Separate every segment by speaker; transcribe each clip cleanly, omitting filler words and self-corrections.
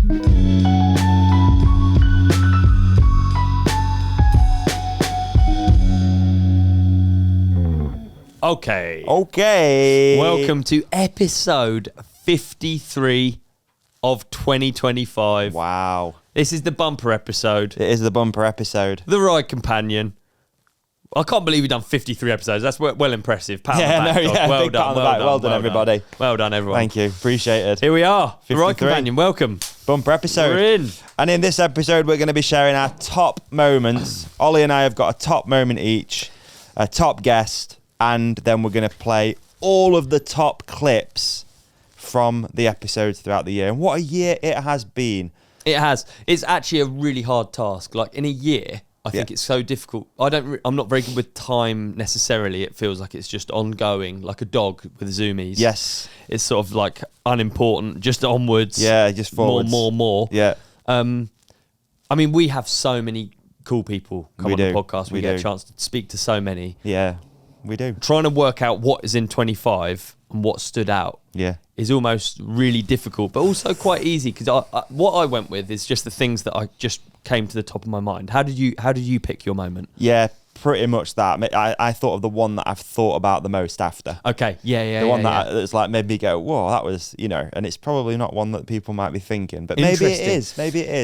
Speaker 1: Okay.
Speaker 2: Welcome to episode 53 of 2025.
Speaker 1: Wow.
Speaker 2: This is the bumper episode.
Speaker 1: It is the bumper episode.
Speaker 2: The Ride Companion. I can't believe we've done 53 episodes. That's well impressive. Pat on the back, dog.
Speaker 1: Well done, well done, everybody.
Speaker 2: Well done, everyone.
Speaker 1: Thank you. Appreciate it.
Speaker 2: Here we are.
Speaker 1: 53.
Speaker 2: The Ride Companion. Welcome.
Speaker 1: Bumper episode.
Speaker 2: We're in.
Speaker 1: And in this episode, we're going to be sharing our top moments. Ollie and I have got a top moment each, a top guest, and then we're going to play all of the top clips from the episodes throughout the year. And what a year it has been.
Speaker 2: It has. It's actually a really hard task. Like in a year, I think it's so difficult. I'm not very good with time necessarily. It feels like it's just ongoing, like a dog with zoomies.
Speaker 1: Yes.
Speaker 2: It's sort of like unimportant, just onwards.
Speaker 1: Yeah, just forwards.
Speaker 2: More.
Speaker 1: Yeah.
Speaker 2: I mean, we have so many cool people come on the podcast. We get a chance to speak to so many.
Speaker 1: Yeah, we do.
Speaker 2: Trying to work out what is in 25 and what stood out is almost really difficult, but also quite easy because what I went with is just the things that I just came to the top of my mind. How did you pick your moment?
Speaker 1: Yeah, pretty much that. I thought of the one that I've thought about the most after.
Speaker 2: Okay, yeah.
Speaker 1: The one that's like made me go, whoa, that was, and it's probably not one that people might be thinking, but maybe it is.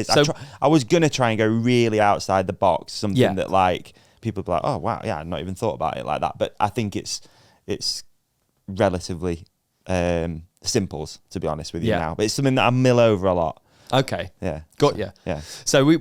Speaker 1: So, I was going to try and go really outside the box, something that like people would be like, oh, wow, yeah, I'd not even thought about it like that. But I think it's relatively simples, to be honest with you now. But it's something that I mill over a lot.
Speaker 2: Okay.
Speaker 1: Yeah.
Speaker 2: Got you.
Speaker 1: Yeah.
Speaker 2: So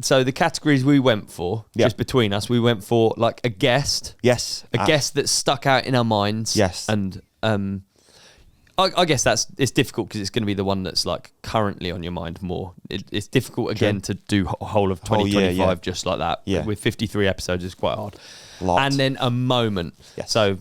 Speaker 2: so the categories we went for, just between us, we went for like a guest.
Speaker 1: Yes.
Speaker 2: A guest that stuck out in our minds.
Speaker 1: Yes.
Speaker 2: And I guess it's difficult because it's going to be the one that's like currently on your mind more. It's difficult again to do a whole of 2025 just like that.
Speaker 1: Yeah.
Speaker 2: With 53 episodes, it's quite hard.
Speaker 1: Lot.
Speaker 2: And then a moment.
Speaker 1: Yes.
Speaker 2: So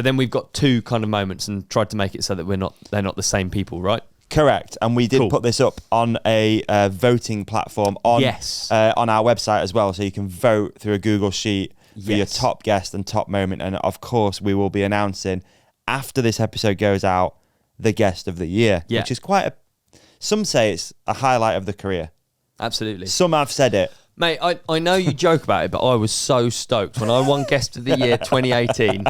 Speaker 2: then we've got two kind of moments and tried to make it so that they're not the same people, right?
Speaker 1: Correct. And we did put this up on a voting platform on our website as well. So you can vote through a Google Sheet for your top guest and top moment. And of course, we will be announcing after this episode goes out, the guest of the year, which is some say it's a highlight of the career.
Speaker 2: Absolutely.
Speaker 1: Some have said it.
Speaker 2: Mate, I know you joke about it, but I was so stoked when I won Guest of the Year 2018.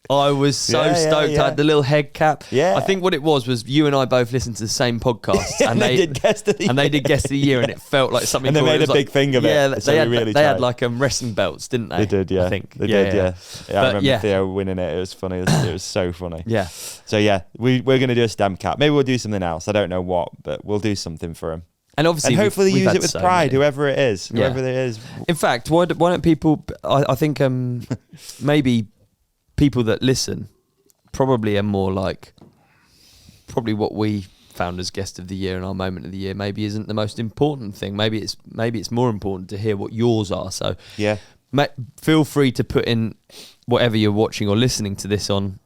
Speaker 2: I was so stoked. I had the little head cap. Yeah. I think what it was you and I both listened to the same podcast.
Speaker 1: and they did Guest of the Year.
Speaker 2: And they did Guest of the Year, and it felt like something
Speaker 1: and they
Speaker 2: cool.
Speaker 1: made a big thing of it.
Speaker 2: Yeah, they had like wrestling belts, didn't they?
Speaker 1: They did, yeah.
Speaker 2: I think.
Speaker 1: They did, yeah. I remember Theo winning it. It was funny. It was so funny.
Speaker 2: Yeah.
Speaker 1: So, we're going to do a stem cap. Maybe we'll do something else. I don't know what, but we'll do something for him.
Speaker 2: And obviously,
Speaker 1: hopefully use it with pride, whoever it is. Whoever it is.
Speaker 2: In fact, why don't people, I think maybe people that listen probably are more like, probably what we found as Guest of the Year and our moment of the year maybe isn't the most important thing. Maybe it's more important to hear what yours are. So feel free to put in whatever you're watching or listening to this on.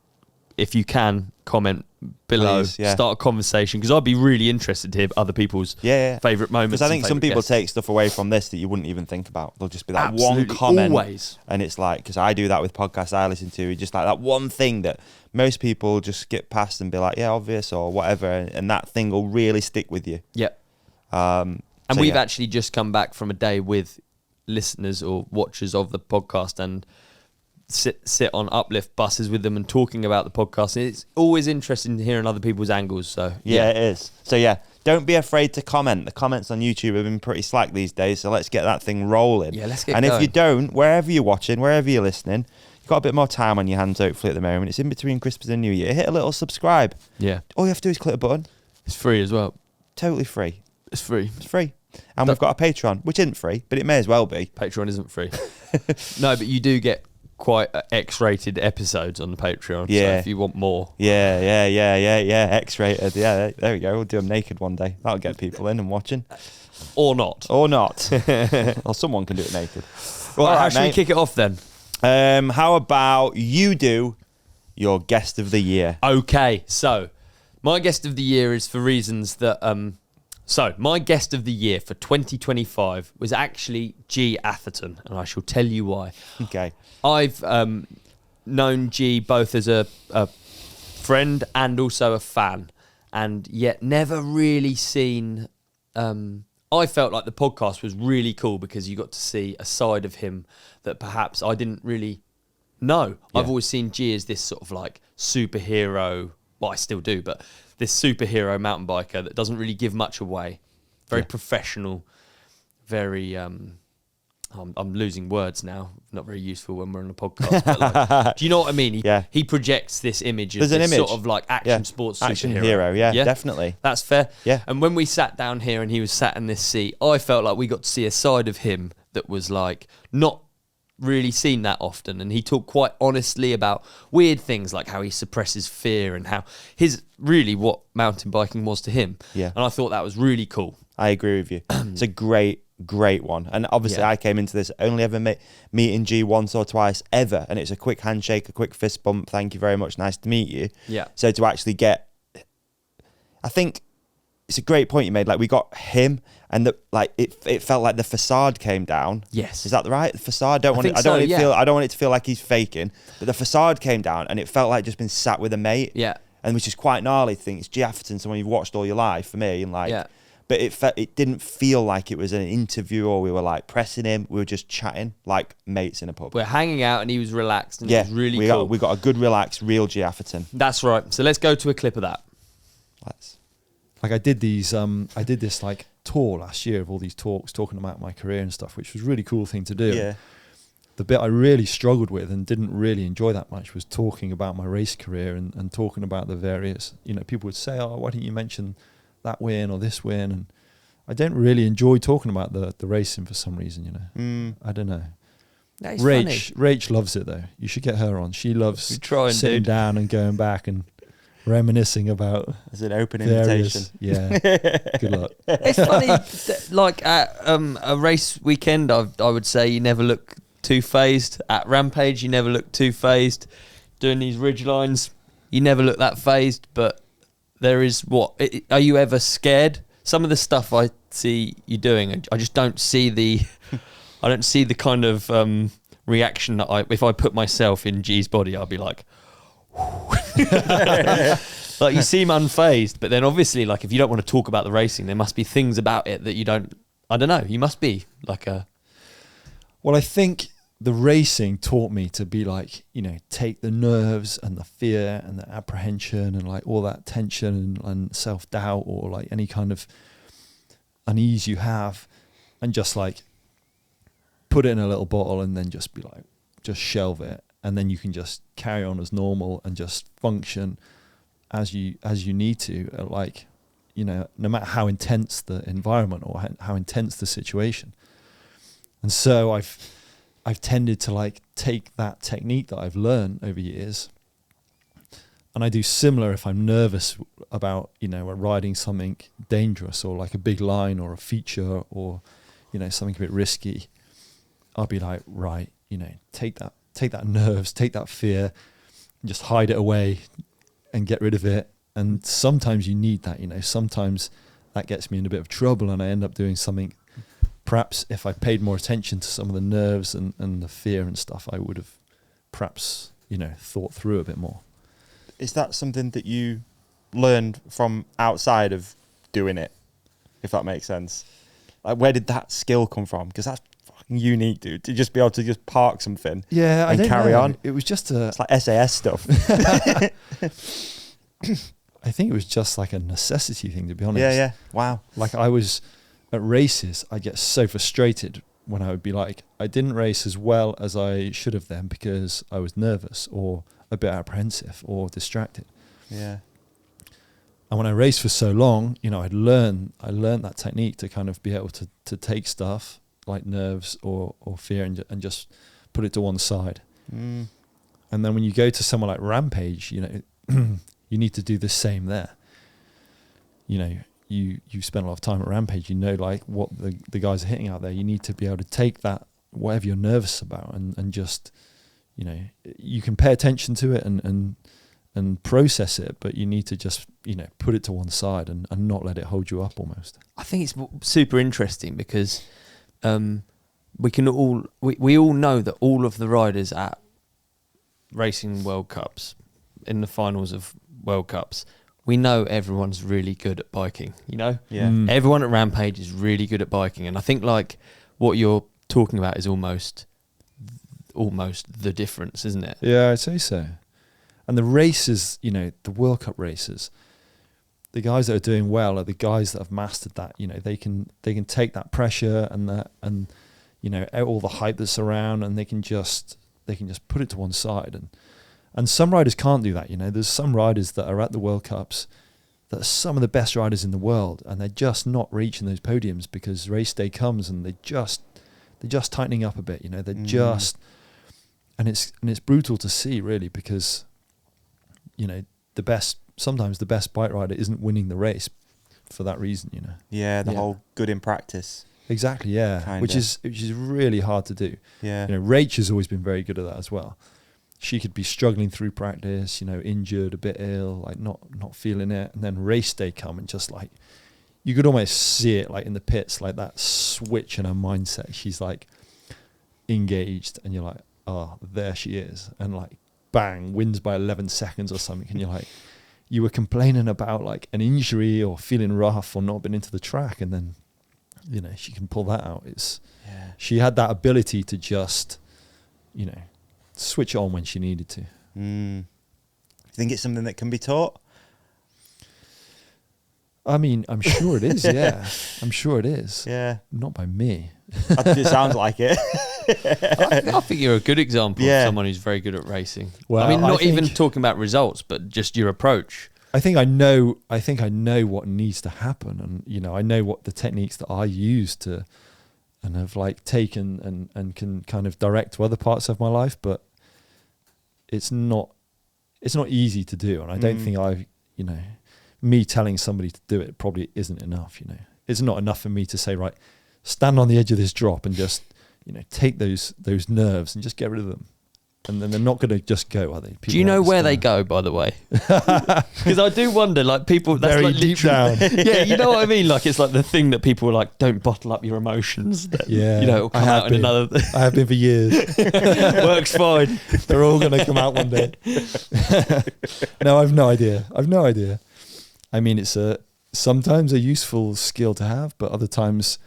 Speaker 2: If you can, comment below, start a conversation, because I'd be really interested to hear other people's favourite moments.
Speaker 1: Because I think some people take stuff away from this that you wouldn't even think about. They'll just be that one comment.
Speaker 2: Always.
Speaker 1: And it's like, because I do that with podcasts I listen to, just like that one thing that most people just skip past and be like, yeah, obvious or whatever. And that thing will really stick with you.
Speaker 2: Yeah. And we've actually just come back from a day with listeners or watchers of the podcast and sit on uplift buses with them and talking about the podcast. And it's always interesting to hearing other people's angles. So
Speaker 1: it is. So don't be afraid to comment. The comments on YouTube have been pretty slack these days, so let's get that thing rolling.
Speaker 2: Yeah, let's get
Speaker 1: going.
Speaker 2: And
Speaker 1: if you don't, wherever you're watching, wherever you're listening, you've got a bit more time on your hands hopefully at the moment. It's in between Christmas and New Year. Hit a little subscribe.
Speaker 2: Yeah.
Speaker 1: All you have to do is click a button.
Speaker 2: It's free as well.
Speaker 1: Totally free.
Speaker 2: It's free.
Speaker 1: It's free. And we've got a Patreon, which isn't free, but it may as well be.
Speaker 2: Patreon isn't free. No, but you do get quite X-rated episodes on the Patreon.
Speaker 1: Yeah.
Speaker 2: So if you want more.
Speaker 1: Yeah. X-rated. Yeah, there we go. We'll do them naked one day. That'll get people in and watching.
Speaker 2: Or not.
Speaker 1: Or someone can do it naked.
Speaker 2: Right, how should we kick it off then?
Speaker 1: How about you do your Guest of the Year?
Speaker 2: Okay, so my Guest of the Year is for reasons that... So, my Guest of the Year for 2025 was actually Geth Atherton, and I shall tell you why.
Speaker 1: Okay.
Speaker 2: I've known G both as a friend and also a fan, and yet never really seen I felt like the podcast was really cool because you got to see a side of him that perhaps I didn't really know. Yeah. I've always seen G as this sort of like superhero, well, I still do, but this superhero mountain biker that doesn't really give much away. Very professional, very... I'm losing words now. Not very useful when we're on a podcast. But like, do you know what I mean? He projects this image of this sort of like action sports
Speaker 1: action
Speaker 2: superhero.
Speaker 1: Hero. Yeah, definitely.
Speaker 2: That's fair.
Speaker 1: Yeah.
Speaker 2: And when we sat down here and he was sat in this seat, I felt like we got to see a side of him that was like not really seen that often. And he talked quite honestly about weird things like how he suppresses fear and how his really what mountain biking was to him.
Speaker 1: Yeah.
Speaker 2: And I thought that was really cool.
Speaker 1: I agree with you. It's a great one. And obviously I came into this only ever meeting G once or twice ever, and it's a quick handshake, a quick fist bump, thank you very much, nice to meet you. So to actually get, I think it's a great point you made, like we got him and it felt like the facade came down.
Speaker 2: Yes.
Speaker 1: Is that right? The facade? I don't want it to feel like he's faking, but the facade came down and it felt like just been sat with a mate. And which is quite gnarly thing. It's Geth Atherton, someone you've watched all your life for me, and like but it didn't feel like it was an interview or we were like pressing him. We were just chatting like mates in a pub.
Speaker 2: We're hanging out and he was relaxed and it was really cool.
Speaker 1: We got a good, relaxed, real Geth Atherton.
Speaker 2: That's right. So let's go to a clip of that.
Speaker 3: Like I did this like tour last year of all these talks talking about my career and stuff, which was a really cool thing to do.
Speaker 1: Yeah.
Speaker 3: The bit I really struggled with and didn't really enjoy that much was talking about my race career and talking about the various, people would say, oh, why don't you mention that win or this win? And I don't really enjoy talking about the racing for some reason, I don't know. Rach loves it though. You should get her on. She loves sitting down and going back and reminiscing about.
Speaker 1: As an open invitation.
Speaker 3: Yeah. Good luck.
Speaker 2: It's funny, like at a race weekend, I would say you never look too phased. At Rampage, you never look too phased. Doing these ridge lines, you never look that phased, but there is are you ever scared? Some of the stuff I see you doing, I just don't see the kind of reaction that if I put myself in G's body, I'll be like, like you seem unfazed, but then obviously like if you don't want to talk about the racing, there must be things about it that you don't, I don't know, you must be like a...
Speaker 3: Well, I think the racing taught me to be like, take the nerves and the fear and the apprehension and like all that tension and self-doubt or like any kind of unease you have and just like put it in a little bottle and then just be like, just shelve it. And then you can just carry on as normal and just function as you need to, like, no matter how intense the environment or how intense the situation. And so I've tended to like take that technique that I've learned over years, and I do similar if I'm nervous about riding something dangerous or like a big line or a feature or something a bit risky. I'll be like, right, take that nerves, take that fear, and just hide it away and get rid of it. And sometimes you need that, sometimes that gets me in a bit of trouble and I end up doing something. Perhaps if I paid more attention to some of the nerves and the fear and stuff, I would have perhaps, thought through a bit more.
Speaker 1: Is that something that you learned from outside of doing it, if that makes sense? Like, where did that skill come from? Because that's fucking unique, dude. To just be able to just park something and carry on.
Speaker 3: It was just
Speaker 1: it's like SAS stuff.
Speaker 3: I think it was just like a necessity thing, to be honest.
Speaker 1: Yeah. Wow.
Speaker 3: Like I was... At races, I get so frustrated when I would be like, I didn't race as well as I should have then because I was nervous or a bit apprehensive or distracted.
Speaker 1: Yeah.
Speaker 3: And when I raced for so long, I learned that technique to kind of be able to take stuff like nerves or fear and just put it to one side. And then when you go to somewhere like Rampage, you need to do the same there. You spend a lot of time at Rampage, like what the guys are hitting out there. You need to be able to take that, whatever you're nervous about, and just, you can pay attention to it and process it, but you need to just, put it to one side and not let it hold you up almost.
Speaker 2: I think it's super interesting because we all know that all of the riders at racing World Cups, in the finals of World Cups, we know everyone's really good at biking, you know?
Speaker 1: Yeah.
Speaker 2: Everyone at Rampage is really good at biking. And I think like what you're talking about is almost the difference, isn't it?
Speaker 3: Yeah, I'd say so. And the races, you know, the World Cup races, the guys that are doing well are the guys that have mastered that. You know, they can take that pressure and you know, all the hype that's around, and they can just put it to one side. And some riders can't do that. You know, there's some riders that are at the World Cups that are some of the best riders in the world, and they're just not reaching those podiums because race day comes and they're just tightening up a bit. You know, they're just, and it's brutal to see really, because you know, sometimes the best bike rider isn't winning the race for that reason, you know.
Speaker 1: Yeah, the whole good in practice.
Speaker 3: Exactly, yeah.
Speaker 1: Kinda.
Speaker 3: Which is really hard to do.
Speaker 1: Yeah.
Speaker 3: You know, Rach has always been very good at that as well. She could be struggling through practice, you know, injured, a bit ill, like not feeling it, and then race day come and just like, you could almost see it like in the pits, like that switch in her mindset. She's like engaged, and you're like, oh, there she is, and like bang, wins by 11 seconds or something, and you're like, you were complaining about like an injury or feeling rough or not been into the track, and then, you know, she can pull that out. She had that ability to just, you know, switch on when she needed to.
Speaker 1: You think it's something that can be taught?
Speaker 3: I mean, I'm sure it is, yeah. I'm sure it is.
Speaker 1: Yeah.
Speaker 3: Not by me.
Speaker 1: It sounds like it.
Speaker 2: I think you're a good example of someone who's very good at racing.
Speaker 3: Well,
Speaker 2: I mean, not even talking about results, but just your approach.
Speaker 3: I think I know what needs to happen, and you know, I know what the techniques that I use to, and have like taken and can kind of direct to other parts of my life, but it's not easy to do, and I don't think you know, me telling somebody to do it probably isn't enough. You know, it's not enough for me to say, right, stand on the edge of this drop and just, you know, take those nerves and just get rid of them. And then they're not going to just go, are they? People
Speaker 2: do you know where they go, by the way? Because I do wonder, like people, that's
Speaker 3: very
Speaker 2: like
Speaker 3: deep down.
Speaker 2: Yeah, you know what I mean. Like it's like the thing that people are like, don't bottle up your emotions. That,
Speaker 3: Yeah,
Speaker 2: you know, it'll come out in another.
Speaker 3: I have been for years.
Speaker 2: Works fine.
Speaker 3: They're all going to come out one day. No, I've no idea. I mean, it's sometimes a useful skill to have, but other times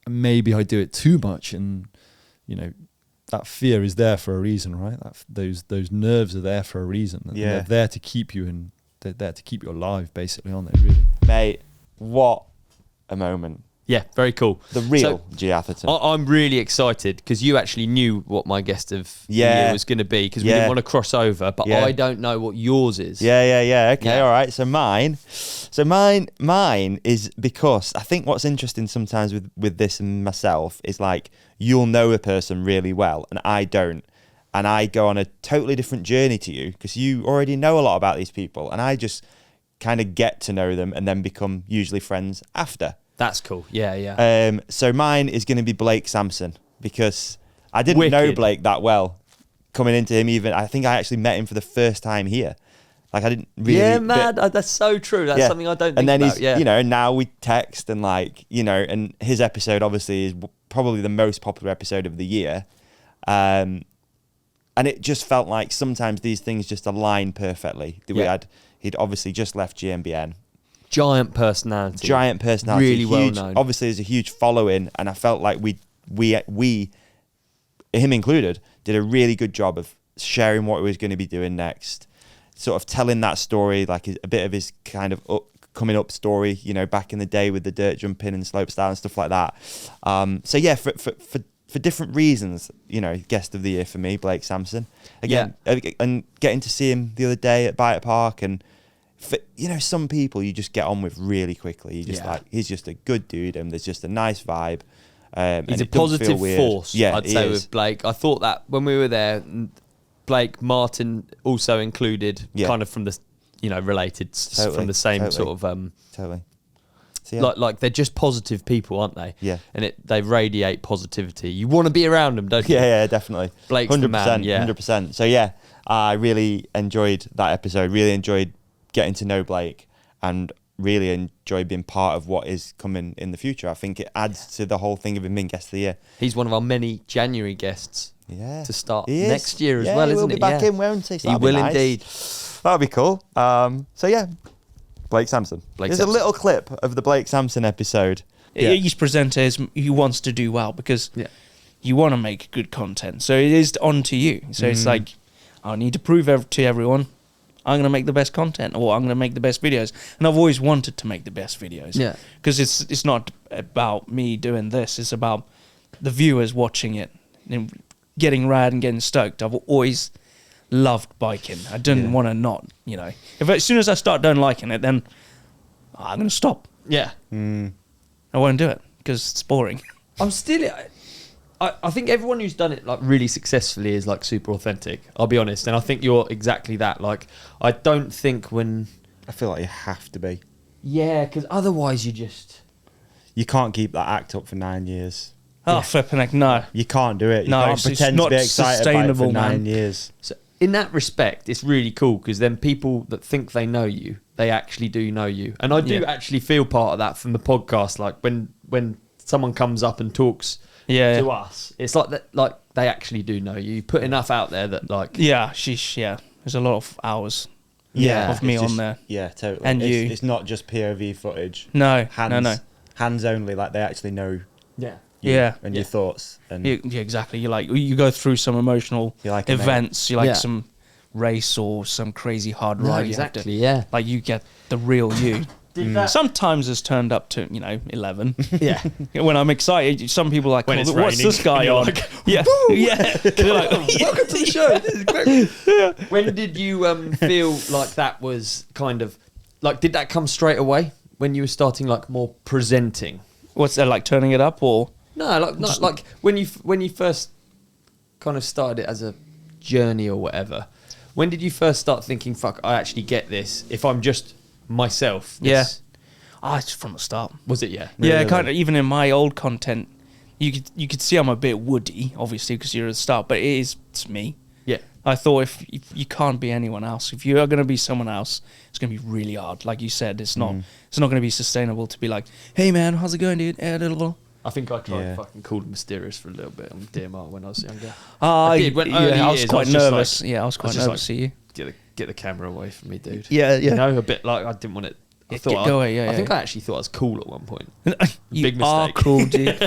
Speaker 3: maybe I do it too much, and you know, that fear is there for a reason, right? Those nerves are there for a reason. And they're there to keep you, and they're there to keep you alive, basically, aren't they? Really,
Speaker 1: mate. What a moment!
Speaker 2: Yeah, very cool.
Speaker 1: The real Geth Atherton.
Speaker 2: I'm really excited because you actually knew what my guest of the year was going to be, because we didn't want to cross over, but I don't know what yours is.
Speaker 1: Yeah. Okay, all right. So mine is, because I think what's interesting sometimes with this and myself is like, you'll know a person really well and I don't. And I go on a totally different journey to you because you already know a lot about these people, and I just kind of get to know them and then become usually friends after.
Speaker 2: That's cool. Yeah.
Speaker 1: So mine is going to be Blake Samson, because I didn't know Blake that well coming into him. Even I think I actually met him for the first time here. Like I didn't really.
Speaker 2: Yeah, man, that's so true. That's something I don't think
Speaker 1: and then
Speaker 2: about.
Speaker 1: He's, you know, now we text and like, you know, and his episode obviously is probably the most popular episode of the year. And it just felt like sometimes these things just align perfectly. He'd obviously just left GmbN.
Speaker 2: Giant personality.
Speaker 1: Really
Speaker 2: well known.
Speaker 1: Obviously, there's a huge following, and I felt like we, him included, did a really good job of sharing what he was going to be doing next, sort of telling that story, like a bit of his kind of coming up story, you know, back in the day with the dirt jumping and slopestyle and stuff like that. So yeah, for different reasons, you know, guest of the year for me, Blake Samson. Again, and getting to see him the other day at Bite Park, and you know, some people you just get on with really quickly. You just like, he's just a good dude, and there's just a nice vibe.
Speaker 2: He's a positive force. Yeah, I'd say with Blake. I thought that when we were there, Blake, Martin also included, kind of from the, you know, related from the same sort of
Speaker 1: totally.
Speaker 2: So, like they're just positive people, aren't they?
Speaker 1: Yeah.
Speaker 2: And they radiate positivity. You want to be around them, don't you?
Speaker 1: Yeah, definitely.
Speaker 2: Blake's 100%, the man. Yeah,
Speaker 1: 100%. So yeah, I really enjoyed that episode. Really enjoyed getting to know Blake, and really enjoy being part of what is coming in the future. I think it adds to the whole thing of him being guest of the year.
Speaker 2: He's one of our many January guests to start
Speaker 1: He
Speaker 2: next year as
Speaker 1: yeah,
Speaker 2: well,
Speaker 1: he
Speaker 2: isn't
Speaker 1: will be
Speaker 2: it?
Speaker 1: back in, won't he? So
Speaker 2: he will indeed.
Speaker 1: That'll be cool. So yeah, Blake Samson. There's a little clip of the Blake Samson episode.
Speaker 4: Yeah. Each presenter he wants to do well because you want to make good content. So it is on to you. So it's like, I need to prove to everyone I'm going to make the best content, or I'm going to make the best videos. And I've always wanted to make the best videos.
Speaker 2: Yeah.
Speaker 4: Because it's not about me doing this. It's about the viewers watching it and getting rad and getting stoked. I've always loved biking. I didn't want to not, you know. If as soon as I start don't liking it, then I'm going to stop.
Speaker 2: Yeah.
Speaker 4: I won't do it because it's boring.
Speaker 2: I'm still... I think everyone who's done it like really successfully is like super authentic. I'll be honest, and I think you're exactly that. Like, I don't think when
Speaker 1: I feel like you have to be.
Speaker 2: Yeah, because otherwise
Speaker 1: you can't keep that act up for 9 years.
Speaker 4: Oh, flipping heck, no.
Speaker 1: You can't do it. You
Speaker 4: No,
Speaker 1: can't
Speaker 4: it's
Speaker 1: pretend
Speaker 4: not
Speaker 1: to be excited about it for
Speaker 4: sustainable,
Speaker 1: 9
Speaker 4: man.
Speaker 1: years.
Speaker 2: So in that respect, it's really cool because then people that think they know you, they actually do know you. And I do actually feel part of that from the podcast. Like when someone comes up and talks to us, it's like that. Like they actually do know you. You put enough out there that like
Speaker 4: there's a lot of hours of me on there.
Speaker 1: Yeah, totally.
Speaker 4: And
Speaker 1: it's not just POV footage.
Speaker 4: No,
Speaker 1: Hands only. Like they actually know.
Speaker 2: Yeah.
Speaker 1: And your thoughts. And
Speaker 4: exactly. You go through some emotional events. You like some race or some crazy hard ride.
Speaker 2: Exactly.
Speaker 4: Like you get the real you. Sometimes it's turned up to 11.
Speaker 2: Yeah.
Speaker 4: When I'm excited, some people are like,
Speaker 2: when it's
Speaker 4: what's
Speaker 2: raining,
Speaker 4: this guy on?
Speaker 2: like,
Speaker 4: yeah. They're like,
Speaker 2: welcome to the show. This is great. When did you feel like that was kind of like? Did that come straight away when you were starting like more presenting?
Speaker 4: What's that, like turning it up or?
Speaker 2: No, like when you first kind of started it as a journey or whatever. When did you first start thinking, "Fuck, I actually get this"? If I'm just myself,
Speaker 4: it's from the start.
Speaker 2: Was it? Yeah,
Speaker 4: really? Kind of. Even in my old content, you could see I'm a bit woody, obviously, because you're at the start. But it's me. Yeah, I thought if you can't be anyone else, if you are going to be someone else, it's going to be really hard. Like you said, it's not going to be sustainable to be like, "Hey man, how's it going, dude?"
Speaker 2: I think I tried fucking called Mysterious for a little bit on DMR when I was younger.
Speaker 4: I was quite nervous. I was quite nervous to see you.
Speaker 2: Get the camera away from me, dude.
Speaker 4: Yeah.
Speaker 2: You know, a bit like I didn't want it. I think I actually thought I was cool at one point.
Speaker 4: You
Speaker 2: big mistake.
Speaker 4: are cool, dude.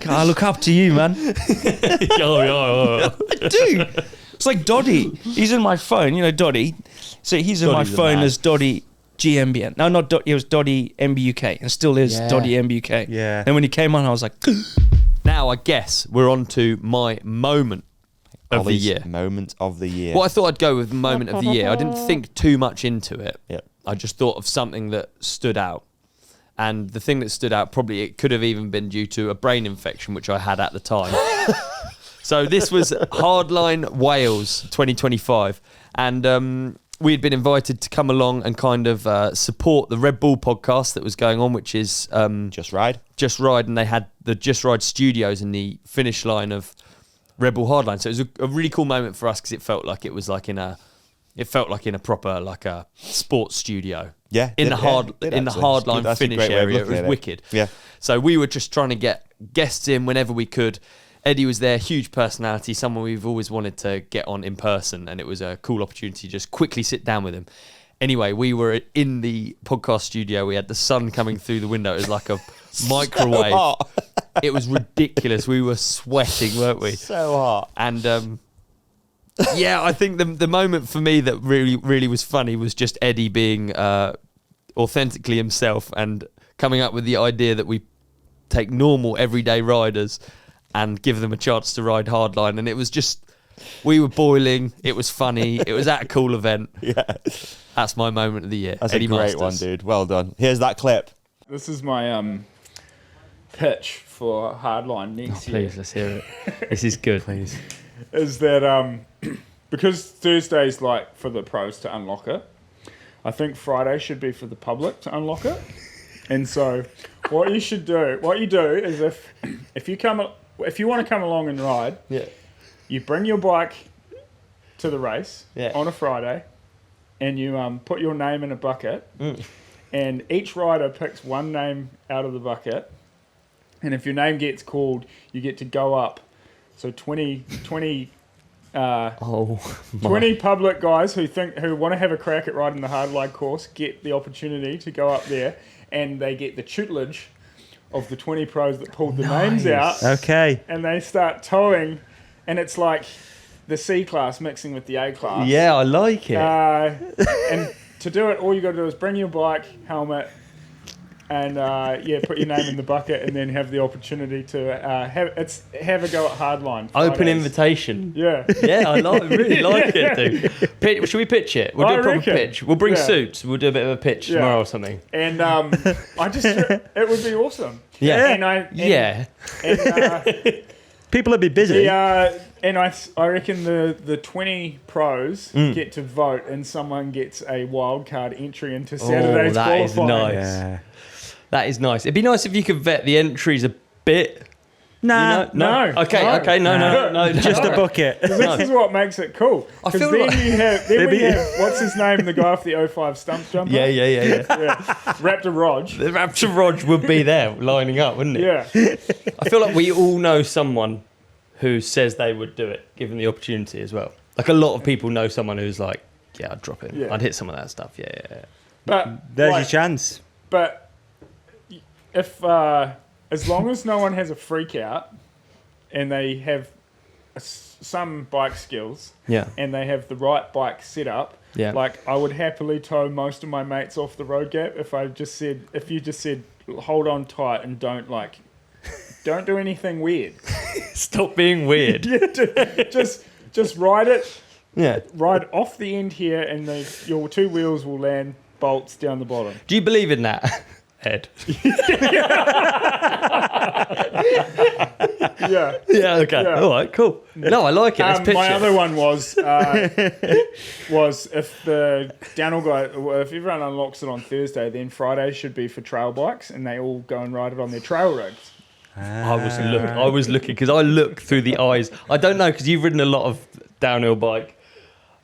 Speaker 4: I look up to you, man. I do. It's like Doddy. He's in my phone. You know Doddy. So he's in my phone as Doddy GMBN. No, not Doddy. It was Doddy MBUK, and still is Doddy MBUK.
Speaker 1: Yeah.
Speaker 4: And when he came on, I was like,
Speaker 2: now I guess we're on to my moment of the year.
Speaker 1: Moment of the year.
Speaker 2: Well, I thought I'd go with moment of the year. I didn't think too much into it.
Speaker 1: Yeah.
Speaker 2: I just thought of something that stood out. And the thing that stood out, probably it could have even been due to a brain infection, which I had at the time. So this was Hardline Wales 2025. And we had been invited to come along and kind of support the Red Bull podcast that was going on, which is...
Speaker 1: Just Ride.
Speaker 2: Just Ride. And they had the Just Ride studios in the finish line of Red Bull Hardline. So it was a really cool moment for us because it felt like it was like in a proper like a sports studio.
Speaker 1: Yeah.
Speaker 2: In the Hardline finish area. It was wicked.
Speaker 1: Yeah.
Speaker 2: So we were just trying to get guests in whenever we could. Eddie was there, huge personality, someone we've always wanted to get on in person, and it was a cool opportunity to just quickly sit down with him. Anyway, we were in the podcast studio. We had the sun coming through the window. It was like a microwave.
Speaker 1: Hot.
Speaker 2: It was ridiculous. We were sweating, weren't we?
Speaker 1: So hot.
Speaker 2: And I think the moment for me that really, really was funny was just Eddie being authentically himself and coming up with the idea that we take normal, everyday riders and give them a chance to ride Hardline. And it was just, we were boiling. It was funny. It was at a cool event.
Speaker 1: Yeah.
Speaker 2: That's my moment of the year.
Speaker 1: That's
Speaker 2: Eddie
Speaker 1: a great
Speaker 2: Masters.
Speaker 1: one, dude. Well done. Here's that clip.
Speaker 5: This is my pitch for Hardline next year.
Speaker 2: Please, let's hear it. This is good.
Speaker 1: Please.
Speaker 5: Is that because Thursday's like for the pros to unlock it, I think Friday should be for the public to unlock it. And so what you do is if you want to come along and ride, you bring your bike to the race on a Friday, and you put your name in a bucket, and each rider picks one name out of the bucket, and if your name gets called, you get to go up. So 20 public guys who want to have a crack at riding the hardline course get the opportunity to go up there, and they get the tutelage of the 20 pros that pulled the names out.
Speaker 1: Okay.
Speaker 5: And they start towing, and it's like the C class mixing with the A class.
Speaker 2: Yeah, I like it.
Speaker 5: And to do it, all you got to do is bring your bike, helmet, and put your name in the bucket, and then have the opportunity to have a go at hardline.
Speaker 2: Open
Speaker 5: Fridays.
Speaker 2: invitation.
Speaker 5: Yeah.
Speaker 2: Yeah, I really like it, dude. Should we pitch it? We'll do a proper pitch. We'll bring suits. We'll do a bit of a pitch tomorrow or something.
Speaker 5: And it would be awesome.
Speaker 2: Yeah.
Speaker 1: People would be busy.
Speaker 5: And I reckon the 20 pros get to vote, and someone gets a wild card entry into Saturday's qualifying.
Speaker 2: Is nice.
Speaker 1: Yeah.
Speaker 2: That is nice. It'd be nice if you could vet the entries a bit.
Speaker 5: No.
Speaker 2: Okay, no.
Speaker 1: Just a bucket.
Speaker 5: This is what makes it cool.
Speaker 2: I feel
Speaker 5: then
Speaker 2: like
Speaker 5: we have what's his name, the guy off the 05 stump jumper.
Speaker 2: Yeah.
Speaker 5: Raptor Rog.
Speaker 2: The Raptor Rog would be there lining up, wouldn't it?
Speaker 5: Yeah.
Speaker 2: I feel like we all know someone who says they would do it, given the opportunity as well. Like a lot of people know someone who's like, yeah, I'd drop it.
Speaker 5: Yeah.
Speaker 2: I'd hit some of that stuff. Yeah.
Speaker 5: But
Speaker 1: There's your chance.
Speaker 5: But if as long as no one has a freak out, and they have some bike skills, and they have the right bike set up, like I would happily tow most of my mates off the road gap if you just said hold on tight and don't do anything weird.
Speaker 2: Stop being weird.
Speaker 5: Just ride it.
Speaker 2: Yeah.
Speaker 5: Ride off the end here, and your two wheels will land bolts down the bottom.
Speaker 2: Do you believe in that, Ed?
Speaker 5: Yeah.
Speaker 2: Yeah. Okay.
Speaker 5: Yeah.
Speaker 2: All right. Cool. No, I like it. Let's pitch
Speaker 5: my
Speaker 2: it.
Speaker 5: other one was if the downhill guy, if everyone unlocks it on Thursday, then Friday should be for trail bikes, and they all go and ride it on their trail rigs.
Speaker 2: I was looking because I look through the eyes. I don't know because you've ridden a lot of downhill bike.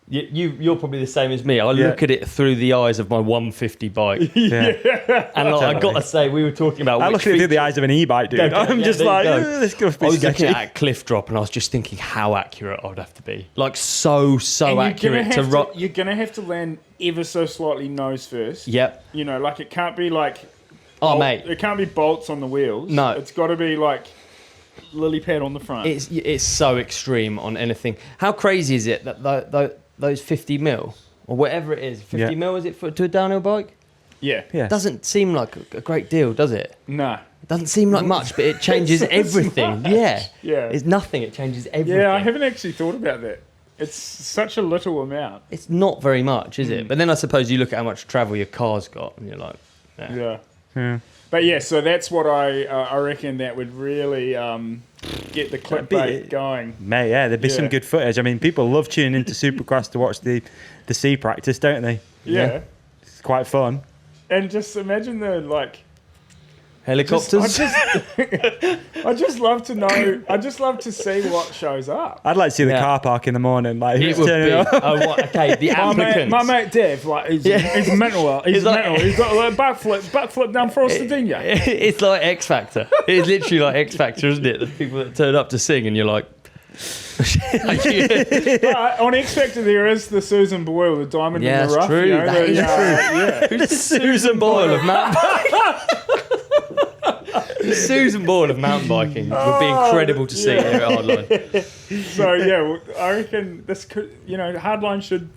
Speaker 2: You're probably the same as me. I look at it through the eyes of my 150 bike.
Speaker 1: Yeah.
Speaker 2: And I got to say, we were talking about.
Speaker 1: I look at it through the eyes of an e-bike, dude. I'm just like, this could be
Speaker 2: I was
Speaker 1: sketchy.
Speaker 2: looking at a cliff drop, and I was just thinking how accurate I'd have to be. Like so accurate to rock.
Speaker 5: You're gonna have to land ever so slightly nose first.
Speaker 2: Yep.
Speaker 5: You know, like it can't be like.
Speaker 2: Mate.
Speaker 5: It can't be bolts on the wheels.
Speaker 2: No.
Speaker 5: It's got to be like lily pad on the front.
Speaker 2: It's so extreme on anything. How crazy is it that those 50 mil or whatever it is, 50 mil is it to a downhill bike?
Speaker 5: Yeah.
Speaker 2: Doesn't seem like a great deal, does it?
Speaker 5: No.
Speaker 2: It doesn't seem like much, but it changes everything. Yeah. It's nothing. It changes everything.
Speaker 5: Yeah, I haven't actually thought about that. It's such a little amount.
Speaker 2: It's not very much, is it? But then I suppose you look at how much travel your car's got, and you're like,
Speaker 5: Yeah. But yeah, so that's what I reckon that would really get the clickbait going.
Speaker 1: Mate, there'd be some good footage. I mean, people love tuning into Supercross to watch the sea practice, don't they?
Speaker 5: Yeah.
Speaker 1: It's quite fun.
Speaker 5: And just imagine the
Speaker 2: helicopters.
Speaker 5: I just love to know. I just love to see what shows up.
Speaker 1: I'd like to see the car park in the morning. Like, who's
Speaker 2: it would
Speaker 1: turning
Speaker 2: be.
Speaker 1: up?
Speaker 2: Okay, the applicants.
Speaker 5: My mate Dev, he's mental. He's mental. He's got a backflip down Frostadinha.
Speaker 2: It's like X Factor. It's literally like X Factor, isn't it? The people that turn up to sing, and you're like.
Speaker 5: On X Factor, there is the Susan Boyle, the diamond in the rough.
Speaker 2: True. That is true. Who's the Susan Boyle of mountain biking? The Susan Boyle of mountain biking would be incredible to see here at Hardline.
Speaker 5: So I reckon this could, Hardline should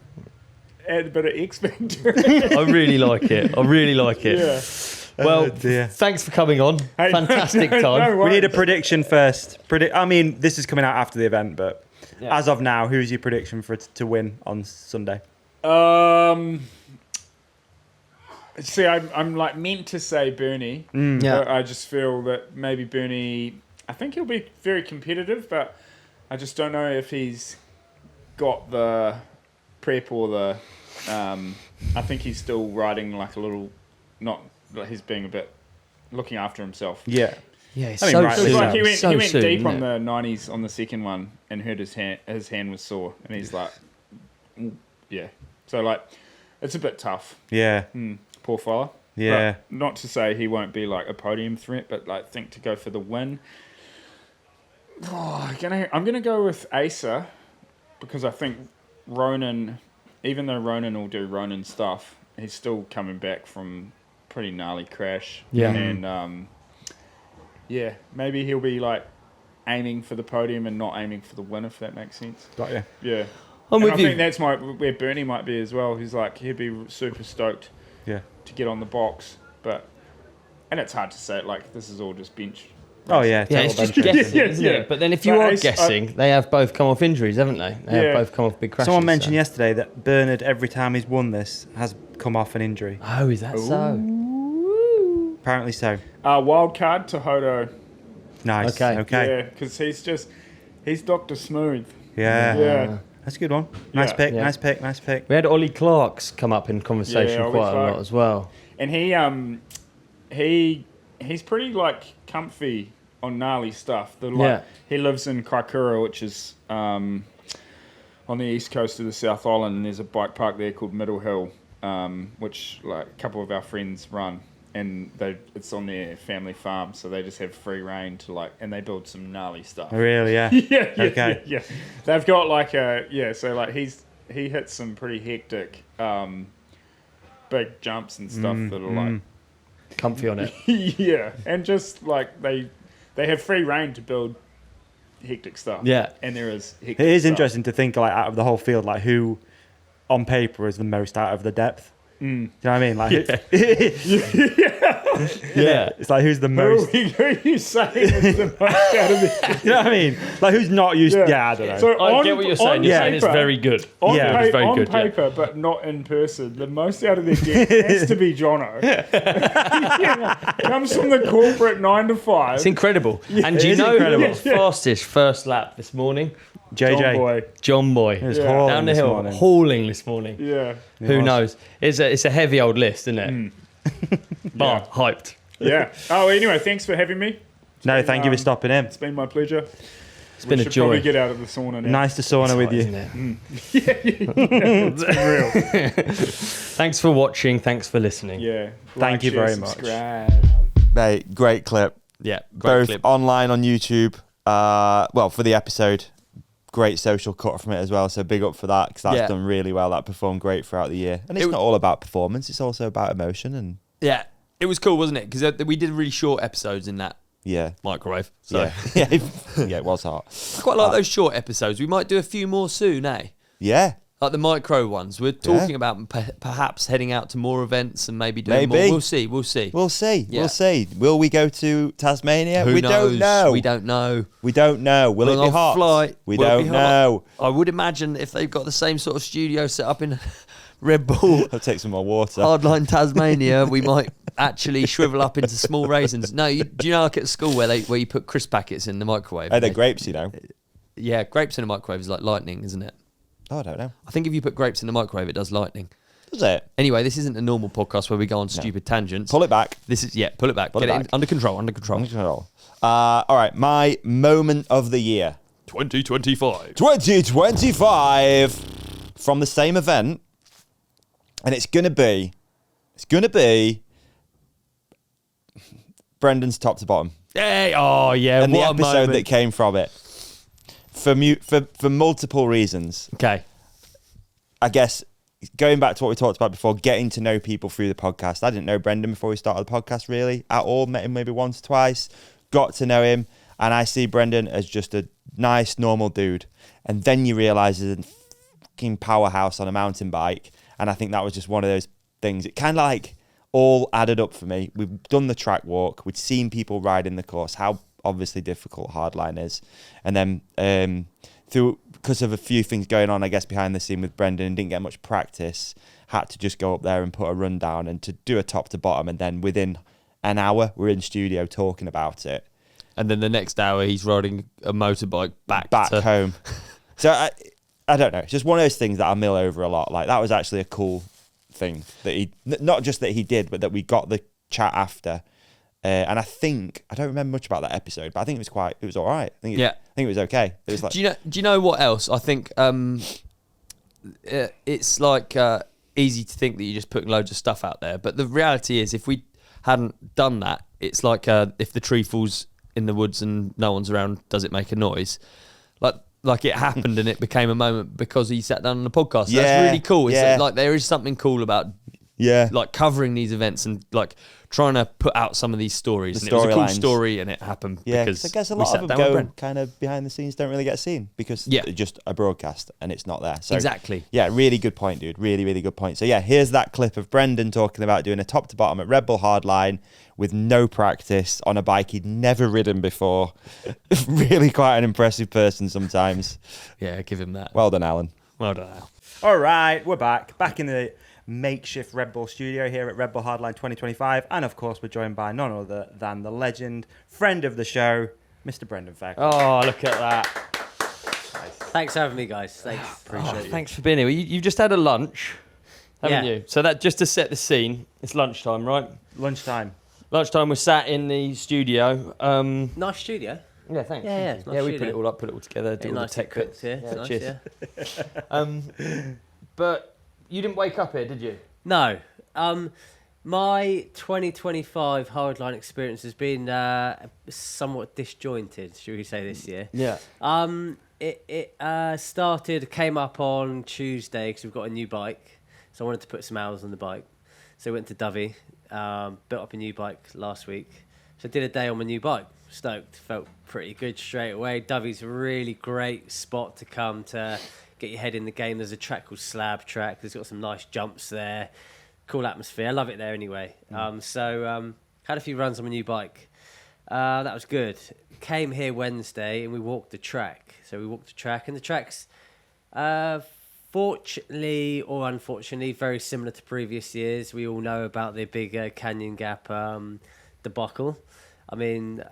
Speaker 5: add a bit of X Factor.
Speaker 2: I really like it.
Speaker 5: Yeah.
Speaker 2: Well, thanks for coming on.
Speaker 5: Hey,
Speaker 2: Fantastic time.
Speaker 5: No
Speaker 1: we need a prediction first. I mean, this is coming out after the event, but as of now, who's your prediction for it to win on Sunday?
Speaker 5: See, I'm like meant to say Bernie. But I just feel that maybe Bernie. I think he'll be very competitive, but I just don't know if he's got the prep or the. I think he's still riding like a little, not. He's being a bit looking after himself.
Speaker 1: Yeah.
Speaker 2: Yeah, it's
Speaker 1: I mean,
Speaker 2: so
Speaker 1: right,
Speaker 2: soon.
Speaker 5: Like he went
Speaker 2: soon,
Speaker 5: deep on the 90s on the second one and hurt his hand. His hand was sore, and he's like, yeah. So like, it's a bit tough.
Speaker 1: Yeah.
Speaker 5: Poor fella.
Speaker 1: Yeah.
Speaker 5: But not to say he won't be like a podium threat, but like think to go for the win. Oh, I'm gonna go with Asa because I think Ronan, even though Ronan will do Ronan stuff, he's still coming back from pretty gnarly crash.
Speaker 2: Yeah.
Speaker 5: And maybe he'll be like aiming for the podium and not aiming for the win, if that makes sense.
Speaker 1: Got you.
Speaker 5: Yeah.
Speaker 2: I'm with
Speaker 5: I
Speaker 2: you.
Speaker 5: think that's where Bernie might be as well. He's like, he'd be super stoked to get on the box. And it's hard to say, like, this is all just bench.
Speaker 1: Oh, yeah.
Speaker 2: Yeah, it's just
Speaker 1: bench.
Speaker 2: guessing, isn't it? But then if you are guessing, they have both come off injuries, haven't they? They have both come off big crashes.
Speaker 1: Someone mentioned yesterday that Bernard, every time he's won this, has come off an injury.
Speaker 2: Oh, is that so?
Speaker 1: Apparently so.
Speaker 5: Wild card to Hodo.
Speaker 1: Nice.
Speaker 2: Okay.
Speaker 5: Yeah, because he's Dr. Smooth.
Speaker 1: Yeah.
Speaker 5: Yeah.
Speaker 1: That's a good one. Nice pick,
Speaker 2: Yeah.
Speaker 1: nice pick, nice pick.
Speaker 2: We had Ollie Clark's come up in conversation
Speaker 5: Ollie
Speaker 2: quite a
Speaker 5: Clark.
Speaker 2: lot as well.
Speaker 5: And he's pretty like comfy on gnarly stuff. He lives in Kaikoura, which is on the east coast of the South Island, and there's a bike park there called Middle Hill, which like a couple of our friends run, and it's on their family farm, so they just have free reign to and they build some gnarly stuff.
Speaker 1: Really, yeah.
Speaker 5: Yeah. They've got so like he hits some pretty hectic big jumps and stuff that are like
Speaker 2: Comfy on it.
Speaker 5: yeah, and just like they have free reign to build hectic stuff.
Speaker 2: Yeah,
Speaker 5: and there is hectic
Speaker 1: It is
Speaker 5: stuff.
Speaker 1: interesting to think like out of the whole field, like who on paper is the most out of the depth. Do you know what I mean? Like,
Speaker 2: yeah.
Speaker 1: It's like who's the most.
Speaker 5: Who are you saying is the most out of the?
Speaker 1: You know what I mean? Like who's not used? Yeah, I don't know.
Speaker 5: So
Speaker 2: I get what you're saying. You're saying it's very good.
Speaker 5: On,
Speaker 1: Yeah,
Speaker 2: very
Speaker 5: on
Speaker 2: good, yeah.
Speaker 5: paper, but not in person. The most out of their depth has to be Jono. Comes from the corporate 9 to 5.
Speaker 2: It's incredible. And do you
Speaker 1: is
Speaker 2: know
Speaker 1: incredible.
Speaker 2: who was fastest first lap this morning?
Speaker 1: JJ.
Speaker 2: John Boy.
Speaker 1: It was
Speaker 5: Yeah.
Speaker 1: hauling
Speaker 2: Down the
Speaker 1: this
Speaker 2: hill,
Speaker 1: morning.
Speaker 2: hauling this morning.
Speaker 5: Yeah.
Speaker 2: Who knows? It's a heavy old list, isn't it? But hyped.
Speaker 5: Yeah. Oh, anyway, thanks for having me.
Speaker 1: No, thank you for stopping in.
Speaker 5: It's been my pleasure.
Speaker 2: It's been a
Speaker 5: should
Speaker 2: joy.
Speaker 5: probably get out of the sauna now.
Speaker 1: Nice to sauna with you.
Speaker 2: Isn't it?
Speaker 5: It's been real.
Speaker 2: Thanks for watching. Thanks for listening.
Speaker 5: Yeah.
Speaker 1: Thank you
Speaker 5: share,
Speaker 1: very much.
Speaker 5: subscribe.
Speaker 1: Mate, great clip.
Speaker 2: Yeah, great
Speaker 1: Both
Speaker 2: clip.
Speaker 1: online on YouTube. For the episode, great social cut from it as well. So big up for that because that's done really well. That performed great throughout the year. And it's not all about performance. It's also about emotion and
Speaker 2: Yeah, it was cool, wasn't it? Because we did really short episodes in that microwave. So
Speaker 1: yeah, it was hot.
Speaker 2: I quite like those short episodes. We might do a few more soon, eh?
Speaker 1: Yeah.
Speaker 2: Like the micro ones. We're talking about perhaps heading out to more events and maybe doing more. We'll see.
Speaker 1: We'll see.
Speaker 2: Yeah.
Speaker 1: We'll see. Will we go to Tasmania?
Speaker 2: Who
Speaker 1: we
Speaker 2: knows?
Speaker 1: don't know.
Speaker 2: We don't know.
Speaker 1: We don't know. Will it be hot?
Speaker 2: Flight.
Speaker 1: We
Speaker 2: Will it
Speaker 1: don't
Speaker 2: be hot?
Speaker 1: know.
Speaker 2: I would imagine if they've got the same sort of studio set up in Red Bull,
Speaker 1: I'll take some more water.
Speaker 2: Hardline Tasmania, we might actually shrivel up into small raisins. No, do you know like at school where you put crisp packets in the microwave?
Speaker 1: Oh, they're grapes, you know.
Speaker 2: Yeah, grapes in the microwave is like lightning, isn't it?
Speaker 1: Oh, I don't know.
Speaker 2: I think if you put grapes in the microwave, it does lightning.
Speaker 1: Does it?
Speaker 2: Anyway, this isn't a normal podcast where we go on stupid tangents.
Speaker 1: Pull it back.
Speaker 2: This is pull it back.
Speaker 1: Pull
Speaker 2: Get
Speaker 1: it
Speaker 2: it
Speaker 1: back.
Speaker 2: under control.
Speaker 1: All right, my moment of the year.
Speaker 2: 2025.
Speaker 1: 2025 from the same event. And it's gonna be Brendan's top to bottom.
Speaker 2: Hey, oh yeah,
Speaker 1: And the
Speaker 2: what a
Speaker 1: episode
Speaker 2: moment.
Speaker 1: that came from it. For multiple reasons.
Speaker 2: Okay.
Speaker 1: I guess going back to what we talked about before, getting to know people through the podcast. I didn't know Brendan before we started the podcast really at all. Met him maybe once or twice. Got to know him. And I see Brendan as just a nice, normal dude. And then you realise he's a fucking powerhouse on a mountain bike. And I think that was just one of those things. It kind of like all added up for me. We've done the track walk. We'd seen people riding the course. How obviously difficult Hardline is. And then because of a few things going on, I guess, behind the scene with Brendan, didn't get much practice, had to just go up there and put a run down and to do a top to bottom. And then within an hour, we're in studio talking about it.
Speaker 2: And then the next hour, he's riding a motorbike back
Speaker 1: home. So I don't know. It's just one of those things that I mill over a lot. Like that was actually a cool thing that he, not just that he did, but that we got the chat after. And I don't remember much about that episode, but I think it was all right. I think it was okay. It was like,
Speaker 2: do you know what else? I think it's like easy to think that you're just putting loads of stuff out there. But the reality is, if we hadn't done that, it's like if the tree falls in the woods and no one's around, does it make a noise? Like it happened and it became a moment because he sat down on the podcast. So that's really cool. It's like there is something cool about like covering these events and like trying to put out some of these stories. And it was a cool story and it happened because
Speaker 1: I guess a lot of them go kind of behind the scenes, don't really get seen because it's just a broadcast and it's not there. So
Speaker 2: exactly.
Speaker 1: Yeah, really good point, dude. Really, really good point. So yeah, here's that clip of Brendan talking about doing a top to bottom at Red Bull Hardline with no practice on a bike he'd never ridden before. Really quite an impressive person sometimes.
Speaker 2: Yeah, give him that.
Speaker 1: Well done, Alan.
Speaker 2: Well done, Al.
Speaker 1: All right, we're back in the makeshift Red Bull studio here at Red Bull Hardline 2025, and of course we're joined by none other than the legend, friend of the show, Mr. Brendan Fairclough.
Speaker 2: Oh, look at that.
Speaker 6: Nice. Thanks for having me, guys. Thanks.
Speaker 2: Appreciate it. Thanks for being here. You've just had a lunch, haven't you? So that just to set the scene, it's lunchtime, right?
Speaker 1: Lunchtime,
Speaker 2: we're sat in the studio.
Speaker 6: Nice studio.
Speaker 2: Yeah, thanks.
Speaker 6: Yeah,
Speaker 2: nice studio. We put it all up, put it all together, do all
Speaker 6: nice
Speaker 2: the tech bits.
Speaker 6: Yeah, nice,
Speaker 2: cheers. But you didn't wake up here, did you? No.
Speaker 6: My 2025 Hardline experience has been somewhat disjointed, should we say, this year.
Speaker 2: Yeah.
Speaker 6: It came up on Tuesday because we've got a new bike. So I wanted to put some hours on the bike. So I went to Davi, built up a new bike last week. So I did a day on my new bike. Stoked, felt pretty good straight away. Davi's a really great spot to come to get your head in the game. There's a track called Slab Track. There's got some nice jumps there. Cool atmosphere. I love it there anyway. So had a few runs on my new bike. That was good. Came here Wednesday and we walked the track. So we walked the track and the track's fortunately or unfortunately very similar to previous years. We all know about the big Canyon Gap debacle. I mean,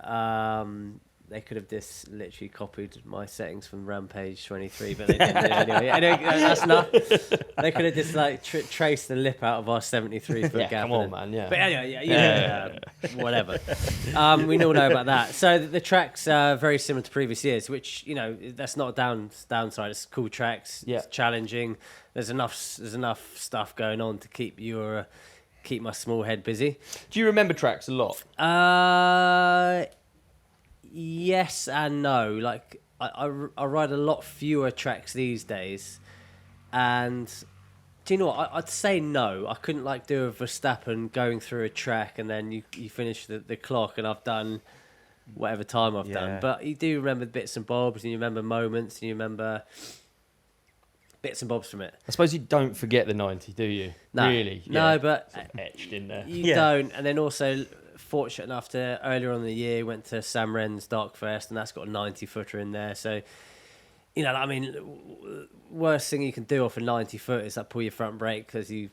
Speaker 6: they could have just literally copied my settings from Rampage 23, but they didn't do it anyway. Anyway, that's enough. They could have just like traced the lip out of our 73-foot gap.
Speaker 2: Come on, man. Yeah.
Speaker 6: But anyway, whatever. We all know about that. So the track's very similar to previous years, which that's not a downside. It's cool tracks.
Speaker 2: Yeah.
Speaker 6: It's challenging. There's enough stuff going on to keep my small head busy.
Speaker 2: Do you remember tracks a lot?
Speaker 6: Yes and no. Like I ride a lot fewer tracks these days, and do you know what? I'd say no. I couldn't do a Verstappen going through a track and then you finish the clock and I've done whatever time I've done. But you do remember bits and bobs and you remember moments and you remember bits and bobs from it.
Speaker 2: I suppose you don't forget the 90, do you?
Speaker 6: No.
Speaker 2: Really?
Speaker 6: No, but
Speaker 2: sort of etched in there.
Speaker 6: You don't. And then also fortunate enough to earlier on in the year went to Sam Wren's Darkfest and that's got a 90-footer in there. So worst thing you can do off a 90-foot is pull your front brake as you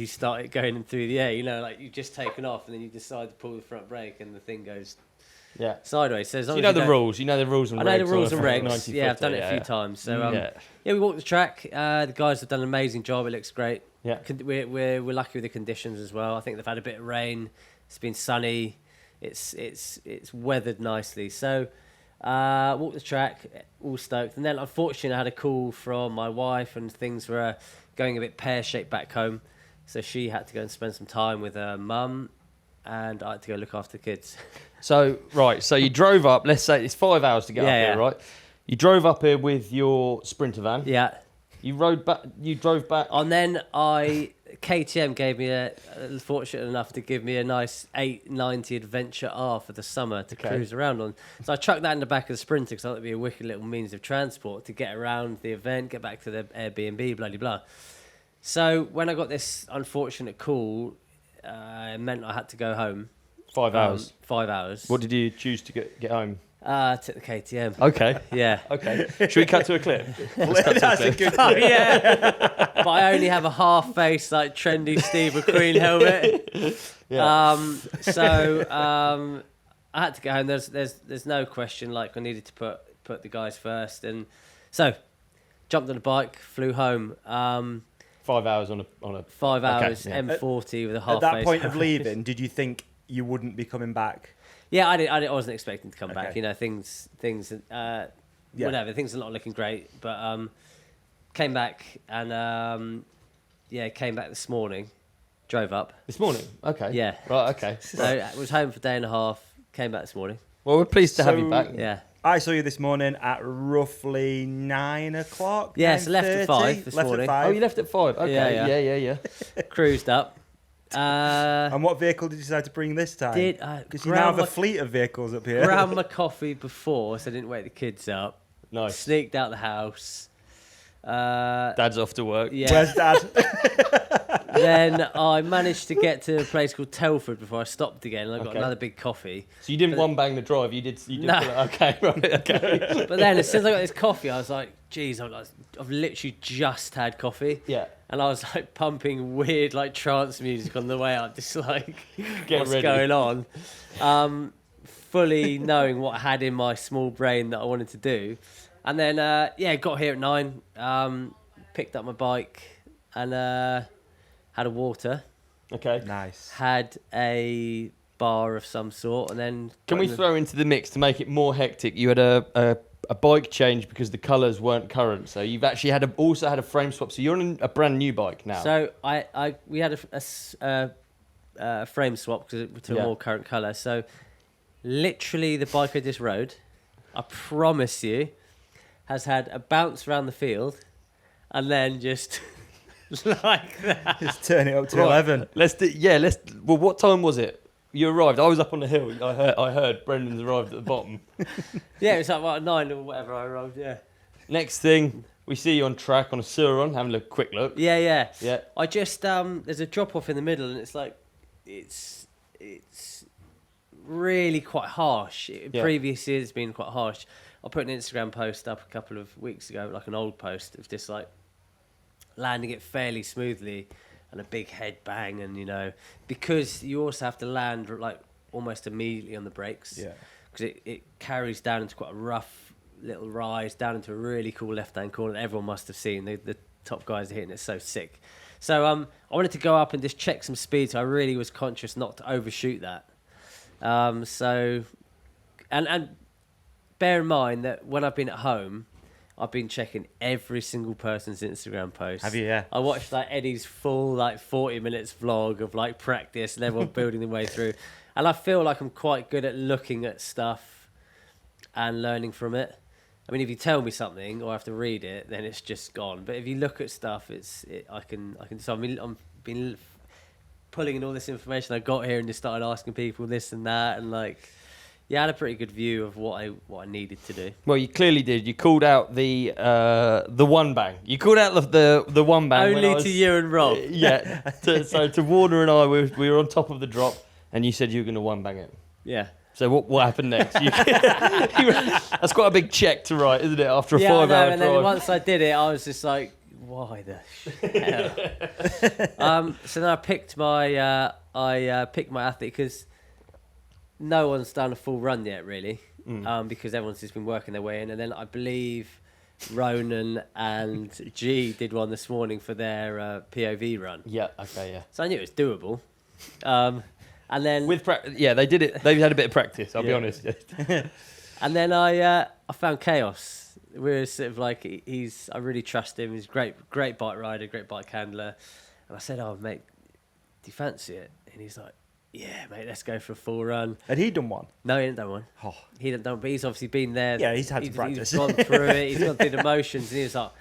Speaker 6: start it going through the air. You've just taken off and then you decide to pull the front brake and the thing goes sideways. So,
Speaker 2: you know the rules. You know the rules and regs.
Speaker 6: I know the rules and regs. Yeah, I've done it a few times. So we walked the track. The guys have done an amazing job. It looks great.
Speaker 2: Yeah,
Speaker 6: we're lucky with the conditions as well. I think they've had a bit of rain. It's been sunny. It's weathered nicely. So walked the track, all stoked. And then unfortunately I had a call from my wife and things were going a bit pear-shaped back home. So she had to go and spend some time with her mum and I had to go look after the kids.
Speaker 2: So you drove up, let's say it's 5 hours to get up here, right? You drove up here with your Sprinter van.
Speaker 6: Yeah.
Speaker 2: You drove back.
Speaker 6: And then KTM gave me fortunate enough to give me a nice 890 Adventure R for the summer to cruise around on. So I chucked that in the back of the Sprinter because I thought it'd be a wicked little means of transport to get around the event, get back to the Airbnb, blah, blah, blah. So when I got this unfortunate call, it meant I had to go home.
Speaker 2: 5 hours.
Speaker 6: 5 hours.
Speaker 2: What did you choose to get home?
Speaker 6: Took the KTM.
Speaker 2: Okay.
Speaker 6: Yeah.
Speaker 2: Okay. Should we cut to a clip?
Speaker 1: That's a good clip.
Speaker 6: Oh, yeah. But I only have a half face, trendy Steve McQueen helmet.
Speaker 2: Yeah.
Speaker 6: I had to go home. There's no question. I needed to put the guys first, and so jumped on the bike, flew home.
Speaker 2: 5 hours on a
Speaker 6: 5 hours M40 with a half.
Speaker 1: At that
Speaker 6: face
Speaker 1: point of leaving, did you think you wouldn't be coming back?
Speaker 6: Yeah, I wasn't expecting to come back. Things whatever. Things are not looking great, but came back and came back this morning. Drove up.
Speaker 2: This morning? Okay.
Speaker 6: Yeah.
Speaker 2: Right, okay.
Speaker 6: So I was home for a day and a half. Came back this morning.
Speaker 2: Well, we're pleased to have you back.
Speaker 6: Yeah.
Speaker 1: I saw you this morning at roughly 9 o'clock.
Speaker 6: Yeah, so left at 5 this morning.
Speaker 1: At 5.
Speaker 2: Oh, you left at 5? Okay, yeah.
Speaker 6: Cruised up.
Speaker 1: And what vehicle did you decide to bring this time? Because you now have a fleet of vehicles up here.
Speaker 6: Grabbed my coffee before, so I didn't wake the kids up.
Speaker 2: Nice.
Speaker 6: Sneaked out the house.
Speaker 2: Dad's off to work.
Speaker 6: Yeah.
Speaker 1: Where's Dad?
Speaker 6: Then I managed to get to a place called Telford before I stopped again, and I got another big coffee.
Speaker 2: So you didn't one bang the drive. You did.
Speaker 6: No.
Speaker 2: Okay, right. Okay.
Speaker 6: But then as soon as I got this coffee, I was like, "Geez, I've literally just had coffee."
Speaker 2: Yeah.
Speaker 6: And I was like pumping weird like trance music on the way up, just like what's
Speaker 2: ready.
Speaker 6: going on. Fully knowing what I had in my small brain that I wanted to do. And then got here at 9, picked up my bike and had a water.
Speaker 2: Okay.
Speaker 1: Nice.
Speaker 6: Had a bar of some sort, and then
Speaker 2: Can we throw into the mix to make it more hectic? You had a bike change because the colours weren't current, so you've actually also had a frame swap. So you're on a brand new bike now.
Speaker 6: So we had a frame swap to a more current colour. So literally the bike I just rode, I promise you, has had a bounce around the field, and then just like that.
Speaker 1: Just turn it up to 11.
Speaker 2: Well, what time was it? You arrived. I was up on the hill. I heard Brendan's arrived at the bottom.
Speaker 6: Yeah, it was like about 9 or whatever I arrived. Yeah.
Speaker 2: Next thing, we see you on track on a Suron, having a quick look.
Speaker 6: Yeah.
Speaker 2: Yeah.
Speaker 6: I just there's a drop off in the middle, and it's like it's really quite harsh. Previous years it's been quite harsh. I put an Instagram post up a couple of weeks ago, like an old post of just like landing it fairly smoothly and a big head bang, and because you also have to land like almost immediately on the brakes. Yeah. Because it carries down into quite a rough little rise down into a really cool left-hand corner that everyone must have seen. The top guys are hitting it so sick. So I wanted to go up and just check some speed, so I really was conscious not to overshoot that. And bear in mind that when I've been at home, I've been checking every single person's Instagram post.
Speaker 1: Have you? Yeah.
Speaker 6: I watched like Eddie's full 40 minutes vlog of like practice and everyone building their way through. And I feel like I'm quite good at looking at stuff and learning from it. I mean, if you tell me something or I have to read it, then it's just gone. But if you look at stuff, I can. So I've been pulling in all this information I got here and just started asking people this and that, and I had a pretty good view of what I needed to do.
Speaker 2: Well, you clearly did. You called out the one bang. You called out the one bang.
Speaker 6: Only to you and Rob.
Speaker 2: Yeah. So to Warner and I, we were on top of the drop, and you said you were going to one bang it.
Speaker 6: Yeah.
Speaker 2: So what happened next? That's quite a big check to write, isn't it? After a 5-hour drive.
Speaker 6: And then once I did it, I was just like, why the hell? So then I picked my athlete because no one's done a full run yet, really, because everyone's just been working their way in. And then I believe Ronan and G did one this morning for their POV run.
Speaker 2: Yeah. Okay. Yeah.
Speaker 6: So I knew it was doable. And then
Speaker 2: they did it. They've had a bit of practice. I'll be honest.
Speaker 6: And then I found Kaoss. We're sort of like I really trust him. He's a great bike rider, great bike handler. And I said, "Oh mate, do you fancy it?" And he's like, "Yeah, mate, let's go for a full run."
Speaker 1: Had he done one?
Speaker 6: No, he hadn't done one.
Speaker 1: Oh.
Speaker 6: He hadn't done, but he's obviously been there.
Speaker 1: Yeah, he's had to practice.
Speaker 6: He's gone through it. He's gone through the motions, and he was like,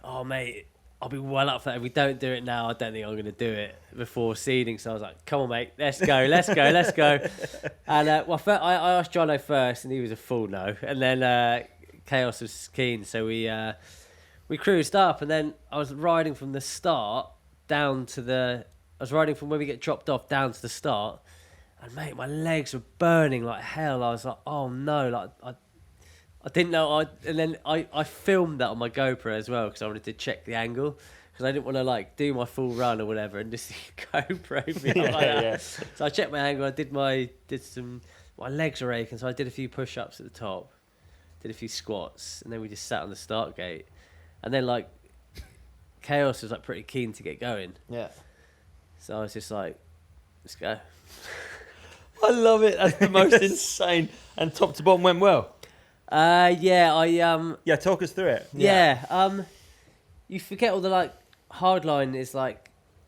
Speaker 6: "Oh mate, I'll be well up for that. If we don't do it now, I don't think I'm going to do it before seeding." So I was like, "Come on, mate, let's go." And I asked Jono first, and he was a full no. And then Kaoss was keen, so we cruised up, and then I was riding from the start down to I was riding from where we get dropped off down to the start, and mate, my legs were burning like hell. I was like, "Oh no!" Like I didn't know. And then I filmed that on my GoPro as well because I wanted to check the angle because I didn't want to do my full run or whatever and just GoPro me like that. Yeah. So I checked my angle. I did my legs were aching, so I did a few push-ups at the top, did a few squats, and then we just sat on the start gate. And then Kaoss was pretty keen to get going. Yeah. So I was just like, let's go.
Speaker 2: I love it. That's the most insane. And top to bottom went well.
Speaker 1: Talk us through it.
Speaker 6: Yeah. You forget all the hardline is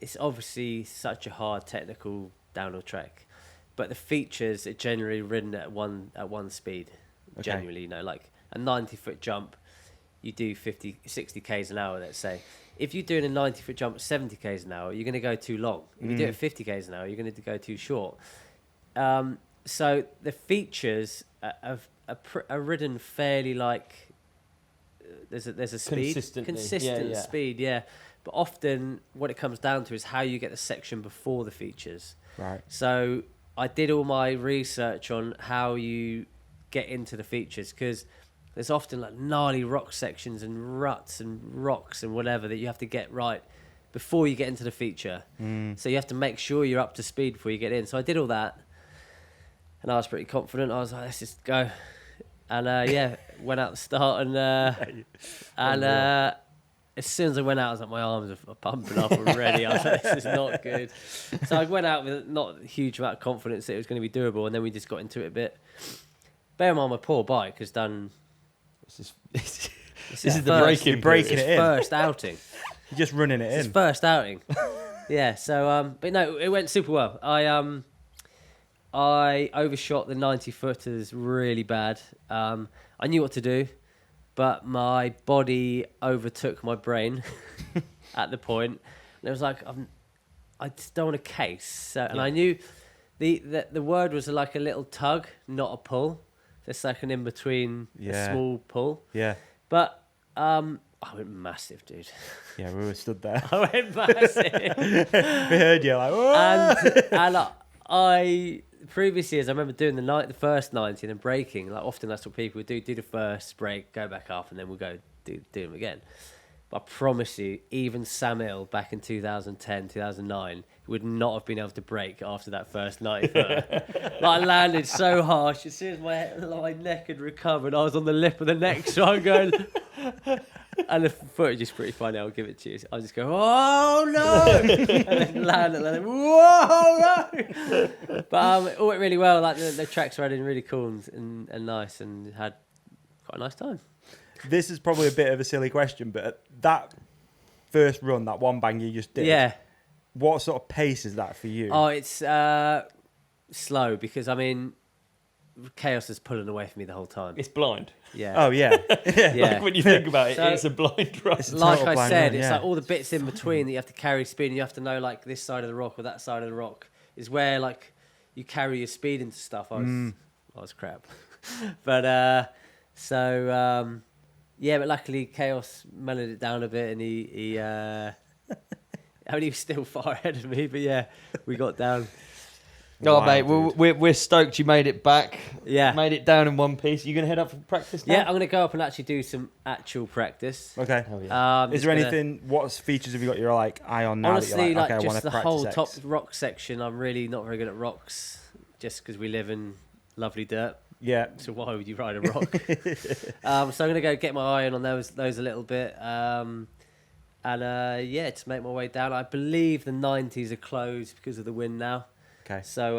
Speaker 6: it's obviously such a hard technical downhill track, but the features are generally ridden at one speed.
Speaker 1: Okay.
Speaker 6: Genuinely, like a 90-foot jump, you do 60 k's an hour, let's say. If you're doing a 90-foot jump at 70 k's an hour, you're going to go too long. If you do it at 50 k's an hour, you're going to go too short. So the features are ridden fairly like there's a speed, consistent speed, yeah. But often what it comes down to is how you get the section before the features.
Speaker 1: Right.
Speaker 6: So I did all my research on how you get into the features, because there's often like gnarly rock sections and ruts and rocks and whatever that you have to get right before you get into the feature. So you have to make sure you're up to speed before you get in. So I did all that, and I was pretty confident. I was like, let's just go. And went out the start, and as soon as I went out, I was like, my arms are pumping up already. I was like, this is not good. So I went out with not a huge amount of confidence that it was going to be doable, and then we just got into it a bit. Bear in mind, my poor bike has done. This is the breaking it in. First outing.
Speaker 1: You're just running it in.
Speaker 6: His first outing. Yeah. So, but no, it went super well. I overshot the 90-footers really bad. I knew what to do, but my body overtook my brain at the point. And it was like, I just don't want a case. So, and I knew the word was like a little tug, not a pull. Just like an in-between, a small pull.
Speaker 1: Yeah.
Speaker 6: But I went massive, dude.
Speaker 1: Yeah, we were stood there.
Speaker 6: I went massive.
Speaker 1: We heard you like, whoa!
Speaker 6: And I previous years, I remember doing the first 90 and then braking. Like often that's what people would do the first break, go back up, and then we'll go do them again. But I promise you, even Sam Hill back in 2010, 2009 would not have been able to brake after that first 90 footer. Like I landed so harsh. As soon as my neck had recovered, I was on the lip of the next one going. And the footage is pretty funny. I'll give it to you. I just go, oh no, and then land, and then whoa no. But it all went really well. Like the tracks were really cool and nice, and had quite a nice time.
Speaker 1: This is probably a bit of a silly question, but that first run, that one bang you just did, what sort of pace is that for you?
Speaker 6: Oh, it's slow, because I mean, Kaoss is pulling away from me the whole time.
Speaker 2: It's blind.
Speaker 6: Yeah.
Speaker 1: Oh yeah.
Speaker 6: Yeah.
Speaker 2: Like when you think about it,
Speaker 6: So,
Speaker 2: it's a blind run.
Speaker 6: Like I said, it's like all the bits in between that you have to carry speed, and you have to know like this side of the rock or that side of the rock is where like you carry your speed into stuff. I was crap. But but luckily Kaoss mellowed it down a bit, and he I mean, he was still far ahead of me, but yeah, we got down.
Speaker 2: Oh, mate, we're stoked you made it back.
Speaker 6: Yeah.
Speaker 2: Made it down in one piece. You going to head up for practice now?
Speaker 6: Yeah, I'm going to go up and actually do some actual practice.
Speaker 1: Okay.
Speaker 2: Oh, yeah.
Speaker 1: Is there anything, what features have you got your eye on now?
Speaker 6: Honestly,
Speaker 1: that you're like, okay,
Speaker 6: just
Speaker 1: I want to
Speaker 6: the
Speaker 1: practice
Speaker 6: whole
Speaker 1: X?
Speaker 6: top rock section, I'm really not very good at rocks, just because we live in lovely dirt.
Speaker 1: Yeah.
Speaker 6: So why would you ride a rock? So I'm going to go get my eye on those a little bit. Just make my way down. I believe the 90s are closed because of the wind now.
Speaker 1: Okay.
Speaker 6: So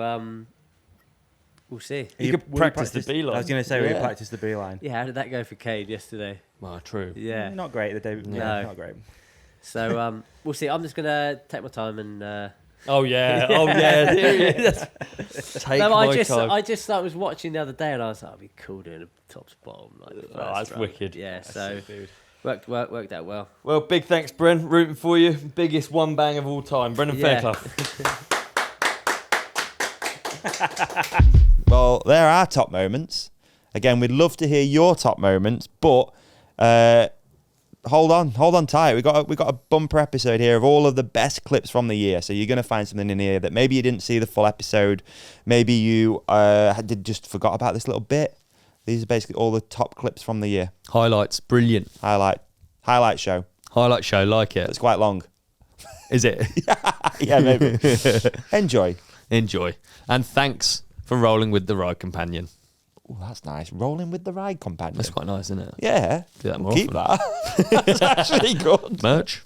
Speaker 6: we'll see.
Speaker 2: You could practice the beeline.
Speaker 1: I was going to say, we practice the beeline.
Speaker 6: Yeah, how did that go for Cade yesterday?
Speaker 2: Well, true.
Speaker 6: Yeah.
Speaker 1: Not great the day.
Speaker 6: No.
Speaker 1: Not great.
Speaker 6: So we'll see. I'm just going to take my time and...
Speaker 2: Oh yeah. Take my time.
Speaker 6: I just was watching the other day, and I was like, it'd be cool doing a top to bottom. Like the first
Speaker 2: that's
Speaker 6: run.
Speaker 2: wicked.
Speaker 6: Yeah,
Speaker 2: That's
Speaker 6: so
Speaker 2: so
Speaker 6: worked out well.
Speaker 2: Well, big thanks, Bren. Rooting for you. Biggest one bang of all time. Brendan Fairclough.
Speaker 1: Well, there are top moments. Again, we'd love to hear your top moments, but hold on tight. We got a bumper episode here of all of the best clips from the year. So you're going to find something in here that maybe you didn't see the full episode. Maybe you just forgot about this little bit. These are basically all the top clips from the year.
Speaker 2: Highlights, brilliant.
Speaker 1: Highlight show.
Speaker 2: Highlight show, like it.
Speaker 1: It's quite long.
Speaker 2: Is it?
Speaker 1: Yeah, maybe. Enjoy.
Speaker 2: And thanks for rolling with the ride companion.
Speaker 1: Oh, that's nice. Rolling with the ride companion.
Speaker 2: That's quite nice, isn't it?
Speaker 1: Yeah.
Speaker 2: Do that more
Speaker 1: Keep
Speaker 2: often.
Speaker 1: that. That's actually good.
Speaker 2: Merch.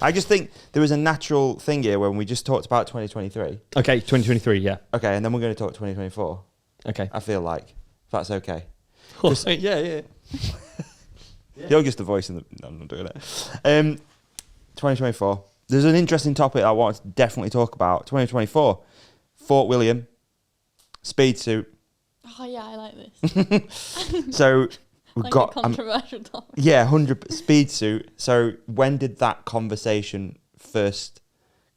Speaker 1: I just think there was a natural thing here when we just talked about 2023.
Speaker 2: Okay, 2023, yeah.
Speaker 1: Okay, and then we're going to talk 2024. Okay. I feel like, if that's okay.
Speaker 2: Yeah.
Speaker 1: You're just the voice in the... No, I'm not doing it. 2024. There's an interesting topic I want to definitely talk about. 2024, Fort William, speed suit.
Speaker 7: Oh yeah, I like this.
Speaker 1: So we've
Speaker 7: like
Speaker 1: got
Speaker 7: a controversial topic.
Speaker 1: Yeah, 100 speed suit. So when did that conversation first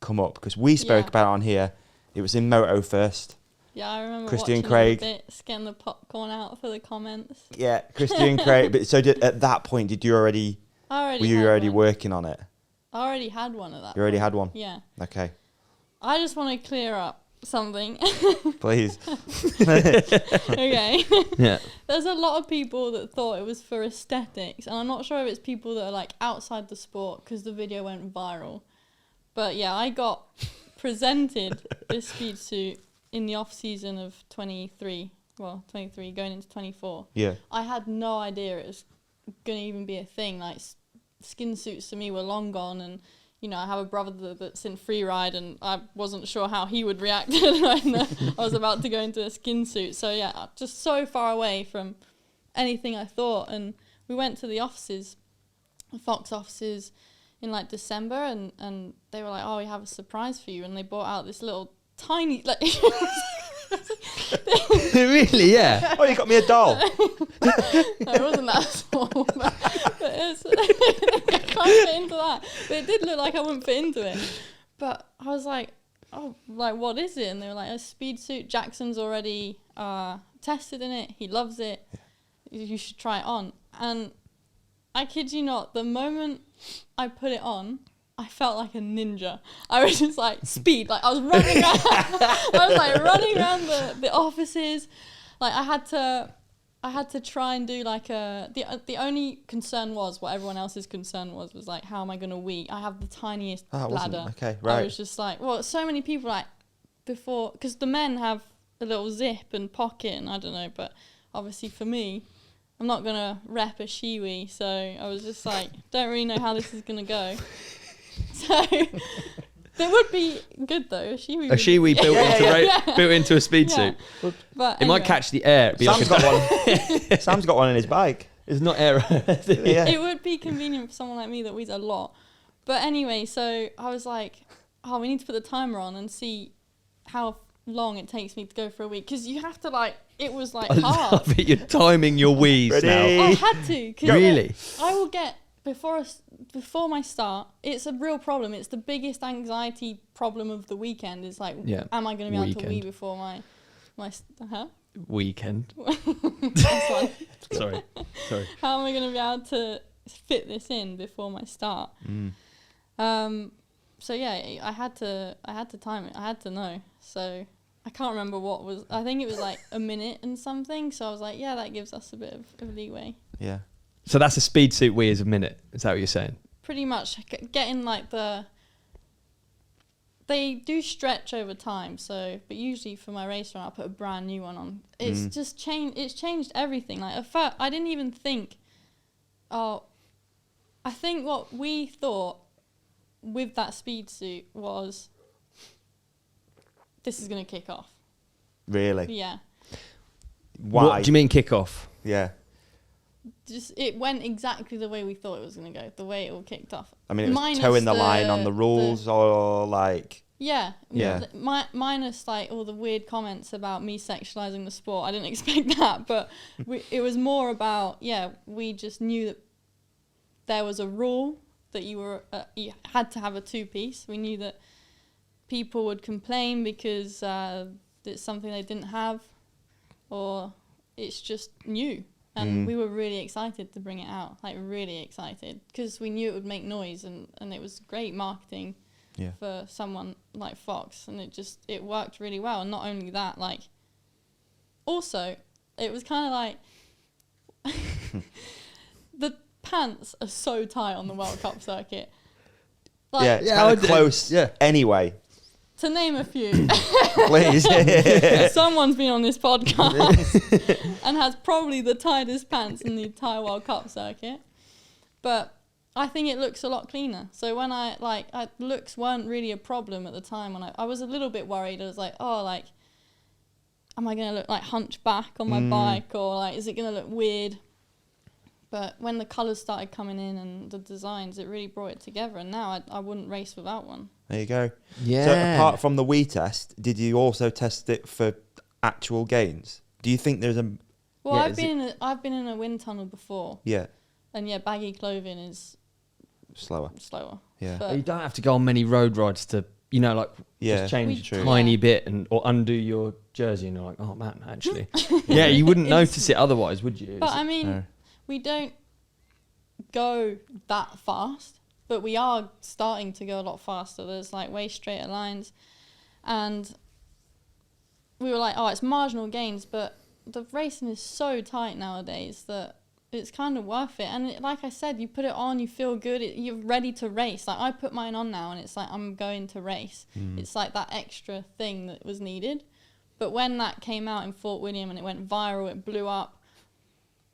Speaker 1: come up? Because we spoke about it on here. It was in Moto first.
Speaker 7: Yeah, I remember
Speaker 1: Christian
Speaker 7: watching
Speaker 1: Craig.
Speaker 7: all the bits, getting the popcorn out for the comments.
Speaker 1: Yeah, Christian Craig. But so at that point, did you already? Were you already working on it?
Speaker 7: I already had one at that point.
Speaker 1: You already had one?
Speaker 7: Yeah.
Speaker 1: Okay.
Speaker 7: I just want to clear up something.
Speaker 1: Please.
Speaker 7: Okay.
Speaker 2: Yeah.
Speaker 7: There's a lot of people that thought it was for aesthetics, and I'm not sure if it's people that are like outside the sport because the video went viral. But yeah, I got presented this speed suit in the off season of 23 going into 24.
Speaker 1: Yeah.
Speaker 7: I had no idea it was going to even be a thing. Like skin suits to me were long gone, and you know, I have a brother that's in free ride, and I wasn't sure how he would react when I was about to go into a skin suit. So yeah, just so far away from anything I thought. And we went to the offices, the Fox offices, in like December, and they were like, "Oh, we have a surprise for you," and they brought out this little tiny like.
Speaker 2: Really? Yeah.
Speaker 1: Oh, you got me a doll.
Speaker 7: No, it wasn't that small. But I can't fit into that. But it did look like I wouldn't fit into it. But I was like, oh, like, what is it? And they were like, a speed suit. Jackson's already tested in it. He loves it. You should try it on. And I kid you not, the moment I put it on, I felt like a ninja. I was just like speed, like I was running around. I was like running around the offices. Like I had to try and do like the only concern was what everyone else's concern was like, how am I going to wee? I have the tiniest bladder.
Speaker 1: Okay, right.
Speaker 7: I was just like, well, so many people like before, because the men have a little zip and pocket, and I don't know, but obviously for me, I'm not going to rep a shiwi, so I was just like, don't really know how this is going to go. So it would be good though. A shiwi
Speaker 2: built into a speed suit.
Speaker 7: But
Speaker 2: it might catch the air. It'd be
Speaker 1: Sam's got one. Sam's got one in his bike.
Speaker 2: It's not air.
Speaker 1: Yeah.
Speaker 7: It would be convenient for someone like me that weighs a lot. But anyway, so I was like, oh, we need to put the timer on and see how long it takes me to go for a week, because you have to like. It was like hard.
Speaker 2: Love it. You're timing your wheeze
Speaker 1: Ready?
Speaker 2: now.
Speaker 7: I had to.
Speaker 2: Really?
Speaker 7: I will get before my start. It's a real problem. It's the biggest anxiety problem of the weekend. Is like, am I going to be able to wee before my
Speaker 2: weekend?
Speaker 7: That's one.
Speaker 2: Sorry.
Speaker 7: How am I going to be able to fit this in before my start? So yeah, I had to time it. I had to know. So I can't remember what was. I think it was like a minute and something. So I was like, yeah, that gives us a bit of leeway.
Speaker 1: Yeah.
Speaker 2: So that's a speed suit wee is a minute. Is that what you're saying?
Speaker 7: Pretty much getting like they do stretch over time. So, but usually for my race run, I'll put a brand new one on. It's just changed. It's changed everything. Like at first, I didn't even think. I think what we thought with that speed suit was, this is going to kick off.
Speaker 1: Really?
Speaker 7: Yeah.
Speaker 1: Why?
Speaker 2: What do you mean kick off?
Speaker 1: Yeah.
Speaker 7: Just it went exactly the way we thought it was going to go. The way it all kicked off.
Speaker 1: I mean, it was towing the line on the rules, or like.
Speaker 7: Yeah. Minus like all the weird comments about me sexualizing the sport. I didn't expect that, but it was more about we just knew that there was a rule that you had to have a two-piece. We knew that people would complain because it's something they didn't have, or it's just new. And we were really excited to bring it out, like really excited, because we knew it would make noise, and it was great marketing for someone like Fox, and it worked really well. And not only that, like, also, it was kind of like, the pants are so tight on the World Cup circuit. Like,
Speaker 1: it's kind of close anyway.
Speaker 7: To name a few.
Speaker 1: Please.
Speaker 7: Someone's been on this podcast and has probably the tightest pants in the entire World Cup circuit. But I think it looks a lot cleaner. So when looks weren't really a problem at the time. When I was a little bit worried. I was like, am I going to look like hunchback on my bike? Or like, is it going to look weird? But when the colours started coming in and the designs, it really brought it together. And now I wouldn't race without one.
Speaker 1: There you go.
Speaker 2: Yeah.
Speaker 1: So apart from the Wii test, did you also test it for actual gains? Do you think there's a...
Speaker 7: Well, I've been in a wind tunnel before.
Speaker 1: Yeah.
Speaker 7: And yeah, baggy clothing is
Speaker 1: slower. Yeah.
Speaker 2: But you don't have to go on many road rides to, just change a tiny bit or undo your jersey, and you're like, oh man, actually. Yeah, you wouldn't notice it otherwise, would you?
Speaker 7: But I mean, we don't go that fast, but we are starting to go a lot faster. There's like way straighter lines, and we were like, oh, it's marginal gains, but the racing is so tight nowadays that it's kind of worth it. And like I said, you put it on, you feel good, you're ready to race. Like I put mine on now and it's like I'm going to race. It's like that extra thing that was needed. But when that came out in Fort William and it went viral, it blew up,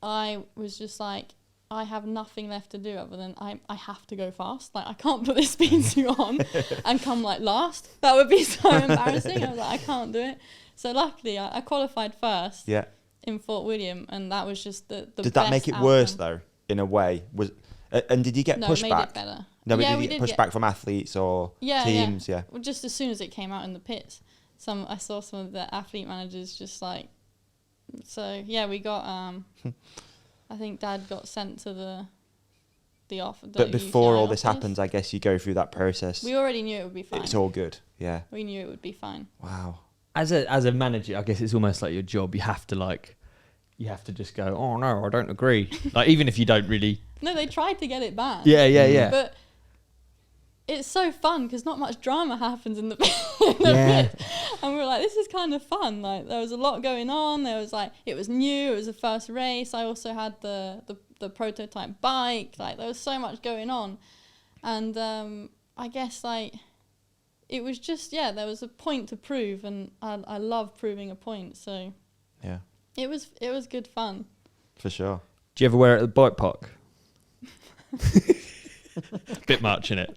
Speaker 7: I was just like, I have nothing left to do other than I have to go fast. Like I can't put this speed suit on and come like last. That would be so embarrassing. I was like, I can't do it. So luckily I qualified first.
Speaker 1: Yeah.
Speaker 7: In Fort William, and that was just the
Speaker 1: Did that make it worse though? In a way, and did you get pushback? No, it made it better. No, but did you get pushback from athletes or teams? Yeah.
Speaker 7: Well, just as soon as it came out in the pits, I saw some of the athlete managers just like. So yeah, we got. I think Dad got sent to the offer.
Speaker 1: But before all this happens, I guess you go through that process.
Speaker 7: We already knew it would be fine.
Speaker 1: It's all good. Yeah.
Speaker 7: We knew it would be fine.
Speaker 1: Wow.
Speaker 2: As a manager, I guess it's almost like your job. You have to just go, oh no, I don't agree. Like even if you don't really.
Speaker 7: No, they tried to get it banned.
Speaker 2: Yeah.
Speaker 7: But it's so fun because not much drama happens in the pit. And we were like, this is kind of fun. Like there was a lot going on. There was like, it was new. It was the first race. I also had the prototype bike. Like there was so much going on, and I guess like. It was just, there was a point to prove, and I love proving a point, so...
Speaker 1: Yeah.
Speaker 7: It was good fun.
Speaker 1: For sure.
Speaker 2: Do you ever wear it at the bike park? Bit much, innit?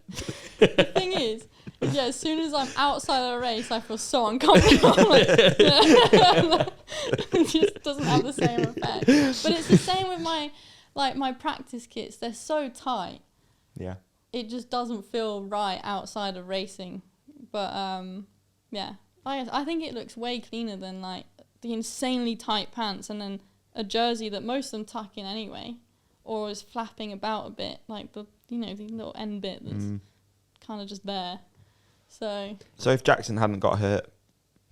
Speaker 7: The thing is, as soon as I'm outside of a race, I feel so uncomfortable. It just doesn't have the same effect. But it's the same with my practice kits. They're so tight.
Speaker 1: Yeah.
Speaker 7: It just doesn't feel right outside of racing. But I think it looks way cleaner than like the insanely tight pants and then a jersey that most of them tuck in anyway, or is flapping about a bit, like the little end bit that's kind of just there. So
Speaker 1: if Jackson hadn't got hurt,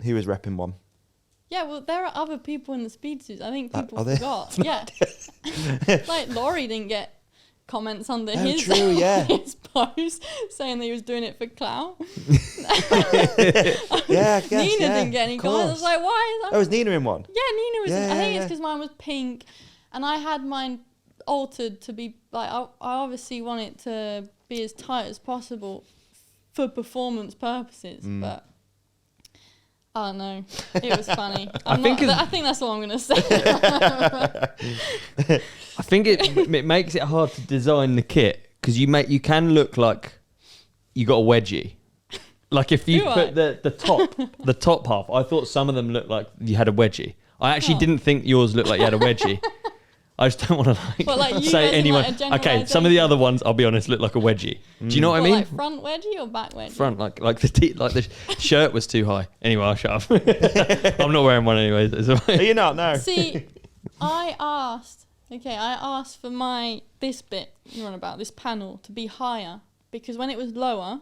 Speaker 1: he was repping one.
Speaker 7: Yeah, well, there are other people in the speed suits. I think people forgot. Yeah, like Laurie didn't get comments under his post saying that he was doing it for clout.
Speaker 1: Yeah, I guess,
Speaker 7: Nina didn't get any comments. I was like, why?
Speaker 1: Oh, was Nina in one?
Speaker 7: Yeah, Nina was in. I think it's because mine was pink and I had mine altered to be like, I obviously want it to be as tight as possible for performance purposes, but I don't know. It was funny. I think that's all I'm going to say.
Speaker 2: I think it makes it hard to design the kit because you can look like you got a wedgie. Like if you put the top half, I thought some of them looked like you had a wedgie. I actually didn't think yours looked like you had a wedgie. I just don't want to say anyone. Okay, some of the other ones, I'll be honest, look like a wedgie. Do you know what I mean?
Speaker 7: Like front wedgie or back wedgie?
Speaker 2: Front, like the shirt was too high. Anyway, I'll shut up. I'm not wearing one anyway.
Speaker 1: Are you not? No.
Speaker 7: See, I asked for this bit you're on about, this panel, to be higher because when it was lower,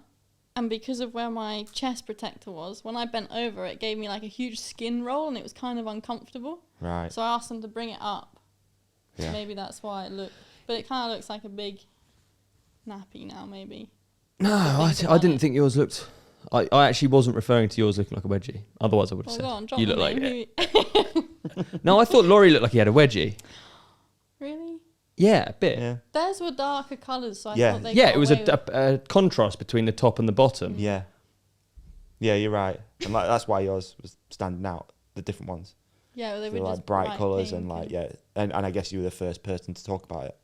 Speaker 7: and because of where my chest protector was, when I bent over, it gave me like a huge skin roll and it was kind of uncomfortable.
Speaker 1: Right.
Speaker 7: So I asked them to bring it up.
Speaker 1: Yeah.
Speaker 7: Maybe that's why it looked... But it kind of looks like a big nappy now, maybe.
Speaker 2: No, I didn't think yours looked... I actually wasn't referring to yours looking like a wedgie. Otherwise, I would have said you look like it. No, I thought Laurie looked like he had a wedgie.
Speaker 7: Really?
Speaker 2: Yeah, a bit.
Speaker 1: Yeah.
Speaker 7: Theirs were darker colours, so I thought they
Speaker 2: it was a contrast between the top and the bottom.
Speaker 1: Yeah. Yeah, you're right. And that's why yours was standing out, the different ones.
Speaker 7: Yeah, well, they were
Speaker 1: like
Speaker 7: just
Speaker 1: bright colours and like and I guess you were the first person to talk about it.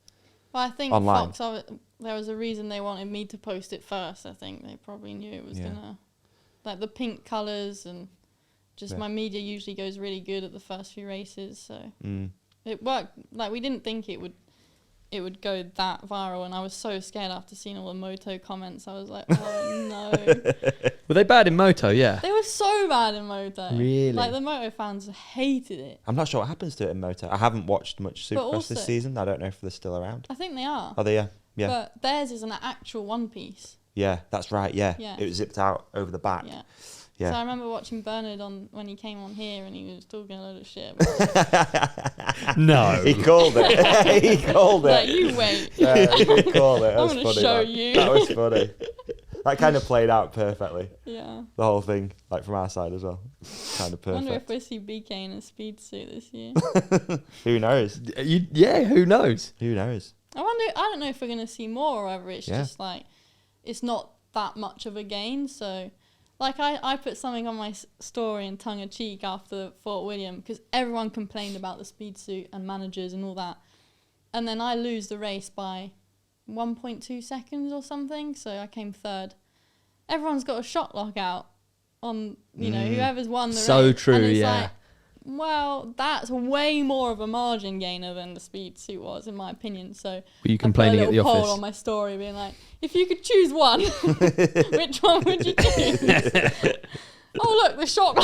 Speaker 7: Well, I think
Speaker 1: online.
Speaker 7: Fox, there was a reason they wanted me to post it first. I think they probably knew it was gonna, like the pink colours and just my media usually goes really good at the first few races, so it worked. Like we didn't think it would it would go that viral, and I was so scared after seeing all the moto comments. I was like, oh no.
Speaker 2: Were they bad in moto? Yeah.
Speaker 7: They were so bad in moto.
Speaker 2: Really?
Speaker 7: Like the moto fans hated it.
Speaker 1: I'm not sure what happens to it in moto. I haven't watched much Supercross this season. I don't know if they're still around.
Speaker 7: I think they are.
Speaker 1: Are they? Yeah.
Speaker 7: But theirs is an actual one piece.
Speaker 1: Yeah, that's right. Yeah.
Speaker 7: Yeah.
Speaker 1: It was zipped out over the back.
Speaker 7: Yeah.
Speaker 1: Yeah.
Speaker 7: So I remember watching Bernard when he came on here, and he was talking a load of shit.
Speaker 2: No.
Speaker 1: He called it. He called it.
Speaker 7: Like, you wait.
Speaker 1: He called it. That
Speaker 7: I'm
Speaker 1: was
Speaker 7: gonna
Speaker 1: funny.
Speaker 7: show
Speaker 1: That.
Speaker 7: you.
Speaker 1: That was funny. That kind of played out perfectly.
Speaker 7: Yeah.
Speaker 1: The whole thing, like from our side as well. Kind of
Speaker 7: I wonder if
Speaker 1: perfect.
Speaker 7: we'll see BK in a speed suit this year.
Speaker 1: Who knows?
Speaker 2: Yeah, who knows?
Speaker 1: Who knows?
Speaker 7: I don't know if we're going to see more, or whether it's
Speaker 1: Yeah.
Speaker 7: just like, it's not that much of a gain. So, like, I put something on my story in tongue-in-cheek after Fort William, because everyone complained about the speed suit and managers and all that. And then I lose the race by 1.2 seconds or something, so I came third. Everyone's got a shot lockout on, whoever's won the race.
Speaker 2: So true,
Speaker 7: and it's
Speaker 2: yeah.
Speaker 7: like, well, that's way more of a margin gainer than the speed suit was, in my opinion. So
Speaker 2: Were you complaining
Speaker 7: I
Speaker 2: at
Speaker 7: put a
Speaker 2: the
Speaker 7: little poll
Speaker 2: office?
Speaker 7: on my story being like, if you could choose one, which one would you choose? Oh, look, the shot.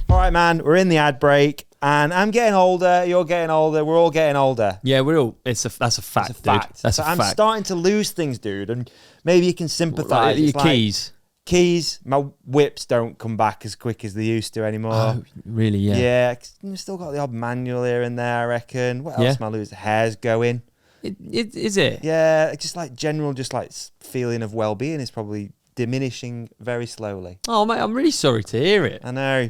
Speaker 1: All right, man. We're in the ad break, and I'm getting older. You're getting older. We're all getting older.
Speaker 2: Yeah, we're all. That's a fact,
Speaker 1: It's a fact.
Speaker 2: dude. That's
Speaker 1: so
Speaker 2: a
Speaker 1: I'm
Speaker 2: fact.
Speaker 1: starting to lose things, dude, and maybe you can sympathise.
Speaker 2: Your
Speaker 1: It's like,
Speaker 2: keys.
Speaker 1: keys. My whips don't come back as quick as they used to anymore.
Speaker 2: Oh, really? Yeah.
Speaker 1: Yeah, 'cause you've still got the odd manual here and there, I reckon. What else
Speaker 2: Yeah.
Speaker 1: am I losing? Hair's going.
Speaker 2: Is it?
Speaker 1: Yeah, just like general, just like feeling of well-being is probably diminishing very slowly.
Speaker 2: Oh, mate, I'm really sorry to hear it.
Speaker 1: I know.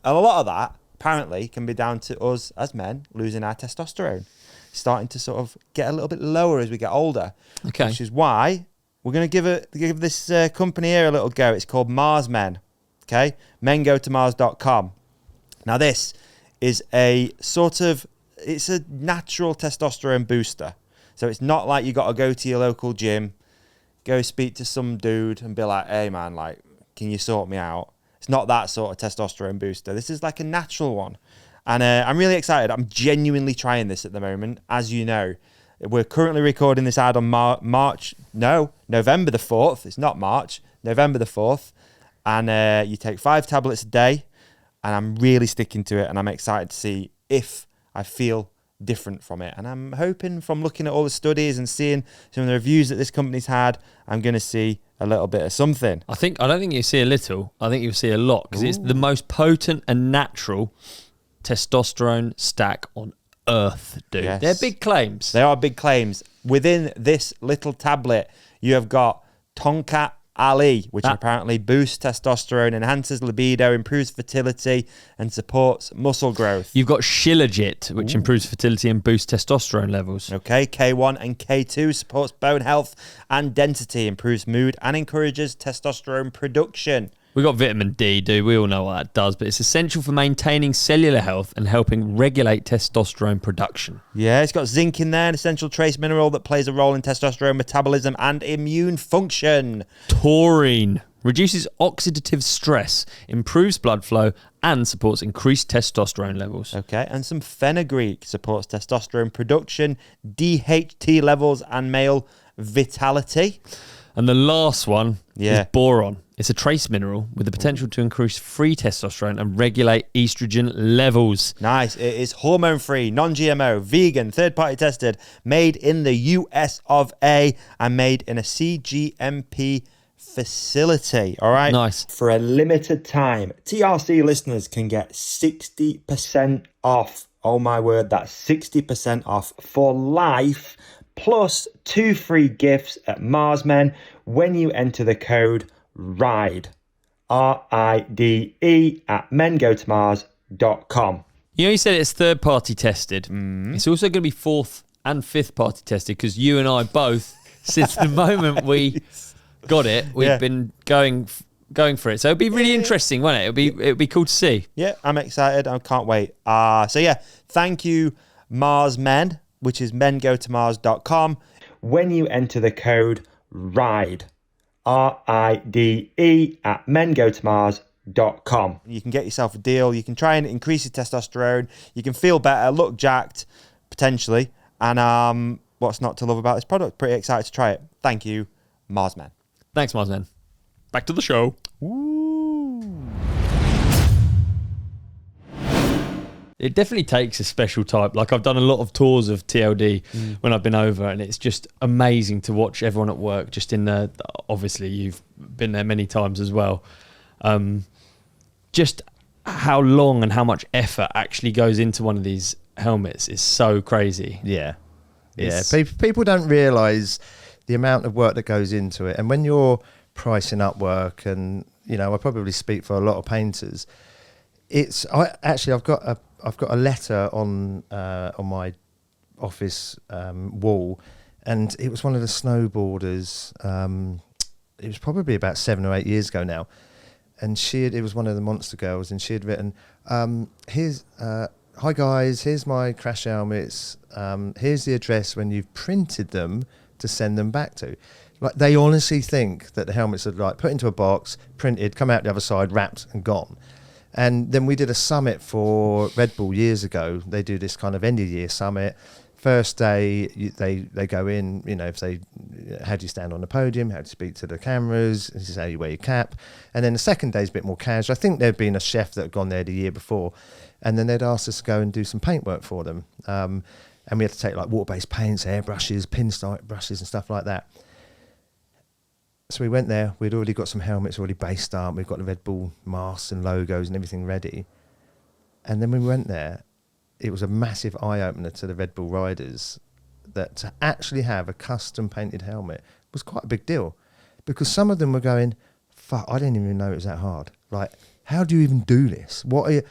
Speaker 1: And a lot of that apparently can be down to us as men losing our testosterone, starting to sort of get a little bit lower as we get older.
Speaker 2: Okay.
Speaker 1: Which is why we're going to give this company here a little go. It's called Mars Men. Okay, mengotomars.com. Now this is it's a natural testosterone booster. So it's not like you got to go to your local gym, go speak to some dude and be like, hey man, like, can you sort me out? It's not that sort of testosterone booster. This is like a natural one. And I'm really excited. I'm genuinely trying this at the moment. As you know, we're currently recording this ad on November the 4th. It's not March, November the 4th. And you take 5 tablets a day. And I'm really sticking to it. And I'm excited to see if I feel different from it. And I'm hoping from looking at all the studies and seeing some of the reviews that this company's had, I'm going to see a little bit of something.
Speaker 2: I don't think you see a little. I think you'll see a lot, because it's the most potent and natural testosterone stack on earth, dude.
Speaker 1: Yes.
Speaker 2: They're big claims.
Speaker 1: They are big claims. Within this little tablet, you have got Tonkat Ali, which apparently boosts testosterone, enhances libido, improves fertility, and supports muscle growth.
Speaker 2: You've got Shilajit, which improves fertility and boosts testosterone levels.
Speaker 1: Okay, K1 and K2 supports bone health and density, improves mood, and encourages testosterone production.
Speaker 2: We've got vitamin D, dude. We all know what that does, but it's essential for maintaining cellular health and helping regulate testosterone production.
Speaker 1: Yeah, it's got zinc in there, an essential trace mineral that plays a role in testosterone metabolism and immune function.
Speaker 2: Taurine reduces oxidative stress, improves blood flow, and supports increased testosterone levels.
Speaker 1: Okay, and some fenugreek supports testosterone production, DHT levels, and male vitality.
Speaker 2: And the last one
Speaker 1: Yeah.
Speaker 2: is boron. It's a trace mineral with the potential to increase free testosterone and regulate estrogen levels.
Speaker 1: Nice. It is hormone-free, non-GMO, vegan, third-party tested, made in the US of A, and made in a CGMP facility. All right?
Speaker 2: Nice.
Speaker 1: For a limited time, TRC listeners can get 60% off. Oh my word, that's 60% off for life, plus 2 free gifts at Marsmen when you enter the code RIDE, RIDE, at mengotomars.com.
Speaker 2: You know, you said it's third-party tested. It's also going to be fourth and fifth-party tested, because you and I both, since the moment we got it, we've been going for it. So it'll be really interesting, won't it? It'll be cool to see.
Speaker 1: Yeah, I'm excited. I can't wait. So yeah, thank you, Mars Men, which is mengotomars.com. When you enter the code RIDE, RIDE, at mengotomars.com. You can get yourself a deal. You can try and increase your testosterone. You can feel better, look jacked, potentially. And what's not to love about this product? Pretty excited to try it. Thank you, Marsman.
Speaker 2: Thanks, Marsman. Back to the show. It definitely takes a special type. Like, I've done a lot of tours of TLD when I've been over, and it's just amazing to watch everyone at work. Just in the, obviously you've been there many times as well. Just how long and how much effort actually goes into one of these helmets is so crazy.
Speaker 8: Yeah. People don't realise the amount of work that goes into it, and when you're pricing up work, and I probably speak for a lot of painters. I've got a letter on my office wall, and it was one of the snowboarders. It was probably about 7 or 8 years ago now, and it was one of the Monster girls, and she had written, "Hi guys, here's my crash helmets. Here's the address when you've printed them to send them back to." Like, they honestly think that the helmets are like put into a box, printed, come out the other side, wrapped and gone. And then we did a summit for Red Bull years ago. They do this kind of end of year summit. First day, they go in, if they, how do you stand on the podium? How do you speak to the cameras? This is how you wear your cap. And then the second day is a bit more casual. I think there'd been a chef that had gone there the year before. And then they'd asked us to go and do some paint work for them. And we had to take like water-based paints, airbrushes, pinstripe brushes and stuff like that. So we went there. We'd already got some helmets already based up. We've got the Red Bull masks and logos and everything ready. And then we went there. It was a massive eye-opener to the Red Bull riders that to actually have a custom painted helmet was quite a big deal, because some of them were going, "Fuck, I didn't even know it was that hard. Like, how do you even do this? What are you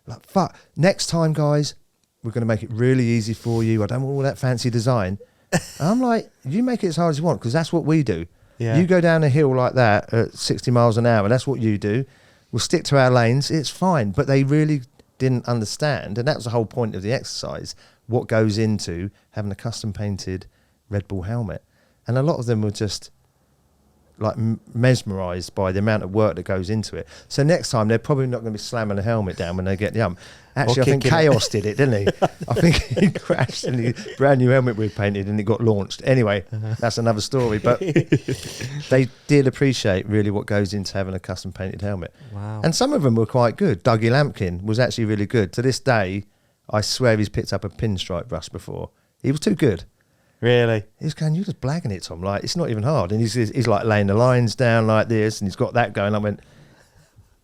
Speaker 8: like? Fuck, next time, guys, we're going to make it really easy for you. I don't want all that fancy design." And I'm like, you make it as hard as you want, because that's what we do. Yeah. You go down a hill like that at 60 miles an hour, that's what you do. We'll stick to our lanes, it's fine. But they really didn't understand, and that was the whole point of the exercise, what goes into having a custom painted Red Bull helmet. And a lot of them were just like mesmerised by the amount of work that goes into it. So next time they're probably not going to be slamming the helmet down when they get the hump. Actually, I think Kaoss did it, didn't he? I think he crashed and the brand new helmet we painted and it got launched. Anyway, that's another story. But they did appreciate really what goes into having a custom painted helmet.
Speaker 1: Wow.
Speaker 8: And some of them were quite good. Dougie Lampkin was actually really good. To this day, I swear he's picked up a pinstripe brush before. He was too good.
Speaker 1: Really?
Speaker 8: He's going, "You're just blagging it, Tom. Like, it's not even hard." And he's like laying the lines down like this, and he's got that going. I went,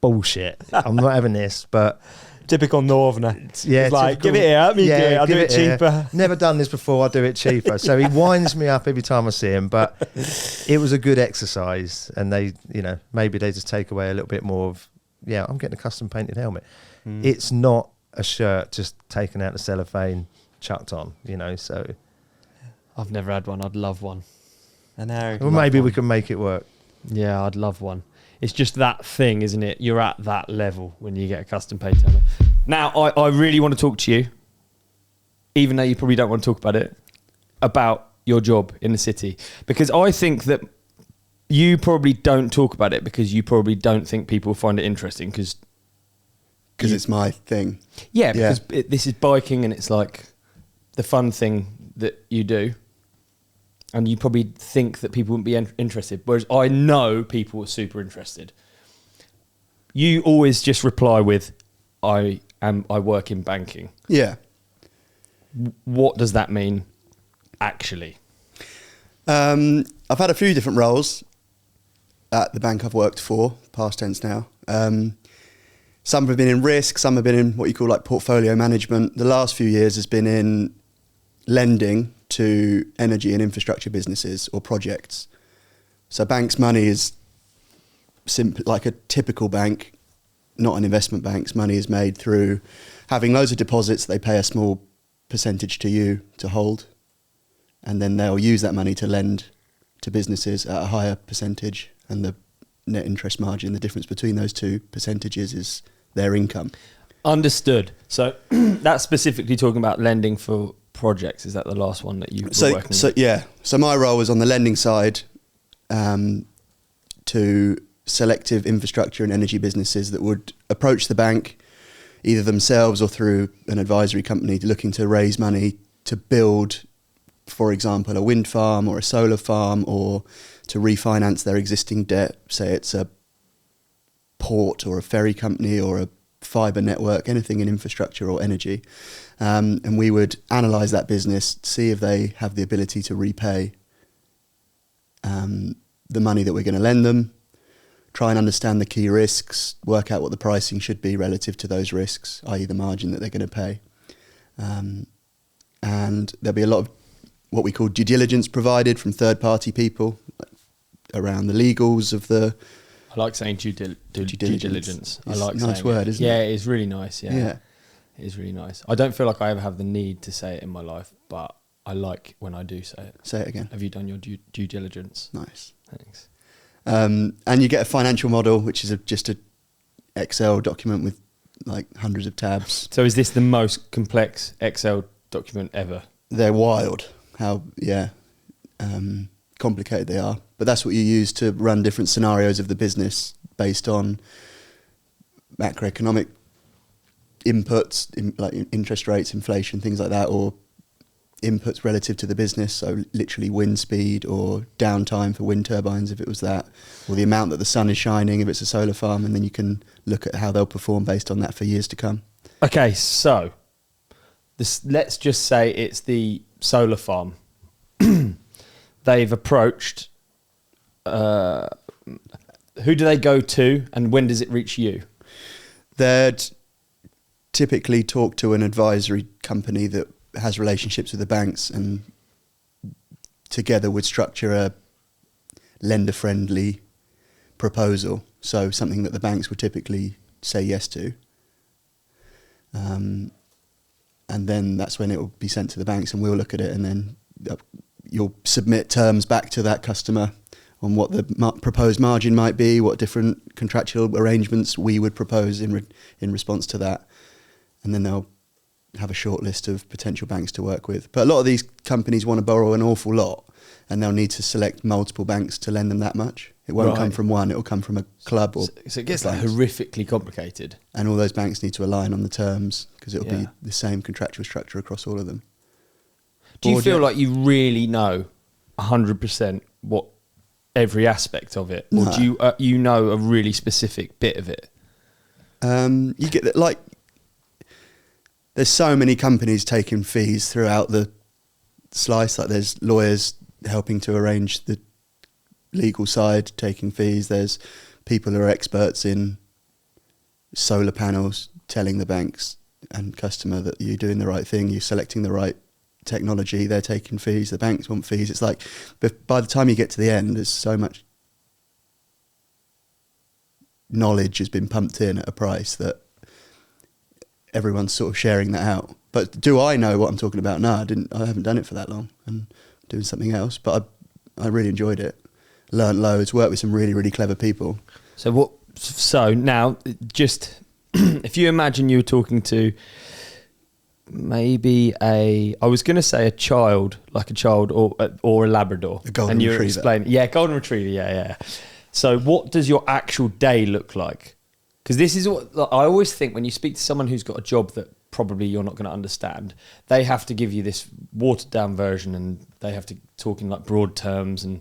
Speaker 8: "Bullshit. I'm not having this." But
Speaker 1: typical Northerner.
Speaker 8: Yeah,
Speaker 1: it's like, give it here, let me do it. I'll do it cheaper.
Speaker 8: Here. Never done this before, I'll do it cheaper. So he winds me up every time I see him, but it was a good exercise. And they, maybe they just take away a little bit more of, I'm getting a custom painted helmet. It's not a shirt just taken out the cellophane, chucked on, so.
Speaker 2: I've never had one. I'd love one.
Speaker 1: I know.
Speaker 8: Well, maybe we can make it work.
Speaker 2: Yeah, I'd love one. It's just that thing, isn't it? You're at that level when you get a custom paint helmet. Now, I really want to talk to you, even though you probably don't want to talk about it, about your job in the city. Because I think that you probably don't talk about it because you probably don't think people find it interesting because
Speaker 9: it's my thing.
Speaker 2: Yeah, because this is biking and it's like the fun thing that you do. And you probably think that people wouldn't be interested. Whereas I know people are super interested. You always just reply with, I work in banking.
Speaker 9: Yeah.
Speaker 2: What does that mean, actually?
Speaker 9: I've had a few different roles at the bank I've worked for, past tense now. Some have been in risk, some have been in what you call like portfolio management. The last few years has been in lending to energy and infrastructure businesses or projects. So banks' money is simply like a typical bank, not an investment bank's money is made through having loads of deposits. They pay a small percentage to you to hold, and then they'll use that money to lend to businesses at a higher percentage, and the net interest margin, the difference between those two percentages is their income.
Speaker 2: Understood. So that's specifically talking about lending for projects. Is that the last one that you were working with?
Speaker 9: Yeah. So my role was on the lending side to selective infrastructure and energy businesses that would approach the bank either themselves or through an advisory company looking to raise money to build, for example, a wind farm or a solar farm, or to refinance their existing debt, say it's a port or a ferry company or a fibre network, anything in infrastructure or energy. And we would analyse that business, see if they have the ability to repay the money that we're going to lend them, try and understand the key risks, work out what the pricing should be relative to those risks, i.e. the margin that they're going to pay. And there'll be a lot of what we call due diligence provided from third-party people around the legals of the...
Speaker 2: I like saying due diligence. I like
Speaker 9: saying nice word, isn't
Speaker 2: it?
Speaker 9: it?
Speaker 2: Yeah, it is really nice, yeah. It is really nice. I don't feel like I ever have the need to say it in my life, but I like when I do say it.
Speaker 9: Say it again.
Speaker 2: Have you done your due diligence?
Speaker 9: Nice.
Speaker 2: Thanks.
Speaker 9: And you get a financial model, which is just a Excel document with like hundreds of tabs.
Speaker 2: So is this the most complex Excel document ever?
Speaker 9: They're wild. How complicated they are. But that's what you use to run different scenarios of the business based on macroeconomic inputs, like interest rates, inflation, things like that, or inputs relative to the business, so literally wind speed or downtime for wind turbines if it was that, or the amount that the sun is shining if it's a solar farm, and then you can look at how they'll perform based on that for years to come.
Speaker 2: Okay, so let's just say it's the solar farm. They've approached... who do they go to, and when does it reach you?
Speaker 9: They'd typically talk to an advisory company that has relationships with the banks, and together would structure a lender-friendly proposal, so something that the banks would typically say yes to. And then that's when it will be sent to the banks, and we'll look at it, and then you'll submit terms back to that customer on what the proposed margin might be, what different contractual arrangements we would propose in response to that. And then they'll have a short list of potential banks to work with. But a lot of these companies want to borrow an awful lot, and they'll need to select multiple banks to lend them that much. It won't come from one, it will come from a club.
Speaker 2: So it gets like horrifically complicated.
Speaker 9: And all those banks need to align on the terms, because it'll be the same contractual structure across all of them.
Speaker 2: Do you feel like you really know 100% what every aspect of it, or do you know a really specific bit of it?
Speaker 9: You get like, there's so many companies taking fees throughout the slice. Like there's lawyers helping to arrange the legal side taking fees. There's people who are experts in solar panels telling the banks and customer that you're doing the right thing, you're selecting the right technology. They're taking fees, the banks want fees. It's like, but by the time you get to the end, there's so much knowledge has been pumped in at a price that everyone's sort of sharing that out. But do I know what I'm talking about? No, I haven't done it for that long. I'm doing something else, but I really enjoyed it. Learned loads, worked with some really, really clever people.
Speaker 2: So now, just if you imagine you were talking to maybe I was going to say a child or a Labrador.
Speaker 9: A golden retriever.
Speaker 2: Golden retriever, yeah. So what does your actual day look like? Because this is what I always think when you speak to someone who's got a job that probably you're not going to understand, they have to give you this watered down version, and they have to talk in like broad terms and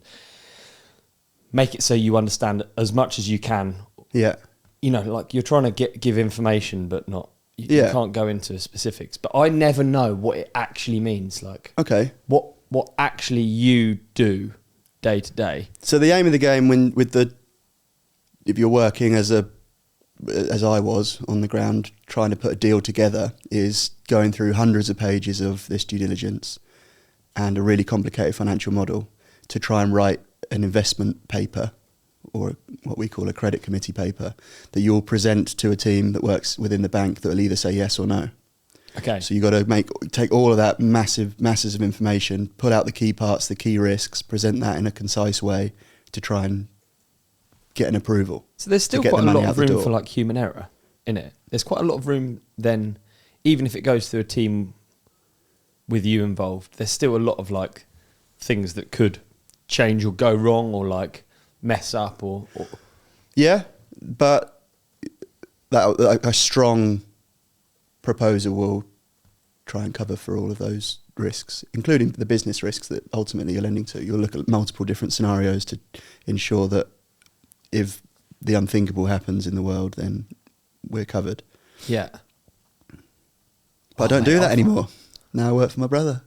Speaker 2: make it so you understand as much as you can.
Speaker 9: Yeah.
Speaker 2: You know, like you're trying to give information, but not, you can't go into specifics. But I never know what it actually means. Like,
Speaker 9: okay,
Speaker 2: what actually you do day to day.
Speaker 9: So the aim of the game if you're working as I was on the ground trying to put a deal together, is going through hundreds of pages of this due diligence and a really complicated financial model to try and write an investment paper, or what we call a credit committee paper, that you'll present to a team that works within the bank that will either say yes or no.
Speaker 2: Okay.
Speaker 9: So you've got to take all of that masses of information, pull out the key parts, the key risks, present that in a concise way to try and get an approval.
Speaker 2: So there's still quite a lot of room for like human error in it. There's quite a lot of room then, even if it goes through a team with you involved, there's still a lot of like things that could change or go wrong or like mess up or...
Speaker 9: Yeah, but a strong proposal will try and cover for all of those risks, including the business risks that ultimately you're lending to. You'll look at multiple different scenarios to ensure that if the unthinkable happens in the world, then we're covered.
Speaker 2: Yeah.
Speaker 9: But I don't do that anymore. Now I work for my brother.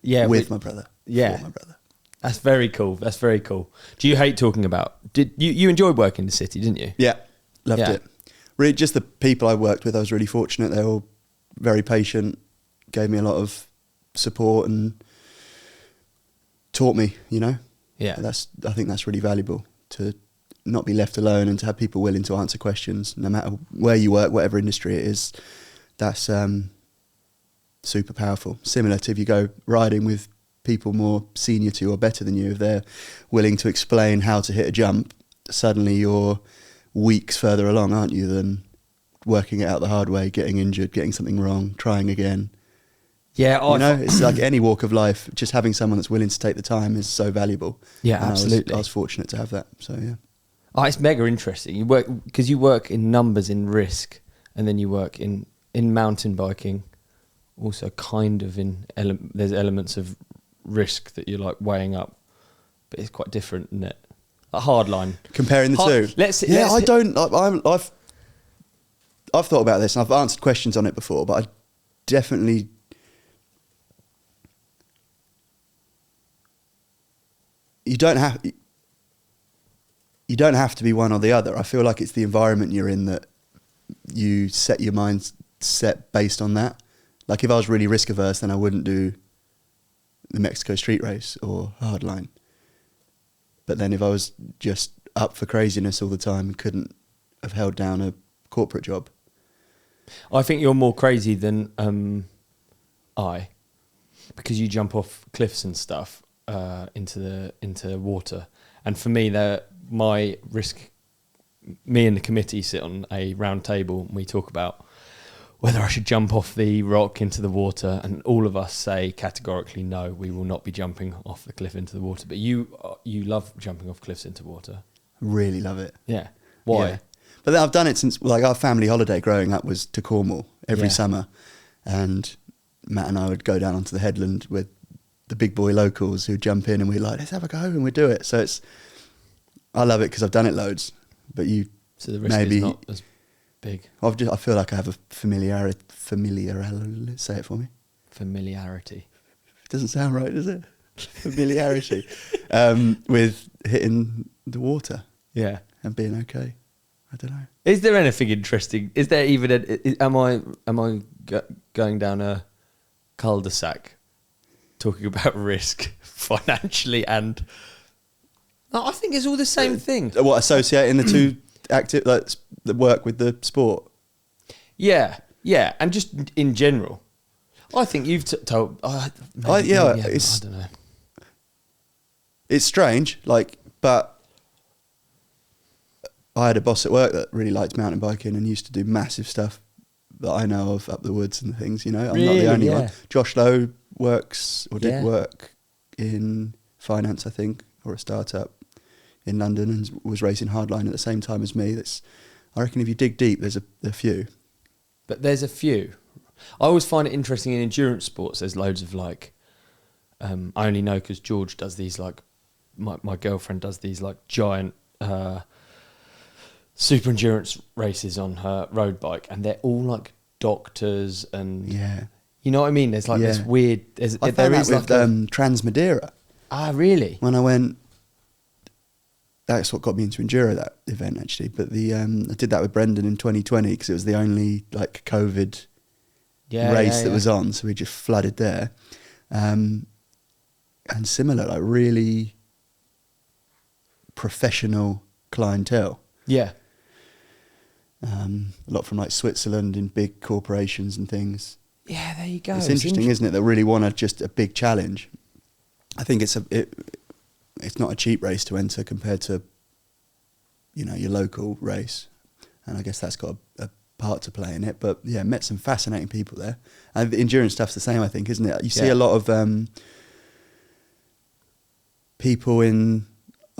Speaker 2: Yeah.
Speaker 9: With my brother.
Speaker 2: Yeah.
Speaker 9: For my brother.
Speaker 2: That's very cool. That's very cool. Do you hate talking about... Did you enjoyed working in the city, didn't you?
Speaker 9: Yeah. Loved it. Really, just the people I worked with, I was really fortunate. They were all very patient, gave me a lot of support and taught me, you know?
Speaker 2: Yeah.
Speaker 9: I think that's really valuable, to not be left alone and to have people willing to answer questions, no matter where you work, whatever industry it is. That's super powerful. Similar to if you go riding with people more senior to you or better than you, if they're willing to explain how to hit a jump, suddenly you're weeks further along, aren't you, than working it out the hard way, getting injured, getting something wrong, trying again.
Speaker 2: Yeah,
Speaker 9: it's like any walk of life. Just having someone that's willing to take the time is so valuable.
Speaker 2: Yeah,
Speaker 9: and
Speaker 2: absolutely.
Speaker 9: I was fortunate to have that. So yeah.
Speaker 2: Oh, it's mega interesting. You work in numbers in risk, and then you work in mountain biking, also kind of in there's elements of risk that you're like weighing up, but it's quite different, isn't it? A hard line.
Speaker 9: Comparing the two. I've thought about this and I've answered questions on it before, but I definitely... You don't have to be one or the other. I feel like it's the environment you're in that you set your mindset based on that. Like if I was really risk averse, then I wouldn't do the Mexico street race or hardline. But then if I was just up for craziness all the time and couldn't have held down a corporate job.
Speaker 2: I think you're more crazy than I, because you jump off cliffs and stuff into water. And for me, my risk, me and the committee sit on a round table and we talk about whether I should jump off the rock into the water, and all of us say categorically no, we will not be jumping off the cliff into the water. But you love jumping off cliffs into water.
Speaker 9: Really love it.
Speaker 2: Yeah. Why?
Speaker 9: Yeah. But then I've done it since, like, our family holiday growing up was to Cornwall every summer, and Matt and I would go down onto the headland with the big boy locals who jump in and we're like, let's have a go, and we do it. So I love it because I've done it loads. But
Speaker 2: so the risk is not as big.
Speaker 9: I feel like I have a familiarity. Say it for me.
Speaker 2: Familiarity.
Speaker 9: It doesn't sound right, does it? Familiarity with hitting the water.
Speaker 2: Yeah,
Speaker 9: and being okay. I don't know.
Speaker 2: Is there anything interesting? Is there even? Am I going down a cul-de-sac talking about risk financially and? No, I think it's all the same thing.
Speaker 9: What, associating the two active, like the work with the sport?
Speaker 2: Yeah, and just in general, I think you've told. I don't know.
Speaker 9: It's strange, but I had a boss at work that really liked mountain biking and used to do massive stuff that I know of up the woods and things. You know, I'm not the only one. Josh Lowe did work in finance, I think, or a startup in London, and was racing hardline at the same time as me. I reckon if you dig deep, there's a few.
Speaker 2: But there's a few. I always find it interesting in endurance sports. There's loads of I only know because George does these my girlfriend does these giant super endurance races on her road bike, and they're all doctors and you know what I mean. There's this weird.
Speaker 9: I found that with Trans Madeira.
Speaker 2: Ah, really?
Speaker 9: When I went. That's what got me into enduro, that event actually. But I did that with Brendan in 2020 because it was the only COVID race that was on, so we just flooded there. And similar, really professional clientele.
Speaker 2: Yeah.
Speaker 9: A lot from Switzerland and big corporations and things.
Speaker 2: Yeah, there you go.
Speaker 9: It's interesting, isn't it? They really want just a big challenge. I think it's not a cheap race to enter compared to, your local race. And I guess that's got a part to play in it. But yeah, met some fascinating people there. And the endurance stuff's the same, I think, isn't it? You see a lot of people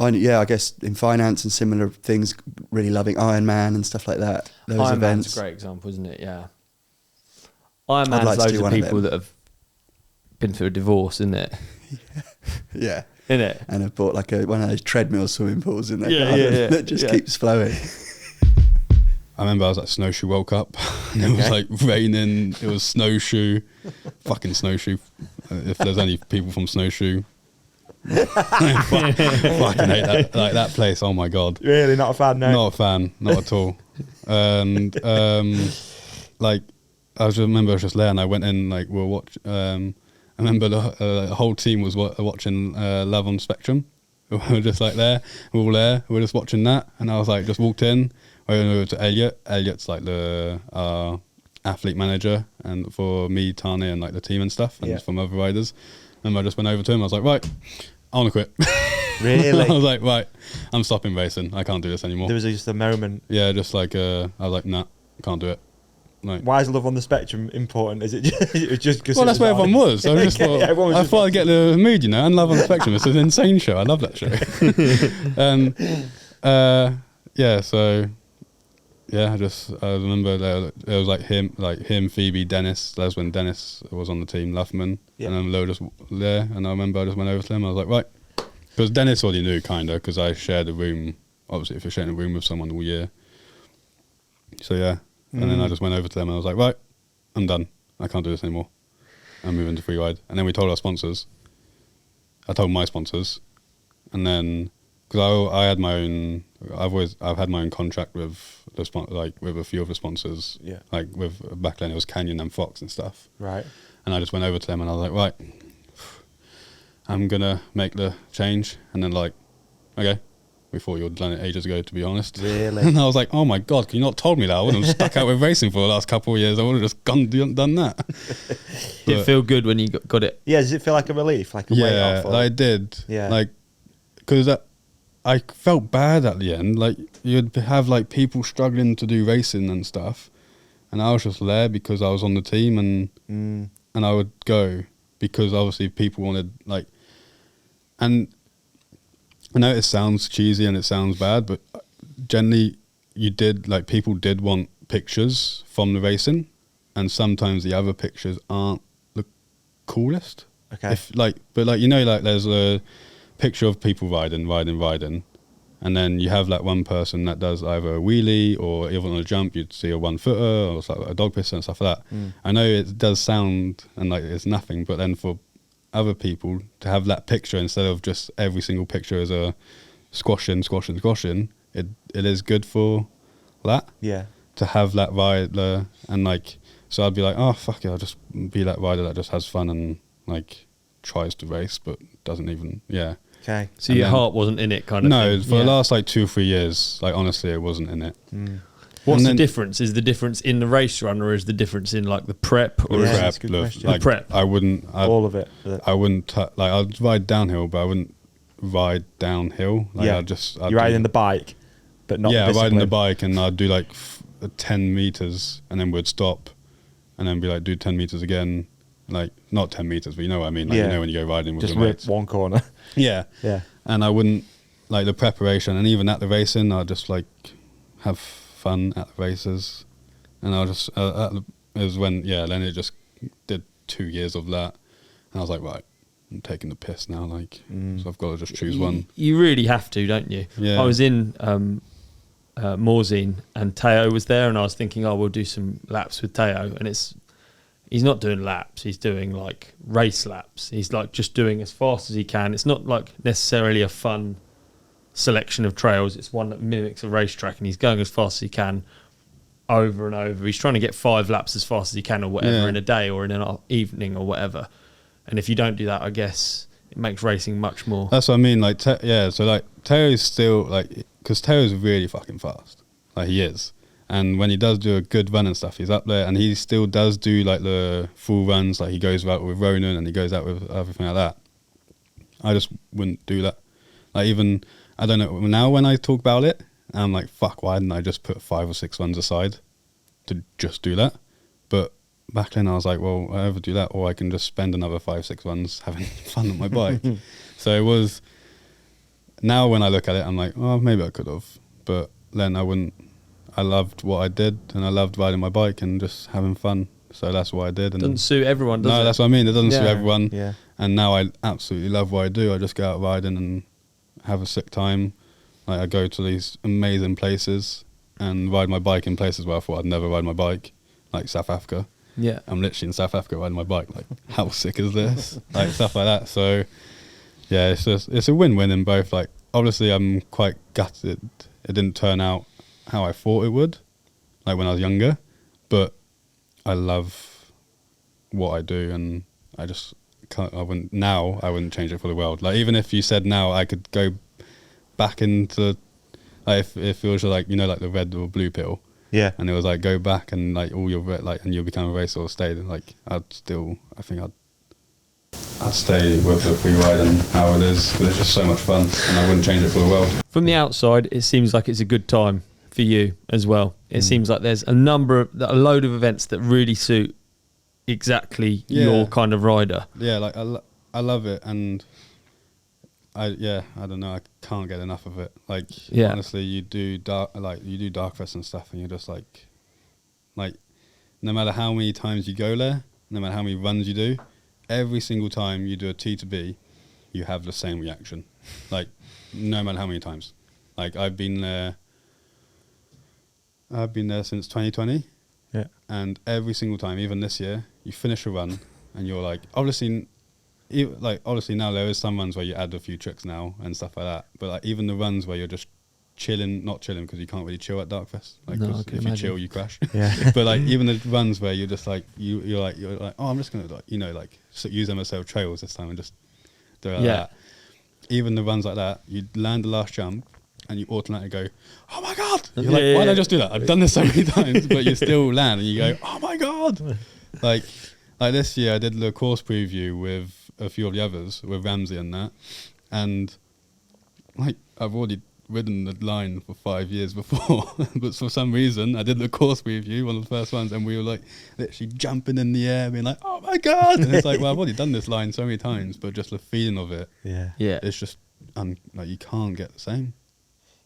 Speaker 9: I guess in finance and similar things, really loving Ironman and stuff like that. Those
Speaker 2: Ironman's
Speaker 9: events.
Speaker 2: a great example, isn't it? Yeah. Ironman's
Speaker 9: like to
Speaker 2: loads
Speaker 9: do
Speaker 2: of
Speaker 9: one of
Speaker 2: people
Speaker 9: them.
Speaker 2: that have been through a divorce, isn't it?
Speaker 9: Yeah.
Speaker 2: Isn't it?
Speaker 9: And I've bought like one of those treadmill swimming pools in there that just keeps flowing.
Speaker 10: I remember I was at Snowshoe World Cup. And it was like raining. It was snowshoe, fucking snowshoe. If there's any people from Snowshoe, fucking hate that. Like that place. Oh my god.
Speaker 1: Really, not a fan. No,
Speaker 10: not a fan. Not at all. And like I remember I was just there, and I went in like we'll watch. I remember the whole team was watching Love on Spectrum. We were just like there. We were all there. We were just watching that, and I was like, just walked in. I went over to Eliot. Eliot's like the athlete manager, and for me, Tahnee, and like the team and stuff, and from other riders. And I just went over to him. I was like, right, I want to quit.
Speaker 1: Really?
Speaker 10: I was like, right, I'm stopping racing. I can't do this anymore.
Speaker 1: There was just a moment.
Speaker 10: Yeah, just like I was like, nah, can't do it. Like,
Speaker 1: why is Love on the Spectrum important? Is it just because?
Speaker 10: Well, that's where everyone was. I just thought, I thought I'd get the mood, you know. And Love on the Spectrum, it's an insane show. I love that show. Yeah, so yeah, I remember it was like him, Phoebe, Dennis. That's when Dennis was on the team, Luffman, and then Lo just there. And I remember I just went over to him. I was like, right, because Dennis already knew kinda, because I shared a room. Obviously, if you're sharing a room with someone all year, so yeah. And then I just went over to them and I was like, right, I'm done. I can't do this anymore. I'm moving to freeride. And then we told our sponsors. I told my sponsors. And then, because I had my own, I've had my own contract with with a few of the sponsors. Yeah. Like back then it was Canyon and Fox and stuff.
Speaker 1: Right.
Speaker 10: And I just went over to them and I was like, right, I'm going to make the change. And then like, okay. We thought you had done it ages ago, to be honest.
Speaker 1: Really?
Speaker 10: And I was like, oh my God, can you not told me that? I wouldn't have stuck out with racing for the last couple of years. I would have just done that.
Speaker 2: Did it feel good when you got it?
Speaker 1: Yeah, does it feel like a relief? Like a weight off?
Speaker 10: Yeah, I did.
Speaker 1: Yeah.
Speaker 10: Like, because I felt bad at the end. Like, you'd have like people struggling to do racing and stuff. And I was just there because I was on the team and I would go because obviously people wanted like, and I know it sounds cheesy and it sounds bad, but generally people did want pictures from the racing, and sometimes the other pictures aren't the coolest.
Speaker 1: Okay.
Speaker 10: But you know, like there's a picture of people riding, and then you have like one person that does either a wheelie or even on a jump, you'd see a 1-footer or like a dog piston and stuff like that. I know it does sound and like it's nothing, but then for other people to have that picture instead of just every single picture as a squashing, it is good for that. Yeah. To have that rider and like, so I'd be like, oh fuck it, I'll just be that rider that just has fun and like tries to race but doesn't even.
Speaker 1: Okay.
Speaker 2: So your heart wasn't in it, kind of.
Speaker 10: No,
Speaker 2: thing.
Speaker 10: for the last like 2 or 3 years, like honestly, it wasn't in it.
Speaker 2: What's the difference? Is the difference in the race run, or is the difference in like the prep? Or
Speaker 10: that's a good question. Like, prep. I wouldn't.
Speaker 1: All of it.
Speaker 10: I wouldn't. Like I'd ride downhill, but I wouldn't ride downhill. Like I'd
Speaker 1: you're riding the bike, but not.
Speaker 10: Yeah, riding the bike, and I'd do like 10 meters, and then we'd stop, and then be like, do 10 meters again. Like not 10 meters, but you know what I mean. Like you know when you go riding with
Speaker 1: just
Speaker 10: your mates.
Speaker 1: one corner.
Speaker 10: Yeah. And I wouldn't like the preparation, and even at the racing, I'd just like have fun at the races, and I just it was when then it just did 2 years of that, and I was like, right, I'm taking the piss now, like so I've got to just choose one.
Speaker 2: You really have to, don't you?
Speaker 10: Yeah.
Speaker 2: I was in Morzine and Teo was there, and I was thinking, we'll do some laps with Teo, and he's not doing laps, he's doing like race laps. He's like just doing as fast as he can. It's not like necessarily a fun selection of trails, it's one that mimics a racetrack, and he's going as fast as he can over and over. He's trying to get 5 laps as fast as he can or whatever in a day or in an evening or whatever. And if you don't do that, I guess it makes racing much more.
Speaker 10: That's what I mean, like so like Teo's still like, because Teo's really fucking fast, like he is, and when he does do a good run and stuff, he's up there, and he still does do like the full runs, like he goes out with Ronan and he goes out with everything like that. I just wouldn't do that. Like even, I don't know, now when I talk about it, I'm like, fuck, why didn't I just put 5 or 6 runs aside to just do that? But back then I was like, well, I either do that or I can just spend another 5, 6 runs having fun on my bike. So it was, now when I look at it, I'm like, oh, maybe I could have. But then I wouldn't. I loved what I did, and I loved riding my bike and just having fun. So that's what I did. And
Speaker 2: doesn't suit everyone, does it?
Speaker 10: No, that's what I mean. It doesn't suit everyone.
Speaker 1: Yeah.
Speaker 10: And now I absolutely love what I do. I just go out riding and have a sick time. Like I go to these amazing places and ride my bike in places where I thought I'd never ride my bike, like South Africa.
Speaker 2: Yeah.
Speaker 10: I'm literally in South Africa riding my bike. Like, how sick is this? Like, stuff like that. So, yeah, it's a win-win in both. Like, obviously, I'm quite gutted it didn't turn out how I thought it would, like when I was younger. But I love what I do, and I just can't. I wouldn't change it for the world. Like, even if you said now I could go back into, like, if it was like, you know, like the red or blue pill.
Speaker 1: Yeah.
Speaker 10: And it was like, go back and like all your and you'll become a racer or stay. Like, I'd stay with the free ride and how it is. But it's just so much fun, and I wouldn't change it for the world.
Speaker 2: From the outside, it seems like it's a good time for you as well. It seems like there's a load of events that really suit exactly your kind of rider.
Speaker 10: Yeah, like I love it, and I don't know, I can't get enough of it. Like, honestly, you do Darkfest and stuff, and you're just like no matter how many times you go there, no matter how many runs you do, every single time you do a T to B, you have the same reaction. Like, no matter how many times. Like, I've been there since 2020.
Speaker 1: Yeah.
Speaker 10: And every single time, even this year, you finish a run and you're like, obviously now there is some runs where you add a few tricks now and stuff like that. But like, even the runs where you're just not chilling because you can't really chill at Darkfest. Like,
Speaker 2: no,
Speaker 10: if you chill, you crash.
Speaker 1: Yeah.
Speaker 10: But like, even the runs where you're just like, you're like, oh, I'm just gonna use MSL trails this time and just do it like that. Even the runs like that, you land the last jump and you automatically go, oh my god! You're like, why did I just do that? I've done this so many times, but you still land and you go, oh my god! Like this year, I did the course preview with a few of the others, with Ramsey and that, and like, I've already ridden the line for 5 years before, but for some reason I did the course preview, one of the first ones, and we were like literally jumping in the air, being like, oh my god! And it's like, well, I've already done this line so many times, but just the feeling of it, it's just like, you can't get the same.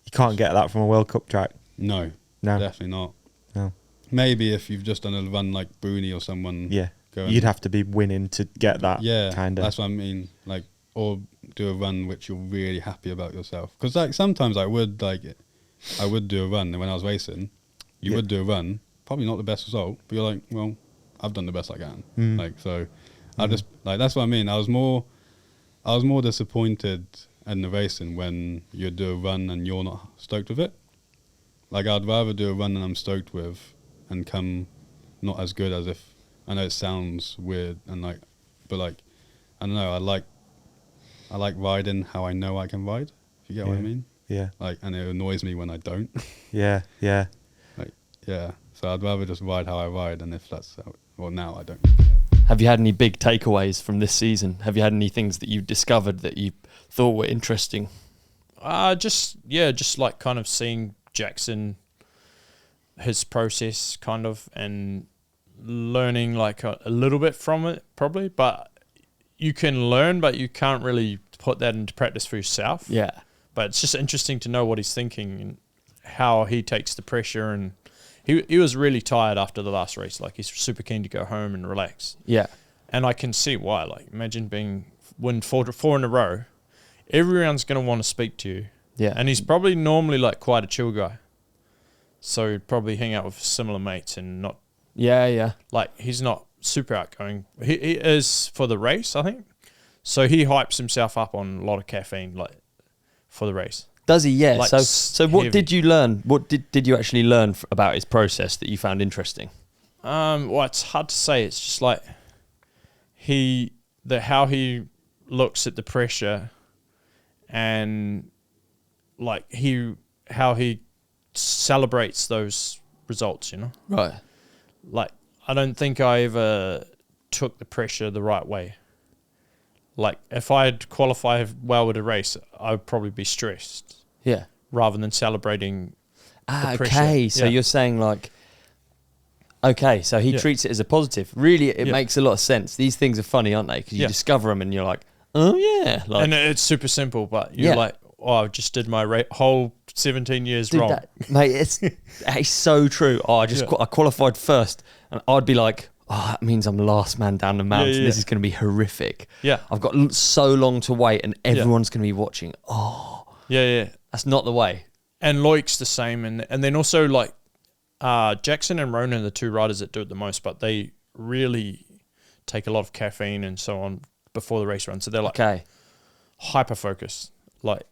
Speaker 1: You can't get that from a World Cup track.
Speaker 10: No, definitely not.
Speaker 1: No,
Speaker 10: maybe if you've just done a run like Bruni or someone,
Speaker 1: you'd have to be winning to get that. Kind of.
Speaker 10: That's what I mean. Like, or do a run which you're really happy about yourself. Because like, sometimes I would do a run, and when I was racing, you would do a run, probably not the best result, but you're like, well, I've done the best I can. Like, so I just, like, that's what I mean. I was more disappointed in the racing when you do a run and you're not stoked with it. Like, I'd rather do a run that I'm stoked with and come not as good as if, I know it sounds weird and like, but like, I don't know, I like riding how I know I can ride, if you get what I mean.
Speaker 1: Yeah.
Speaker 10: Like, and it annoys me when I don't.
Speaker 1: Yeah.
Speaker 10: Like, yeah. So I'd rather just ride how I ride, and if that's now I don't.
Speaker 2: Have you had any big takeaways from this season? Have you had any things that you've discovered that you thought were interesting?
Speaker 11: Just like kind of seeing Jackson, his process kind of, and learning like a little bit from it probably, but you can learn, but you can't really put that into practice for yourself.
Speaker 2: Yeah.
Speaker 11: But it's just interesting to know what he's thinking and how he takes the pressure. And he was really tired after the last race. Like, he's super keen to go home and relax.
Speaker 2: Yeah.
Speaker 11: And I can see why. Like, imagine win four in a row. Everyone's going to want to speak to you.
Speaker 2: Yeah.
Speaker 11: And he's probably normally like quite a chill guy. So he'd probably hang out with similar mates and not.
Speaker 2: Yeah.
Speaker 11: Like, he's not super outgoing. He is for the race, I think. So he hypes himself up on a lot of caffeine, like, for the race.
Speaker 2: Does he? Yeah.
Speaker 11: Like,
Speaker 2: so what did you learn? What did you actually learn about his process that you found interesting?
Speaker 11: Well, it's hard to say. It's just like how he looks at the pressure, and like how he celebrates those results, you know?
Speaker 2: Right.
Speaker 11: Like, I don't think I ever took the pressure the right way. Like, if I'd qualified well with a race, I would probably be stressed.
Speaker 2: Yeah.
Speaker 11: Rather than celebrating the pressure.
Speaker 2: Okay. So you're saying like, okay, so he treats it as a positive. Really, it makes a lot of sense. These things are funny, aren't they? Because you discover them and you're like, oh yeah. Like,
Speaker 11: and it's super simple, but you're like, oh, I just did my whole 17 years wrong.
Speaker 2: Mate, it's so true. Oh, I qualified first, and I'd be like, that means I'm last man down the mountain.
Speaker 11: Yeah.
Speaker 2: This is going to be horrific.
Speaker 11: Yeah.
Speaker 2: I've got so long to wait and everyone's going to be watching. Oh.
Speaker 11: Yeah.
Speaker 2: That's not the way.
Speaker 11: And Loic's the same. And then also like Jackson and Ronan are the two riders that do it the most, but they really take a lot of caffeine and so on before the race run. So they're like hyper focused. Like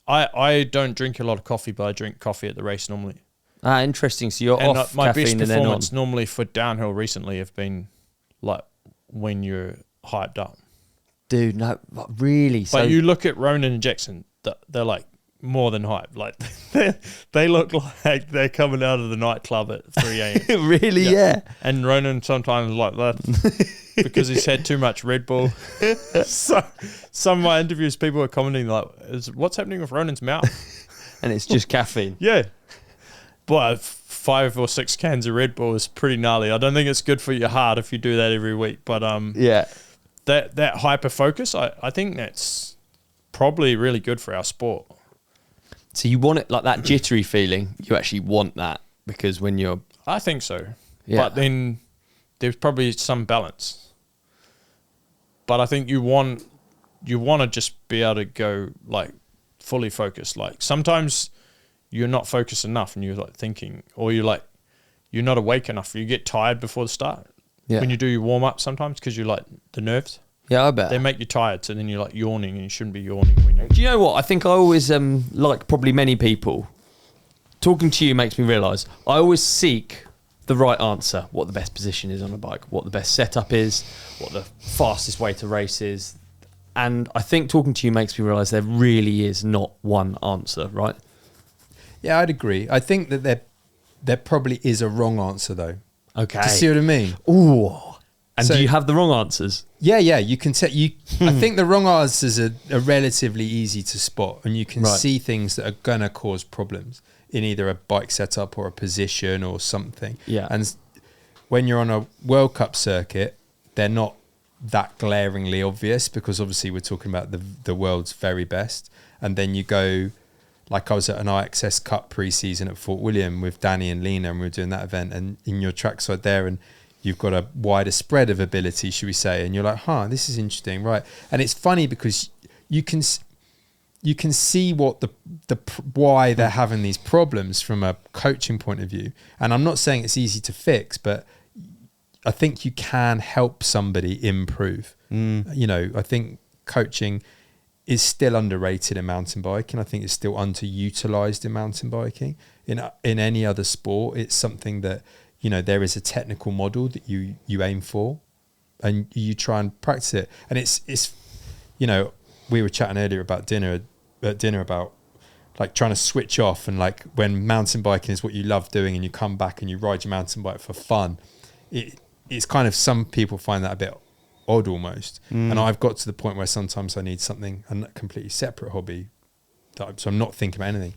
Speaker 11: I don't drink a lot of coffee, but I drink coffee at the race normally.
Speaker 2: Interesting. So you're
Speaker 11: and
Speaker 2: off
Speaker 11: my
Speaker 2: caffeine
Speaker 11: best
Speaker 2: and then on.
Speaker 11: performance normally for downhill recently have been like when you're hyped up.
Speaker 2: Dude, no, really.
Speaker 11: But you look at Ronan and Jackson, they're like more than hyped. Like they look like they're coming out of the nightclub at 3 a.m.
Speaker 2: Really, yeah.
Speaker 11: And Ronan sometimes like that because he's had too much Red Bull. So some of my interviews, people are commenting like, what's happening with Ronan's mouth?
Speaker 2: And it's just caffeine.
Speaker 11: Yeah. But 5 or 6 cans of Red Bull is pretty gnarly. I don't think it's good for your heart if you do that every week. But that hyper focus, I think that's probably really good for our sport.
Speaker 2: So you want it like that jittery feeling. You actually want that because when you're...
Speaker 11: I think so.
Speaker 2: Yeah.
Speaker 11: But then there's probably some balance. But I think you want to just be able to go like fully focused. Like sometimes you're not focused enough and you're like thinking, or you're not awake enough. You get tired before the start.
Speaker 2: Yeah.
Speaker 11: When you do your warm up sometimes because you like the nerves.
Speaker 2: Yeah, I bet.
Speaker 11: They make you tired, so then you're like yawning and you shouldn't be yawning when you...
Speaker 2: Do you know what? I think I always, like probably many people, talking to you makes me realise I always seek the right answer, what the best position is on a bike, what the best setup is, what the fastest way to race is. And I think talking to you makes me realise there really is not one answer, right?
Speaker 3: Yeah, I'd agree. I think that there probably is a wrong answer, though.
Speaker 2: Okay.
Speaker 3: Do you see what I mean?
Speaker 2: Ooh. And
Speaker 3: So-
Speaker 2: do you have the wrong answers?
Speaker 3: Yeah, you can set you. I think the wrong answers are relatively easy to spot, and you can
Speaker 2: Right.
Speaker 3: see things that are gonna cause problems in either a bike setup or a position or something.
Speaker 2: Yeah.
Speaker 3: And when you're on a World Cup circuit, they're not that glaringly obvious because obviously we're talking about the world's very best. And then you go, like I was at an IXS Cup pre-season at Fort William with Danny and Lena, and we were doing that event, and in your trackside there, and you've got a wider spread of ability, should we say, and you're like, this is interesting, right? And it's funny because you can see what why they're having these problems from a coaching point of view. And I'm not saying it's easy to fix, but I think you can help somebody improve. You know, I think coaching is still underrated in mountain biking. I think it's still underutilized in mountain biking. In any other sport, it's something that, you know, there is a technical model that you aim for and you try and practice it. And it's you know, we were chatting earlier about at dinner about like trying to switch off, and like when mountain biking is what you love doing and you come back and you ride your mountain bike for fun, it's kind of, some people find that a bit odd almost. And I've got to the point where sometimes I need something, a completely separate hobby, so I'm not thinking about anything.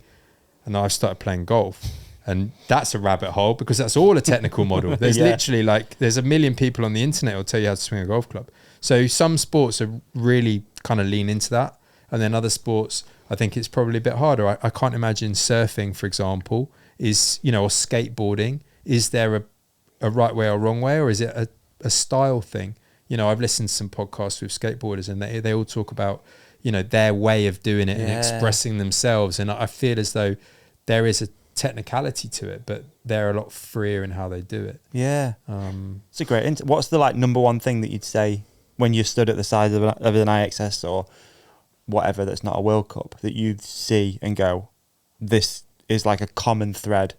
Speaker 3: And I've started playing golf. And that's a rabbit hole because that's all a technical model. There's literally like, there's a million people on the internet who'll tell you how to swing a golf club. So some sports are really kind of lean into that. And then other sports, I think it's probably a bit harder. I can't imagine surfing, for example, is, you know, or skateboarding. Is there a right way or wrong way, or is it a style thing? You know, I've listened to some podcasts with skateboarders and they all talk about, you know, their way of doing it and expressing themselves. And I feel as though there is a technicality to it, but they're a lot freer in how they do it.
Speaker 1: Yeah. It's a great... What's the like number one thing that you'd say when you stood at the side of an IXS or whatever that's not a World Cup that you'd see and go, this is like a common thread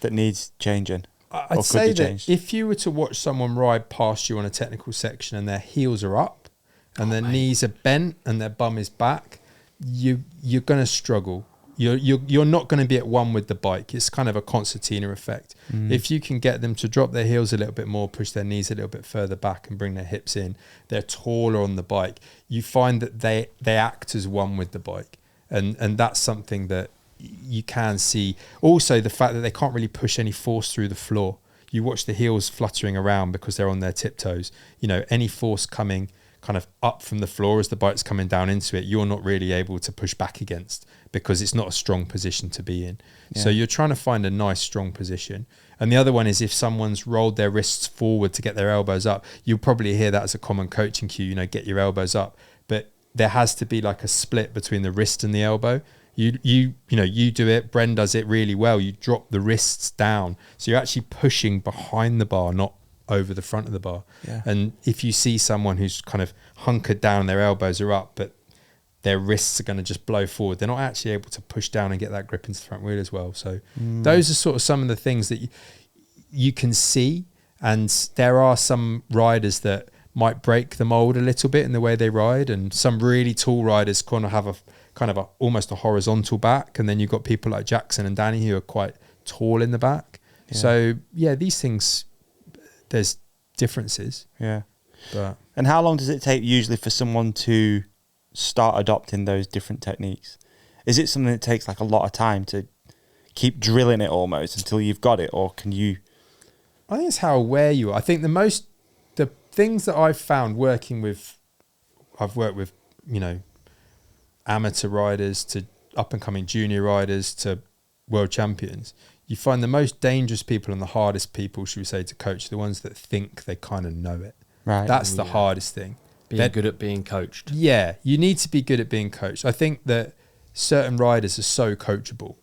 Speaker 1: that needs changing?
Speaker 3: I'd say that if you were to watch someone ride past you on a technical section and their heels are up and their knees are bent and their bum is back, you're going to struggle. You're not going to be at one with the bike. It's kind of a concertina effect. If you can get them to drop their heels a little bit more, push their knees a little bit further back and bring their hips in, they're taller on the bike. You find that they act as one with the bike. And that's something that you can see. Also, the fact that they can't really push any force through the floor. You watch the heels fluttering around because they're on their tiptoes. You know, any force coming
Speaker 12: kind of up from the floor as the bike's coming down into it, you're not really able to push back against because it's not a strong position to be in. Yeah. So you're trying to find a nice, strong position. And the other one is if someone's rolled their wrists forward to get their elbows up, you'll probably hear that as a common coaching cue, you know, get your elbows up. But there has to be like a split between the wrist and the elbow. You know, you do it, Bren does it really well. You drop the wrists down. So you're actually pushing behind the bar, not over the front of the bar. Yeah. And if you see someone who's kind of hunkered down, their elbows are up, but their wrists are going to just blow forward, they're not actually able to push down and get that grip into the front wheel as well. So those are sort of some of the things that you can see. And there are some riders that might break the mold a little bit in the way they ride, and some really tall riders kind of have almost a horizontal back, and then you've got people like Jackson and Danny who are quite tall in the back. Yeah. So yeah, these things, there's differences.
Speaker 1: Yeah. And how long does it take usually for someone to start adopting those different techniques? Is it something that takes like a lot of time to keep drilling it almost until you've got it, or can you?
Speaker 12: I think it's how aware you are. I think the things that I've found working with, I've worked with, you know, amateur riders to up and coming junior riders to world champions. You find the most dangerous people and the hardest people, should we say, to coach, the ones that think they kind of know it. Right. That's the hardest thing.
Speaker 2: Being good at being coached.
Speaker 12: Yeah, you need to be good at being coached. I think that certain riders are so coachable.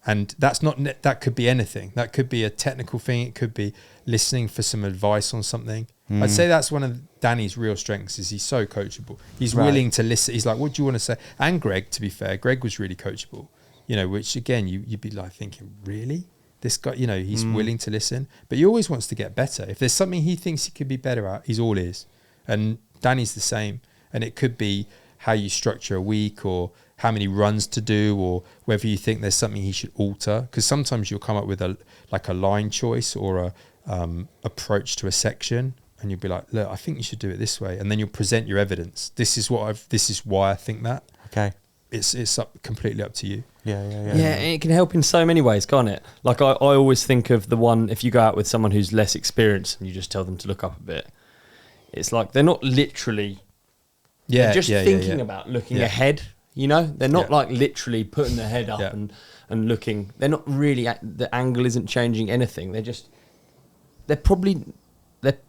Speaker 12: And that's not, that could be anything. That could be a technical thing. It could be listening for some advice on something. I'd say that's one of Danny's real strengths, is he's so coachable. He's willing to listen. He's like, what do you want to say? And Greg, to be fair, Greg was really coachable, you know, which again, you'd be like thinking, really? This guy, you know, he's willing to listen, but he always wants to get better. If there's something he thinks he could be better at, he's all ears. And Danny's the same. And it could be how you structure a week, or how many runs to do, or whether you think there's something he should alter. Because sometimes you'll come up with a line choice or a approach to a section, and you'll be like, look, I think you should do it this way. And then you'll present your evidence. This is why I think that.
Speaker 1: Okay.
Speaker 12: It's completely up to you.
Speaker 2: Yeah, it can help in so many ways, can't it? Like I always think of the one, if you go out with someone who's less experienced and you just tell them to look up a bit, it's like they're not literally they're just thinking about looking ahead, you know? They're not like literally putting their head up and looking. They're not really, the angle isn't changing anything. Their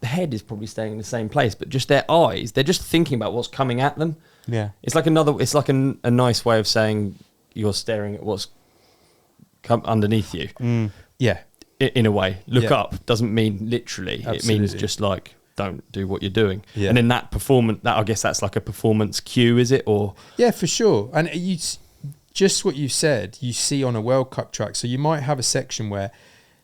Speaker 2: head is probably staying in the same place, but just their eyes, they're just thinking about what's coming at them. Yeah. It's like a nice way of saying you're staring at what's come underneath you.
Speaker 12: Yeah.
Speaker 2: In a way. Look up doesn't mean literally. Absolutely. It means just like, don't do what you're doing. Yeah. And in that performance, I guess that's like a performance cue, is it? Or
Speaker 12: yeah, for sure. And just what you said, you see on a World Cup track. So you might have a section where,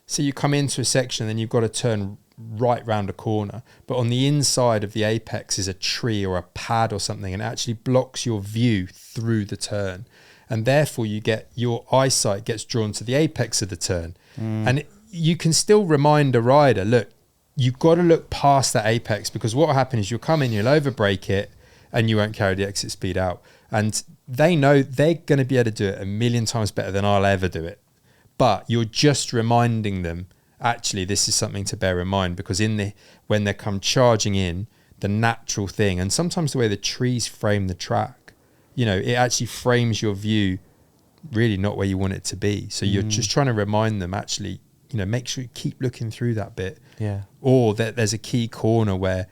Speaker 12: so you come into a section and then you've got to turn right round a corner, but on the inside of the apex is a tree or a pad or something, and it actually blocks your view through the turn, and therefore your eyesight gets drawn to the apex of the turn. And you can still remind a rider, look, you've got to look past that apex, because what will happen is you'll come in, you'll overbrake it, and you won't carry the exit speed out. And they know they're going to be able to do it a million times better than I'll ever do it, but you're just reminding them, actually, this is something to bear in mind, because when they come charging in, the natural thing, and sometimes the way the trees frame the track, you know, it actually frames your view really not where you want it to be. So you're just trying to remind them, actually, you know, make sure you keep looking through that bit. Yeah. Or that there's a key corner where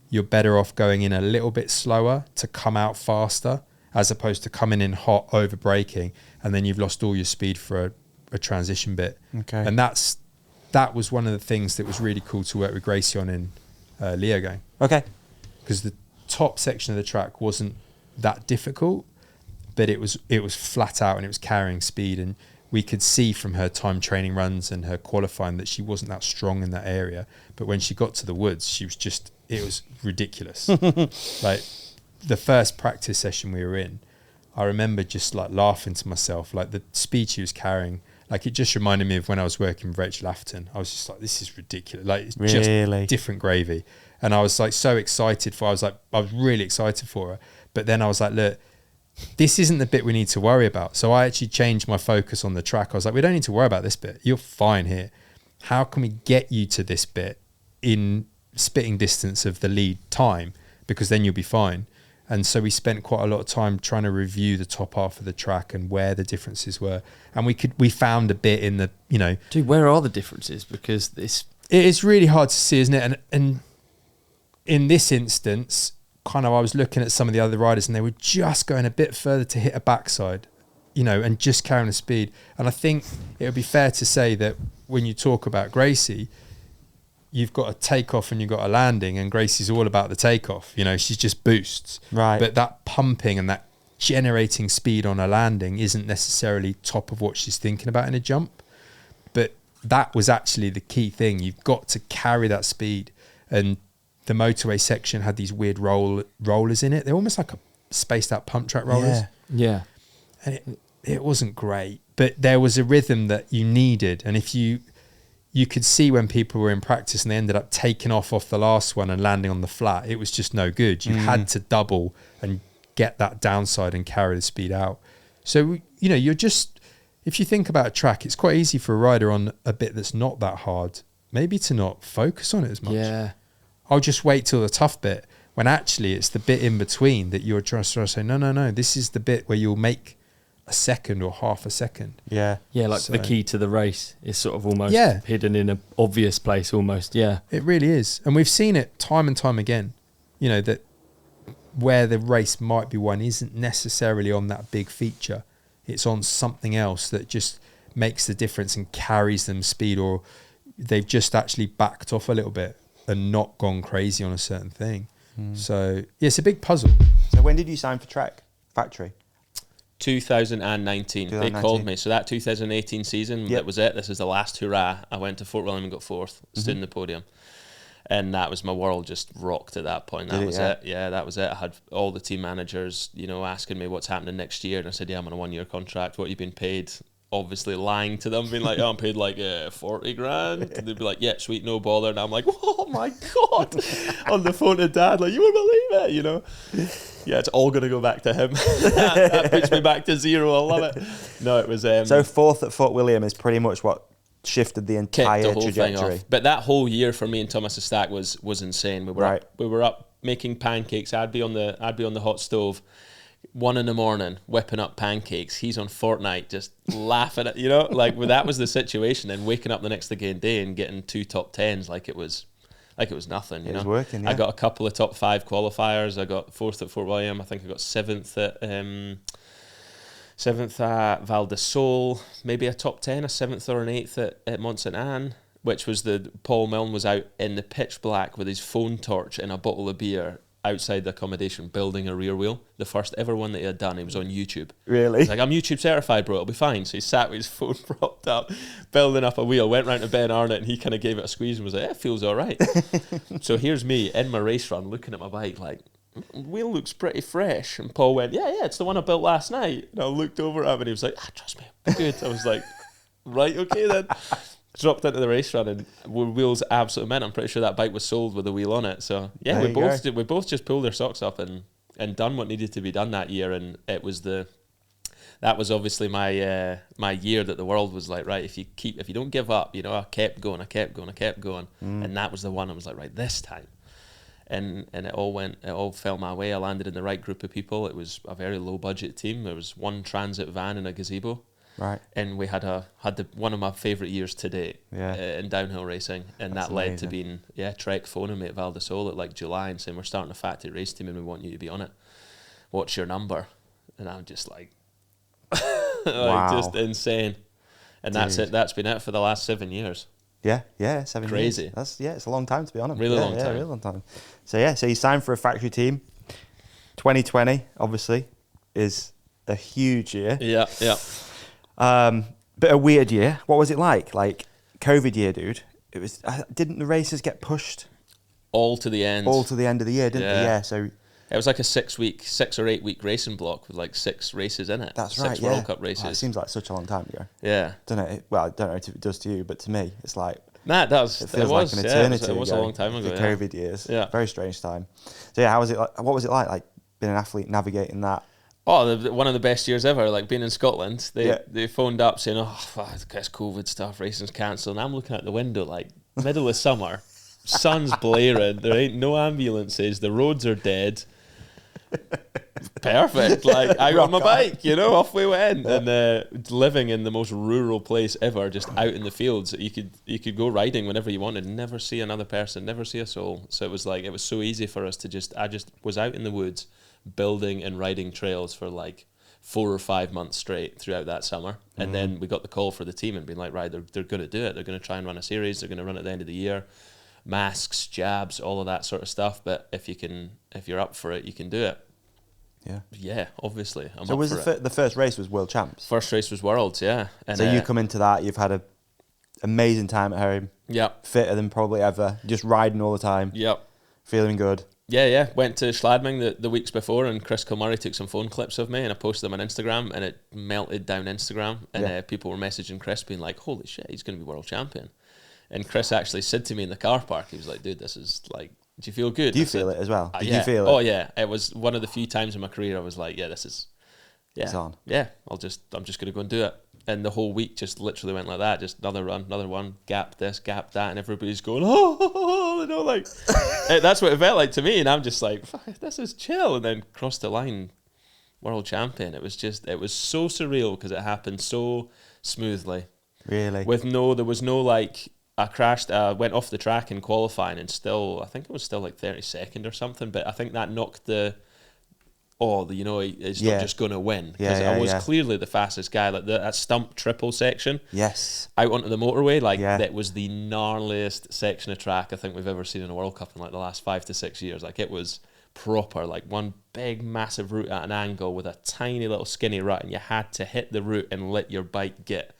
Speaker 12: you're better off going in a little bit slower to come out faster, as opposed to coming in hot, over braking, and then you've lost all your speed for a transition bit. Okay. And that was one of the things that was really cool to work with Gracie on in Iago.
Speaker 1: Okay.
Speaker 12: Because the top section of the track wasn't that difficult, but it was flat out and it was carrying speed, and we could see from her time training runs and her qualifying that she wasn't that strong in that area. But when she got to the woods, it was ridiculous. Like the first practice session we were in, I remember just like laughing to myself, like the speed she was carrying. Like it just reminded me of when I was working with Rachel Atherton. I was just like, this is ridiculous. Like it's just different gravy. And I was like so excited I was really excited for her. But then I was like, look, this isn't the bit we need to worry about. So I actually changed my focus on the track. I was like, we don't need to worry about this bit. You're fine here. How can we get you to this bit in spitting distance of the lead time? because then you'll be fine. And so we spent quite a lot of time trying to review the top half of the track and where the differences were. And we found a bit in the, you know...
Speaker 2: Dude, where are the differences? Because it
Speaker 12: is really hard to see, isn't it? And in this instance, kind of I was looking at some of the other riders and they were just going a bit further to hit a backside, you know, and just carrying the speed. And I think it would be fair to say that when you talk about Gracie, you've got a takeoff and you've got a landing, and Gracie's all about the takeoff. You know, she's just boosts.
Speaker 1: Right.
Speaker 12: But that pumping and that generating speed on a landing isn't necessarily top of what she's thinking about in a jump. But that was actually the key thing. You've got to carry that speed. And the motorway section had these weird rollers in it. They're almost like a spaced out pump track rollers.
Speaker 2: Yeah.
Speaker 12: And it wasn't great, but there was a rhythm that you needed. And if you could see when people were in practice and they ended up taking off the last one and landing on the flat, it was just no good. You had to double and get that downside and carry the speed out. So, you know, you're just, if you think about a track, it's quite easy for a rider on a bit that's not that hard, maybe to not focus on it as much.
Speaker 2: Yeah.
Speaker 12: I'll just wait till the tough bit, when actually it's the bit in between that you're trying to say, no, this is the bit where you'll make a second or half a second.
Speaker 2: Yeah, like
Speaker 12: so,
Speaker 2: the key to the race is sort of almost hidden in an obvious place almost. Yeah,
Speaker 12: it really is. And we've seen it time and time again, you know, that where the race might be won isn't necessarily on that big feature. It's on something else that just makes the difference and carries them speed, or they've just actually backed off a little bit and not gone crazy on a certain thing. So yeah, it's a big puzzle.
Speaker 1: So when did you sign for Trek Factory?
Speaker 13: 2019. They called me. So that 2018 season, that was it. This is the last hurrah. I went to Fort William and got fourth, stood in the podium. And that was, my world just rocked at that point. That was it. Yeah, that was it. I had all the team managers, you know, asking me what's happening next year. And I said, yeah, I'm on a 1 year contract. What have you been paid? Obviously lying to them, being like, oh, I'm paid like 40 grand. And they'd be like, yeah, sweet, no bother. And I'm like, oh my God. On the phone to Dad, like, you won't believe it, you know. Yeah, it's all going to go back to him. that puts me back to zero. I love it. No, it was...
Speaker 1: so fourth at Fort William is pretty much what shifted the entire trajectory.
Speaker 13: But that whole year for me and Thomas the Stack was insane. We were up making pancakes. I'd be on the hot stove 1 a.m, whipping up pancakes. He's on Fortnite just laughing at, you know, like, well, that was the situation. And waking up the next day and getting 2 top 10s like it was nothing, you know.
Speaker 1: It was working, yeah.
Speaker 13: I got a couple of top 5 qualifiers. I got 4th at Fort William. I think I got 7th at Val de Sol, maybe a top 10, a 7th or an 8th at Mont Saint Anne, which was Paul Milne was out in the pitch black with his phone torch and a bottle of beer outside the accommodation building a rear wheel. The first ever one that he had done, he was on YouTube.
Speaker 1: Really?
Speaker 13: He's like, I'm YouTube certified, bro, it'll be fine. So he sat with his phone propped up, building up a wheel, went round to Ben Arnott, and he kind of gave it a squeeze and was like, it feels all right. So here's me in my race run looking at my bike like, wheel looks pretty fresh. And Paul went, yeah, it's the one I built last night. And I looked over at him and he was like, trust me, good. I was like, right, okay then. Dropped into the race run and wheels absolutely meant. I'm pretty sure that bike was sold with a wheel on it. So yeah, we both just pulled our socks up and done what needed to be done that year. And it was that was obviously my year that the world was like, right, if you don't give up, you know, I kept going. And that was the one I was like, right, this time. And it all fell my way. I landed in the right group of people. It was a very low budget team. There was one transit van and a gazebo.
Speaker 1: Right.
Speaker 13: And we had one of my favourite years to date in downhill racing. And
Speaker 1: That's
Speaker 13: that led
Speaker 1: amazing.
Speaker 13: to being, Trek phoning me at Val de Sol at like July and saying, we're starting a factory race team and we want you to be on it. What's your number? And I'm just like,
Speaker 1: wow.
Speaker 13: Just insane. And that's it. That's been it for the last 7 years.
Speaker 1: Yeah, 7 years.
Speaker 13: Crazy.
Speaker 1: It's a long time to be on them.
Speaker 13: Really long time.
Speaker 1: Really long time. So you signed for a factory team. 2020, obviously, is a huge year.
Speaker 13: Yeah.
Speaker 1: But a weird year. What was it like? Like COVID year, dude. It was. Didn't the races get pushed
Speaker 13: all to the end?
Speaker 1: All to the end of the year, didn't they? Yeah. So
Speaker 13: it was like a 6 or 8 week racing block with like 6 races in it.
Speaker 1: That's
Speaker 13: 6
Speaker 1: right.
Speaker 13: World Cup races.
Speaker 1: It seems like such a long time ago.
Speaker 13: Yeah.
Speaker 1: Don't know. Well, I don't know if it does to you, but to me, it's like.
Speaker 13: Nah, it does.
Speaker 1: It feels like an eternity.
Speaker 13: It was a long time ago.
Speaker 1: The COVID years.
Speaker 13: Yeah.
Speaker 1: Very strange time. So how was it? What was it like being an athlete navigating that?
Speaker 13: Oh, one of the best years ever. Like being in Scotland, they phoned up saying, "Oh, this COVID stuff, racing's cancelled." And I'm looking out the window, like middle of summer, sun's blaring, there ain't no ambulances, the roads are dead. Perfect. Like, I got my bike, you know, off we went. And living in the most rural place ever, just out in the fields, you could go riding whenever you wanted, never see another person, never see a soul. So it was so easy for us to I just was out in the woods building and riding trails for like 4 or 5 months straight throughout that summer. And then we got the call for the team and being like, right, they're going to do it. They're going to try and run a series. They're going to run at the end of the year. Masks, jabs, all of that sort of stuff. But if you're up for it, you can do it. Yeah, obviously.
Speaker 1: So was the first race was World Champs?
Speaker 13: First race was Worlds, yeah. And
Speaker 1: so you come into that, you've had an amazing time at home.
Speaker 13: Yep.
Speaker 1: Fitter than probably ever. Just riding all the time.
Speaker 13: Yep.
Speaker 1: Feeling good.
Speaker 13: Yeah. Went to Schladming the weeks before, and Chris Kilmurray took some phone clips of me, and I posted them on Instagram, and it melted down Instagram. And people were messaging Chris being like, holy shit, he's going to be world champion. And Chris actually said to me in the car park, he was like, dude, this is like, do you feel good?
Speaker 1: Do you feel it as well? Did
Speaker 13: you
Speaker 1: feel it?
Speaker 13: Oh yeah, it was one of the few times in my career I was like, yeah, this is,
Speaker 1: it's on.
Speaker 13: Yeah, I'm just gonna go and do it. And the whole week just literally went like that. Just another run, another one, gap this, gap that, and everybody's going, you know, like that's what it felt like to me. And I'm just like, fuck, this is chill. And then crossed the line, world champion. It was so surreal because it happened so smoothly.
Speaker 1: Really?
Speaker 13: There was no like. I crashed, went off the track in qualifying and I think it was still like 32nd or something, but I think that knocked he's not just going to win. Because I was clearly the fastest guy, like that stump triple section.
Speaker 1: Yes.
Speaker 13: Out onto the motorway, that was the gnarliest section of track I think we've ever seen in a World Cup in like the last 5 to 6 years. Like it was proper, like one big massive route at an angle with a tiny little skinny rut, and you had to hit the route and let your bike get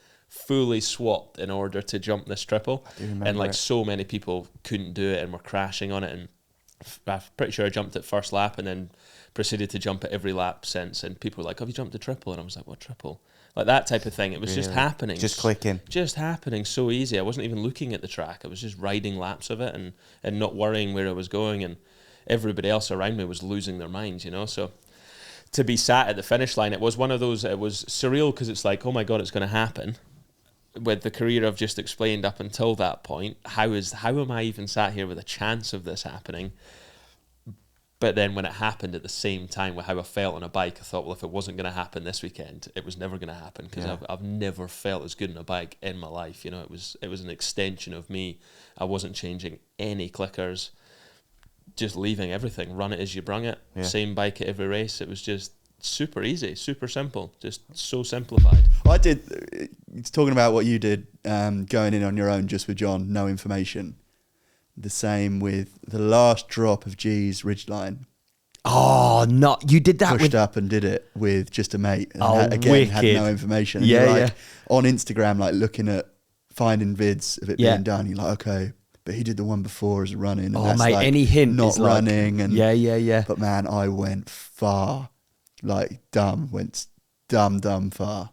Speaker 13: fully swapped in order to jump this triple, and like so many people couldn't do it and were crashing on it, and I'm pretty sure I jumped at first lap and then proceeded to jump at every lap since, and people were like, have you jumped the triple? And I was like, what triple? Like that type of thing. It was just happening,
Speaker 1: just clicking,
Speaker 13: just happening so easy. I wasn't even looking at the track, I was just riding laps of it and not worrying where I was going, and everybody else around me was losing their minds, you know. So to be sat at the finish line, it was one of those, it was surreal because it's like, oh my god, it's going to happen. With the career I've just explained up until that point, how am I even sat here with a chance of this happening? But then when it happened at the same time with how I felt on a bike, I thought, well, if it wasn't going to happen this weekend, it was never going to happen, because I've never felt as good on a bike in my life. You know, it was an extension of me. I wasn't changing any clickers, just leaving everything, run it as you brung it, same bike at every race. It was just super easy, super simple, just so simplified.
Speaker 9: It's talking about what you did, going in on your own just with John, no information. The same with the last drop of G's Ridgeline.
Speaker 2: Oh, no, you did that.
Speaker 9: Pushed up and did it with just a mate. And had no information.
Speaker 2: And
Speaker 9: on Instagram, like looking at finding vids of it being done. You're like, okay, but he did the one before as running. And that's
Speaker 2: mate,
Speaker 9: like
Speaker 2: any hint
Speaker 9: not
Speaker 2: is
Speaker 9: running.
Speaker 2: Like,
Speaker 9: and But man, I went far, like dumb far.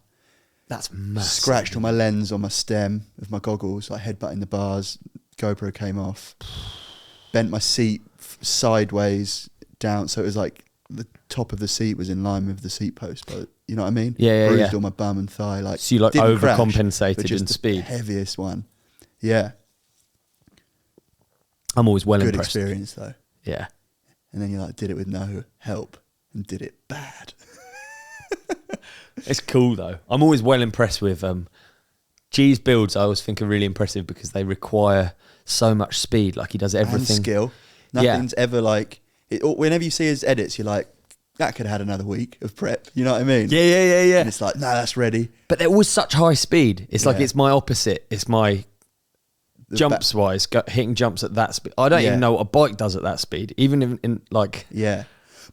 Speaker 2: That's massive.
Speaker 9: Scratched on my lens on my stem of my goggles, like headbutting the bars. GoPro came off. Bent my seat sideways down, so it was like the top of the seat was in line with the seat post. But you know what I mean? Bruised on my bum and thigh. Like,
Speaker 2: so you like overcompensated in speed.
Speaker 9: The heaviest one. Yeah.
Speaker 2: I'm always well
Speaker 9: Good
Speaker 2: impressed.
Speaker 9: Good experience though.
Speaker 2: Yeah.
Speaker 9: And then you like did it with no help and did it bad.
Speaker 2: It's cool though. I'm always well impressed with G's builds. I always think are really impressive because they require so much speed. Like he does everything.
Speaker 9: And skill. Nothing's ever like whenever you see his edits, you're like, that could have had another week of prep. You know what I mean?
Speaker 2: Yeah.
Speaker 9: And it's like, no, that's ready.
Speaker 2: But there was such high speed. It's like it's my opposite. It's my jumps wise, hitting jumps at that speed. I don't even know what a bike does at that speed. Even in like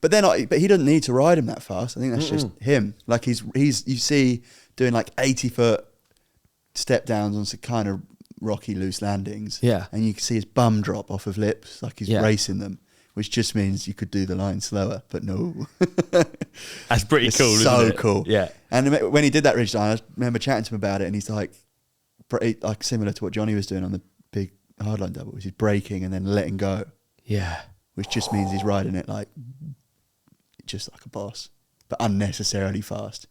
Speaker 9: But then, but he doesn't need to ride him that fast. I think that's just him. Like he's you see doing like 80-foot step downs on some kind of rocky loose landings.
Speaker 2: Yeah,
Speaker 9: and you can see his bum drop off of lips like he's racing them, which just means you could do the line slower. But no,
Speaker 2: that's pretty cool.
Speaker 9: So
Speaker 2: isn't it?
Speaker 9: Cool.
Speaker 2: Yeah.
Speaker 9: And when he did that ridge line, I remember chatting to him about it, and he's like, pretty like similar to what Johnny was doing on the big hardline double, which is braking and then letting go.
Speaker 2: Yeah,
Speaker 9: which just means he's riding it like. Just like a boss, but unnecessarily fast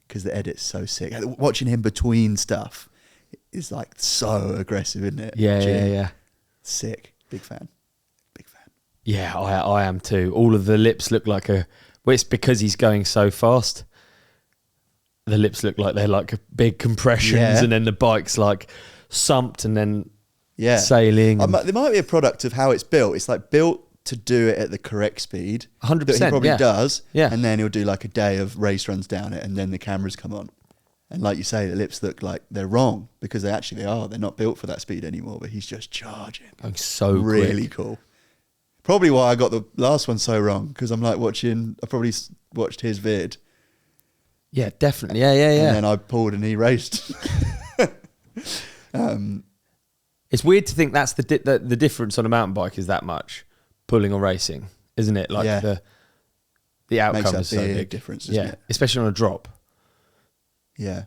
Speaker 9: because the edit's so sick. Watching him between stuff is like so aggressive, isn't it?
Speaker 2: Yeah.
Speaker 9: Sick. Big fan.
Speaker 2: Yeah, I am too. All of the lips look like well, it's because he's going so fast. The lips look like they're like big compressions, and then the bike's like sumped and then sailing.
Speaker 9: There might be a product of how it's built. It's like built to do it at the correct speed.
Speaker 2: 100%.
Speaker 9: That he probably does.
Speaker 2: Yeah.
Speaker 9: And then he'll do like a day of race runs down it, and then the cameras come on. And like you say, the lips look like they're wrong because they are. They're not built for that speed anymore, but he's just charging.
Speaker 2: Going so
Speaker 9: really
Speaker 2: quick.
Speaker 9: Cool. Probably why I got the last one so wrong, because I'm like I probably watched his vid.
Speaker 2: Yeah, definitely. Yeah.
Speaker 9: And then I pulled and he raced.
Speaker 2: It's weird to think that's the difference on a mountain bike is that much, pulling or racing, isn't it? Like the outcome is so big.
Speaker 9: Difference, isn't it?
Speaker 2: Especially on a drop.
Speaker 9: Yeah.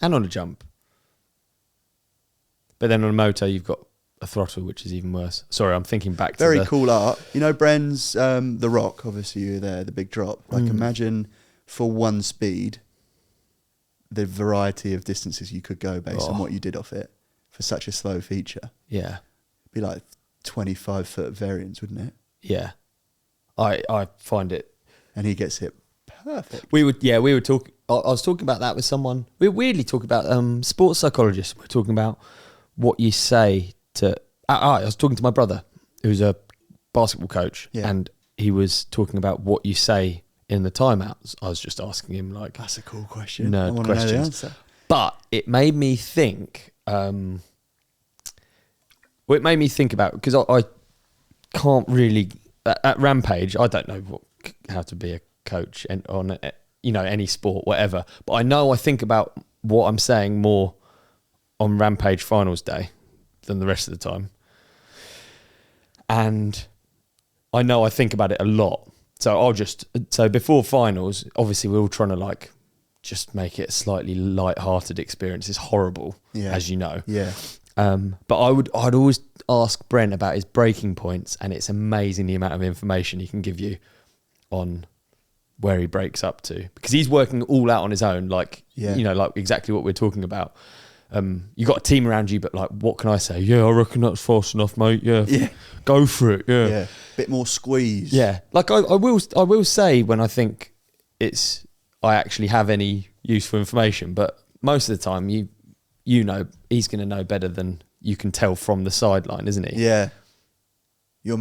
Speaker 2: And on a jump. But then on a moto, you've got a throttle, which is even worse. Sorry, I'm thinking back to
Speaker 9: very cool art. You know, Bren's The Rock, obviously you were there, the big drop. Like imagine for one speed, the variety of distances you could go based on what you did off it for such a slow feature.
Speaker 2: Yeah.
Speaker 9: It'd be like 25-foot variance, wouldn't it?
Speaker 2: Yeah. I find it.
Speaker 9: And he gets it perfect.
Speaker 2: We were talking, I was talking about that with someone. We were weirdly talking about sports psychologists. We were talking about what you say to... I was talking to my brother, who's a basketball coach, and he was talking about what you say in the timeouts. I was just asking him, like...
Speaker 9: That's a cool question.
Speaker 2: Nerd
Speaker 9: I want
Speaker 2: questions.
Speaker 9: to know the answer.
Speaker 2: But it made me think... it made me think about... Because I can't really... At Rampage, I don't know how to be a coach on any sport, whatever. But I think about what I'm saying more on Rampage finals day than the rest of the time. And I know I think about it a lot. So before finals, obviously we're all trying to like just make it a slightly light-hearted experience. It's horrible, as you know.
Speaker 9: Yeah.
Speaker 2: But I'd always ask Brent about his breaking points, and it's amazing the amount of information he can give you on where he breaks up to, because he's working all out on his own, like like exactly what we're talking about. You got a team around you, but like, what can I say? Yeah, I reckon that's fast enough, mate. Yeah, go for it. Yeah,
Speaker 9: bit more squeeze.
Speaker 2: Yeah, like I will say when I think I actually have any useful information, but most of the time you know he's going to know better than you can tell from the sideline, isn't he?
Speaker 9: Yeah. You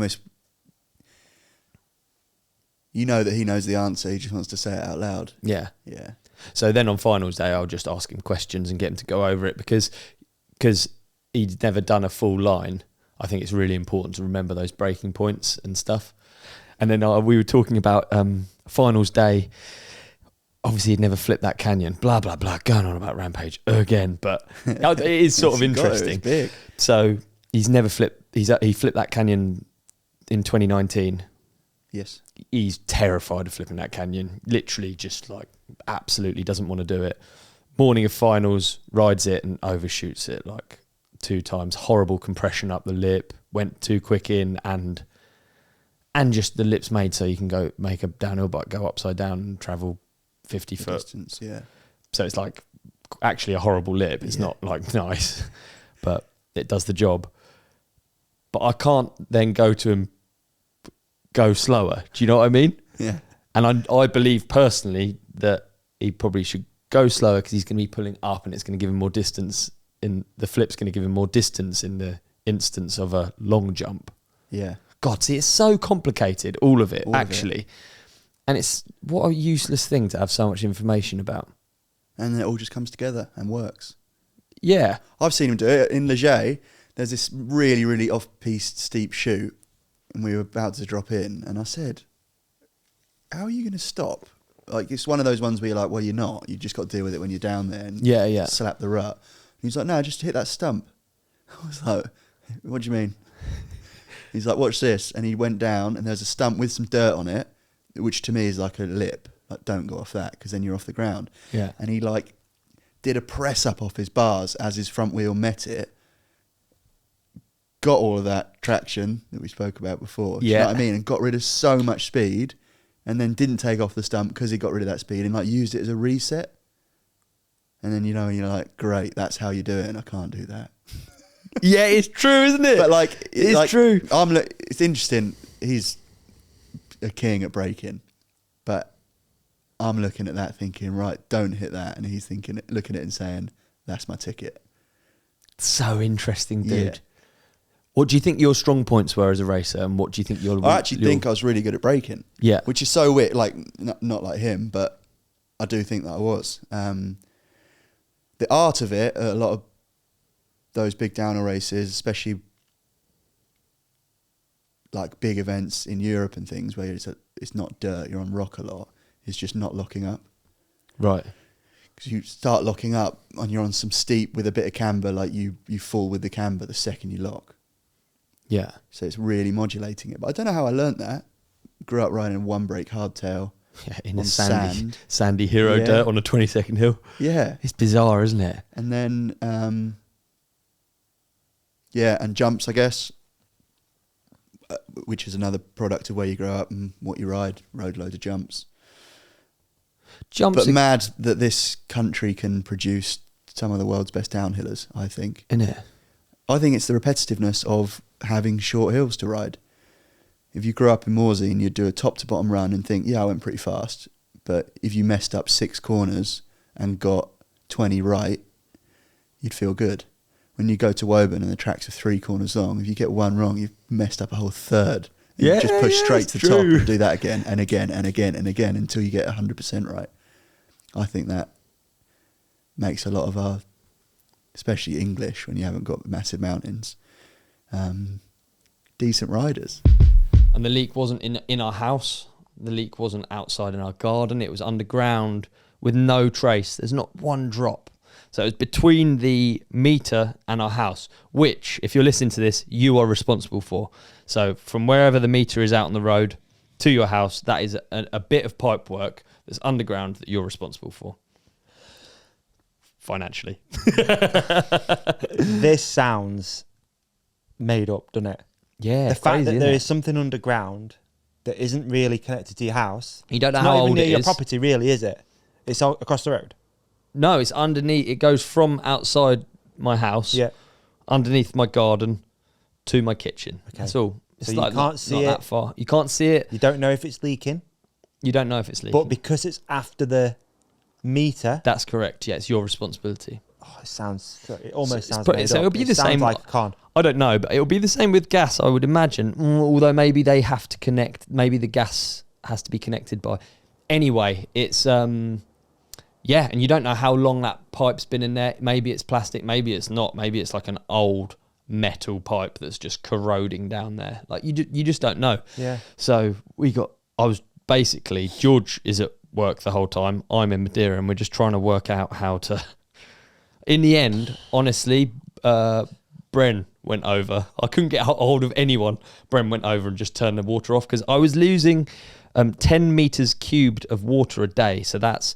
Speaker 9: know that he knows the answer. He just wants to say it out loud.
Speaker 2: Yeah.
Speaker 9: Yeah.
Speaker 2: So then on finals day, I'll just ask him questions and get him to go over it because he'd never done a full line. I think it's really important to remember those breaking points and stuff. And then we were talking about finals day. Obviously, he'd never flipped that canyon. Blah, blah, blah. Going on about Rampage again. But it is sort of interesting.
Speaker 9: It's big.
Speaker 2: So he's never flipped. He flipped that canyon in 2019.
Speaker 9: Yes.
Speaker 2: He's terrified of flipping that canyon. Literally just like absolutely doesn't want to do it. Morning of finals, rides it and overshoots it like 2 times. Horrible compression up the lip. Went too quick in and just the lip's made so you can go make a downhill bike go upside down and travel 50 foot
Speaker 9: distance, yeah.
Speaker 2: So it's like actually a horrible lip. It's not like nice, but it does the job. But I can't then go to him, go slower. Do you know what I mean?
Speaker 9: Yeah.
Speaker 2: And I believe personally that he probably should go slower because he's going to be pulling up and it's going to give him more distance. The flip's going to give him more distance in the instance of a long jump.
Speaker 9: Yeah.
Speaker 2: God, see, it's so complicated, all of it, actually. And it's what a useless thing to have so much information about.
Speaker 9: And it all just comes together and works.
Speaker 2: Yeah.
Speaker 9: I've seen him do it. In Leger, there's this really, really off-piste steep shoot, and we were about to drop in, and I said, how are you going to stop? Like, it's one of those ones where you're like, well, you're not. You just got to deal with it when you're down there and slap the rut. And he's like, no, just hit that stump. I was like, what do you mean? He's like, watch this. And he went down, and there's a stump with some dirt on it, which to me is like a lip. Like, don't go off that because then you're off the ground.
Speaker 2: Yeah.
Speaker 9: And he like did a press up off his bars as his front wheel met it. Got all of that traction that we spoke about before. Do you know what I mean? And got rid of so much speed, and then didn't take off the stump because he got rid of that speed and like used it as a reset. And then, and you're like, great, that's how you do it. And I can't do that.
Speaker 2: Yeah, it's true, isn't it?
Speaker 9: But like,
Speaker 2: it's true.
Speaker 9: It's interesting. He's a king at braking, but I'm looking at that thinking, right, don't hit that, and he's looking at it and saying, that's my ticket.
Speaker 2: So interesting, dude.
Speaker 9: Yeah.
Speaker 2: What do you think your strong points were as a racer, and what do you think your?
Speaker 9: I actually think I was really good at braking.
Speaker 2: Yeah,
Speaker 9: which is so weird. Like not like him, but I do think that I was. The art of it, a lot of those big downhill races, especially like big events in Europe and things where it's not dirt, you're on rock a lot. It's just not locking up.
Speaker 2: Right.
Speaker 9: Because you start locking up and you're on some steep with a bit of camber, like you fall with the camber the second you lock.
Speaker 2: Yeah.
Speaker 9: So it's really modulating it. But I don't know how I learnt that. Grew up riding a one brake hardtail.
Speaker 2: Yeah, in a sandy hero dirt on a 20-second hill.
Speaker 9: Yeah.
Speaker 2: It's bizarre, isn't it?
Speaker 9: And then, and jumps, I guess, which is another product of where you grow up and what you ride. Rode loads of jumps. But mad that this country can produce some of the world's best downhillers, I think.
Speaker 2: Isn't it?
Speaker 9: I think it's the repetitiveness of having short hills to ride. If you grew up in Morsey and you'd do a top to bottom run and think, yeah, I went pretty fast, but if you messed up 6 corners and got 20 right, you'd feel good. When you go to Woburn and the tracks are 3 corners long, if you get 1 wrong, you've messed up a whole third. You just push straight to the top and do that again and again and again and again until you get 100% right. I think that makes a lot of our, especially English, when you haven't got massive mountains, decent riders.
Speaker 2: And the leak wasn't in our house. The leak wasn't outside in our garden. It was underground with no trace. There's not one drop. So it was between the meter and our house, which, if you're listening to this, you are responsible for. So from wherever the meter is out on the road to your house, that is a bit of pipe work that's underground that you're responsible for. Financially.
Speaker 1: This sounds made up, doesn't it?
Speaker 2: Yeah,
Speaker 1: the fact that there is something underground that isn't really connected to your house.
Speaker 2: You don't know
Speaker 1: it's
Speaker 2: how
Speaker 1: not
Speaker 2: old
Speaker 1: even near
Speaker 2: it
Speaker 1: your
Speaker 2: is.
Speaker 1: property, really, is it? It's all across the road.
Speaker 2: No, it's underneath. It goes from outside my house, underneath my garden, to my kitchen. Okay. That's all. It's
Speaker 1: so
Speaker 2: like
Speaker 1: you can't see
Speaker 2: not
Speaker 1: it.
Speaker 2: That far. You can't see it.
Speaker 1: You don't know if it's leaking.
Speaker 2: You don't know if it's leaking.
Speaker 1: But because it's after the meter.
Speaker 2: That's correct. Yeah, it's your responsibility.
Speaker 1: Oh, it almost sounds
Speaker 2: made
Speaker 1: up.
Speaker 2: So it'll be the same.
Speaker 1: Like a con.
Speaker 2: I don't know, but it'll be the same with gas, I would imagine. Although maybe they have to connect. Maybe the gas has to be connected by. Anyway, it's and you don't know how long that pipe's been in there. Maybe it's plastic. Maybe it's not. Maybe it's like an old metal pipe that's just corroding down there. Like you just don't know.
Speaker 1: Yeah.
Speaker 2: So George is at work the whole time. I'm in Madeira, and we're just trying to work out how to. In the end, honestly, Bren went over. I couldn't get a hold of anyone. Bren went over and just turned the water off because I was losing 10 meters cubed of water a day. So that's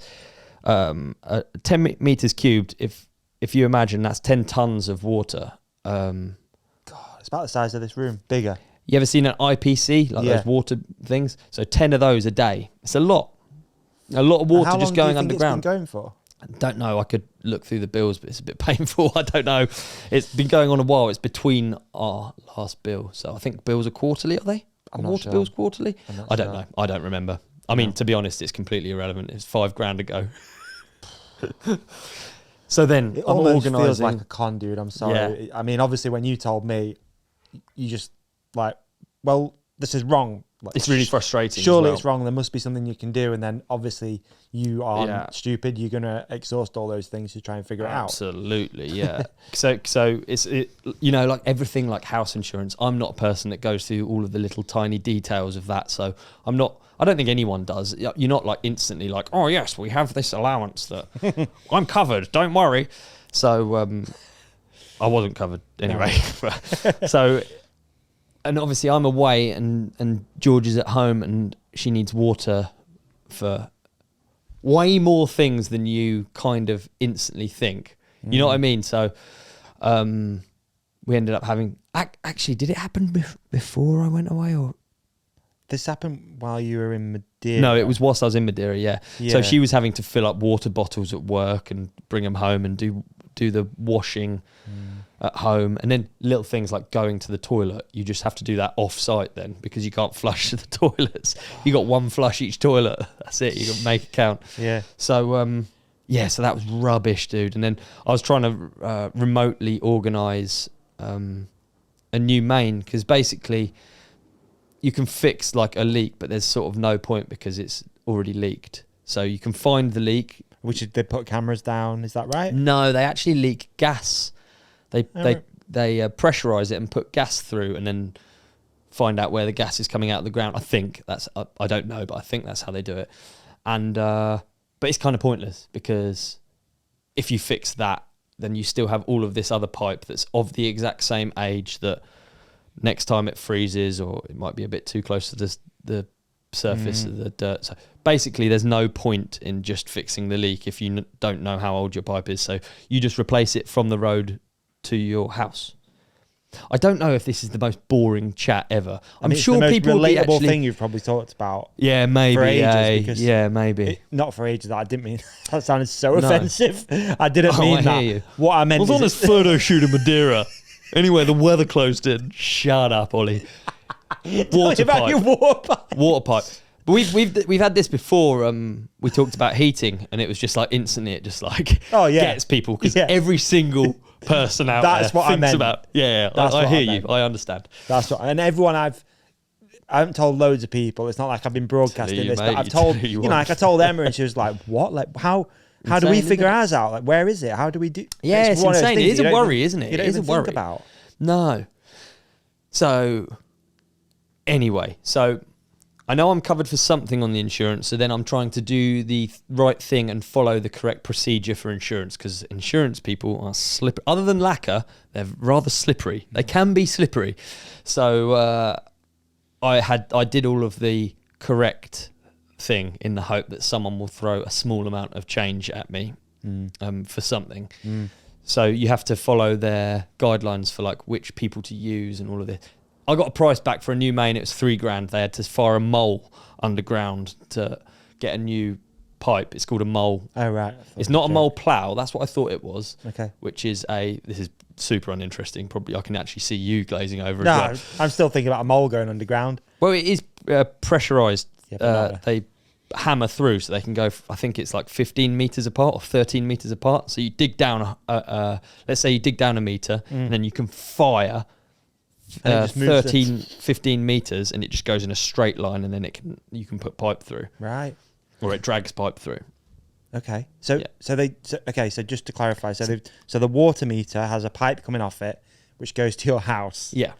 Speaker 2: 10 meters cubed. If you imagine, that's 10 tons of water.
Speaker 1: God, it's about the size of this room. Bigger.
Speaker 2: You ever seen an IPC, like those water things? So 10 of those a day. It's a lot. A lot of water just going underground.
Speaker 1: How long do you think it's been going for?
Speaker 2: I don't know. I could look through the bills, but it's a bit painful. I don't know. It's been going on a while. It's between our last bill. So I think bills are quarterly, are they? Water bills quarterly? I don't know. I don't remember. I mean, to be honest, it's completely irrelevant. It's $5,000 ago. So then
Speaker 1: it
Speaker 2: I'm
Speaker 1: almost
Speaker 2: organising.
Speaker 1: feels like a con, dude. I'm sorry. Yeah. I mean, obviously, when you told me, you just like, well, this is wrong. Like,
Speaker 2: it's really frustrating.
Speaker 1: Surely it's wrong. There must be something you can do. And then obviously you are stupid. You're going to exhaust all those things to try and figure it out.
Speaker 2: Absolutely, yeah. so it's like everything, like house insurance. I'm not a person that goes through all of the little tiny details of that. So I don't think anyone does. You're not like instantly like, oh yes, we have this allowance that I'm covered. Don't worry. So I wasn't covered anyway. So. And obviously I'm away and George is at home and she needs water for way more things than you kind of instantly think. You know what I mean? So we ended up having... Actually, did it happen before I went away? Or
Speaker 1: this happened while you were in Madeira?
Speaker 2: No, it was whilst I was in Madeira, yeah. So she was having to fill up water bottles at work and bring them home and do do the washing at home, and then little things like going to the toilet, you just have to do that off-site then, because you can't flush the toilets. You got one flush each toilet. That's it. You got to make it count.
Speaker 1: Yeah.
Speaker 2: So so that was rubbish, dude. And then I was trying to remotely organise a new main, because basically you can fix like a leak, but there's sort of no point because it's already leaked. So you can find the leak.
Speaker 1: Which they put cameras down, is that right?
Speaker 2: No, they actually leak gas. They pressurise it and put gas through, and then find out where the gas is coming out of the ground. I think that's, I don't know, but I think that's how they do it. And but it's kind of pointless, because if you fix that, then you still have all of this other pipe that's of the exact same age, that next time it freezes, or it might be a bit too close to the surface of the dirt. So basically there's no point in just fixing the leak if you don't know how old your pipe is. So you just replace it from the road to your house. I don't know if this is the most boring chat ever. I'm sure
Speaker 1: it's the
Speaker 2: people
Speaker 1: most relatable
Speaker 2: will be
Speaker 1: thing you've probably talked about.
Speaker 2: Yeah, maybe.
Speaker 1: For ages,
Speaker 2: maybe.
Speaker 1: Not for ages. I didn't mean that sounded so offensive. I didn't mean that.
Speaker 2: Hear you.
Speaker 1: What I meant
Speaker 2: was on this photo shoot in Madeira. Anyway, the weather closed in. Shut up, Ollie. Water pipe. But we've had this before. We talked about heating, and it was just like instantly, it just like gets people, because every single person out
Speaker 1: That's
Speaker 2: there
Speaker 1: what I
Speaker 2: thinks
Speaker 1: meant.
Speaker 2: about. Yeah, I hear you. I understand.
Speaker 1: That's what, and everyone I haven't told loads of people. It's not like I've been broadcasting this, but I've told like I told Emma, and she was like, "What? Like how do we figure ours out? Like where is it? How do we do?"
Speaker 2: Yeah, it's insane. It is a worry, isn't it?
Speaker 1: You don't even think about.
Speaker 2: No. So anyway, I know I'm covered for something on the insurance, so then I'm trying to do the right thing and follow the correct procedure for insurance, because insurance people are slippery. Other than lacquer, they're rather slippery. They can be slippery. So I did all of the correct thing in the hope that someone will throw a small amount of change at me for something. So you have to follow their guidelines for like which people to use and all of this. I got a price back for a new main. It was $3,000. They had to fire a mole underground to get a new pipe. It's called a mole.
Speaker 1: Oh, right.
Speaker 2: It's not a mole plough. That's what I thought it was.
Speaker 1: Okay.
Speaker 2: Which is this is super uninteresting. Probably I can actually see you glazing over
Speaker 1: No,
Speaker 2: as well.
Speaker 1: I'm still thinking about a mole going underground.
Speaker 2: Well, it is pressurised.
Speaker 1: Yeah,
Speaker 2: they hammer through, so they can go, I think it's like 15 metres apart or 13 metres apart. So you dig down, let's say you dig down a metre, and then you can fire 13, 15 metres, and it just goes in a straight line, and then you can put pipe through.
Speaker 1: Right.
Speaker 2: Or it drags pipe through.
Speaker 1: Okay. So just to clarify, so the water meter has a pipe coming off it, which goes to your house.
Speaker 2: Yeah.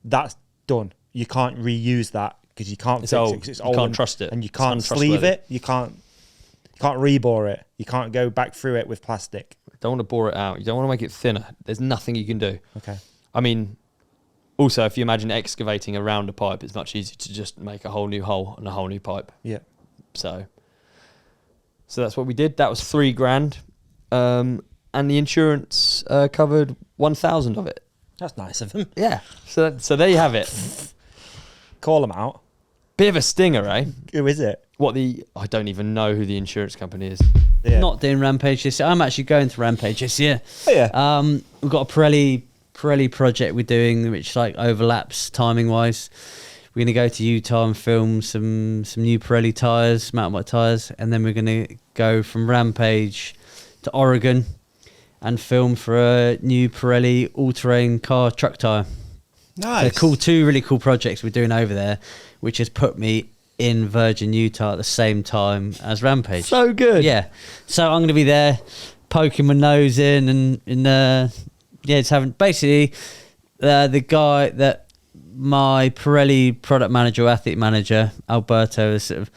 Speaker 1: That's done. You can't reuse that because you can't fix it. 'Cause it's old,
Speaker 2: you can't trust it.
Speaker 1: And you can't sleeve it. You can't rebore it. You can't go back through it with plastic.
Speaker 2: You don't want to bore it out. You don't want to make it thinner. There's nothing you can do.
Speaker 1: Okay.
Speaker 2: I mean, also, if you imagine excavating around a pipe, it's much easier to just make a whole new hole and a whole new pipe.
Speaker 1: Yeah.
Speaker 2: So that's what we did. That was $3,000, and the insurance covered 1,000 of it.
Speaker 1: That's nice of them.
Speaker 2: Yeah. So there you have it.
Speaker 1: Call them out.
Speaker 2: Bit of a stinger, eh?
Speaker 1: Who is it?
Speaker 2: I don't even know who the insurance company is.
Speaker 6: Yeah. Not doing Rampage this year. I'm actually going to Rampage this year.
Speaker 1: Oh, yeah.
Speaker 6: We've got a Pirelli project we're doing, which like overlaps timing wise. We're going to go to Utah and film some new Pirelli tyres, mountain bike tyres, and then we're going to go from Rampage to Oregon and film for a new Pirelli all-terrain car truck tyre.
Speaker 1: Nice.
Speaker 6: So two really cool projects we're doing over there, which has put me in Virgin, Utah at the same time as Rampage.
Speaker 2: So good.
Speaker 6: Yeah. So I'm going to be there poking my nose in and just having basically the guy that my Pirelli product manager or athlete manager, Alberto, has sort of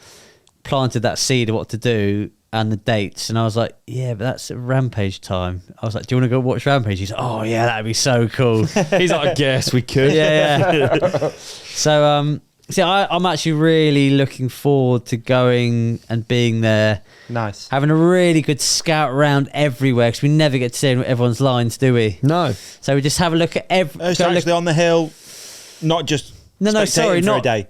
Speaker 6: planted that seed of what to do and the dates. And I was like, yeah, but that's Rampage time. I was like, do you want to go watch Rampage? He's like, oh, yeah, that'd be so cool.
Speaker 2: He's like, I guess we could.
Speaker 6: Yeah. So, I'm actually really looking forward to going and being there.
Speaker 1: Nice.
Speaker 6: Having a really good scout around everywhere, because we never get to see everyone's lines, do we?
Speaker 2: No.
Speaker 6: So we just have a look at
Speaker 1: It's actually on the hill, not just
Speaker 6: sorry,
Speaker 1: for
Speaker 6: not
Speaker 1: a day.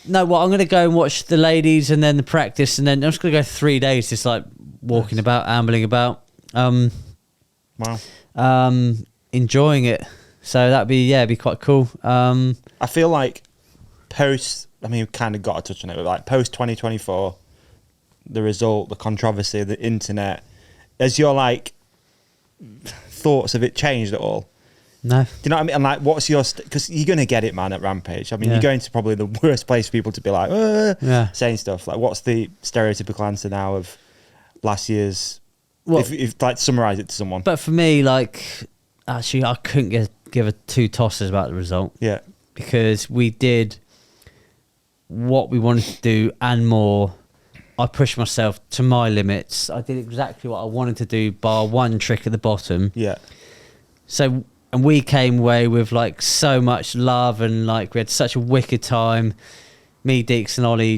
Speaker 6: No, well, I'm going to go and watch the ladies and then the practice, and then I'm just going to go 3 days just like walking about, ambling about.
Speaker 1: Wow.
Speaker 14: Enjoying it. So that'd be quite cool.
Speaker 1: I feel like we kind of got a touch on it, but like post 2024, the result, the controversy, the internet, has your like thoughts of it changed at all?
Speaker 14: No.
Speaker 1: Do you know what I mean? And like, what's your... Because you're going to get it, man, at Rampage. I mean, you're going to probably the worst place for people to be like, saying stuff. Like, what's the stereotypical answer now of last year's... Well, if like, summarise it to someone.
Speaker 14: But for me, like, actually, I couldn't give a two tosses about the result.
Speaker 1: Yeah.
Speaker 14: Because we did what we wanted to do and more. I pushed myself to my limits. I did exactly what I wanted to do, bar one trick at the bottom.
Speaker 1: Yeah.
Speaker 14: So... And we came away with like so much love and like we had such a wicked time. Me, Deeks and Ollie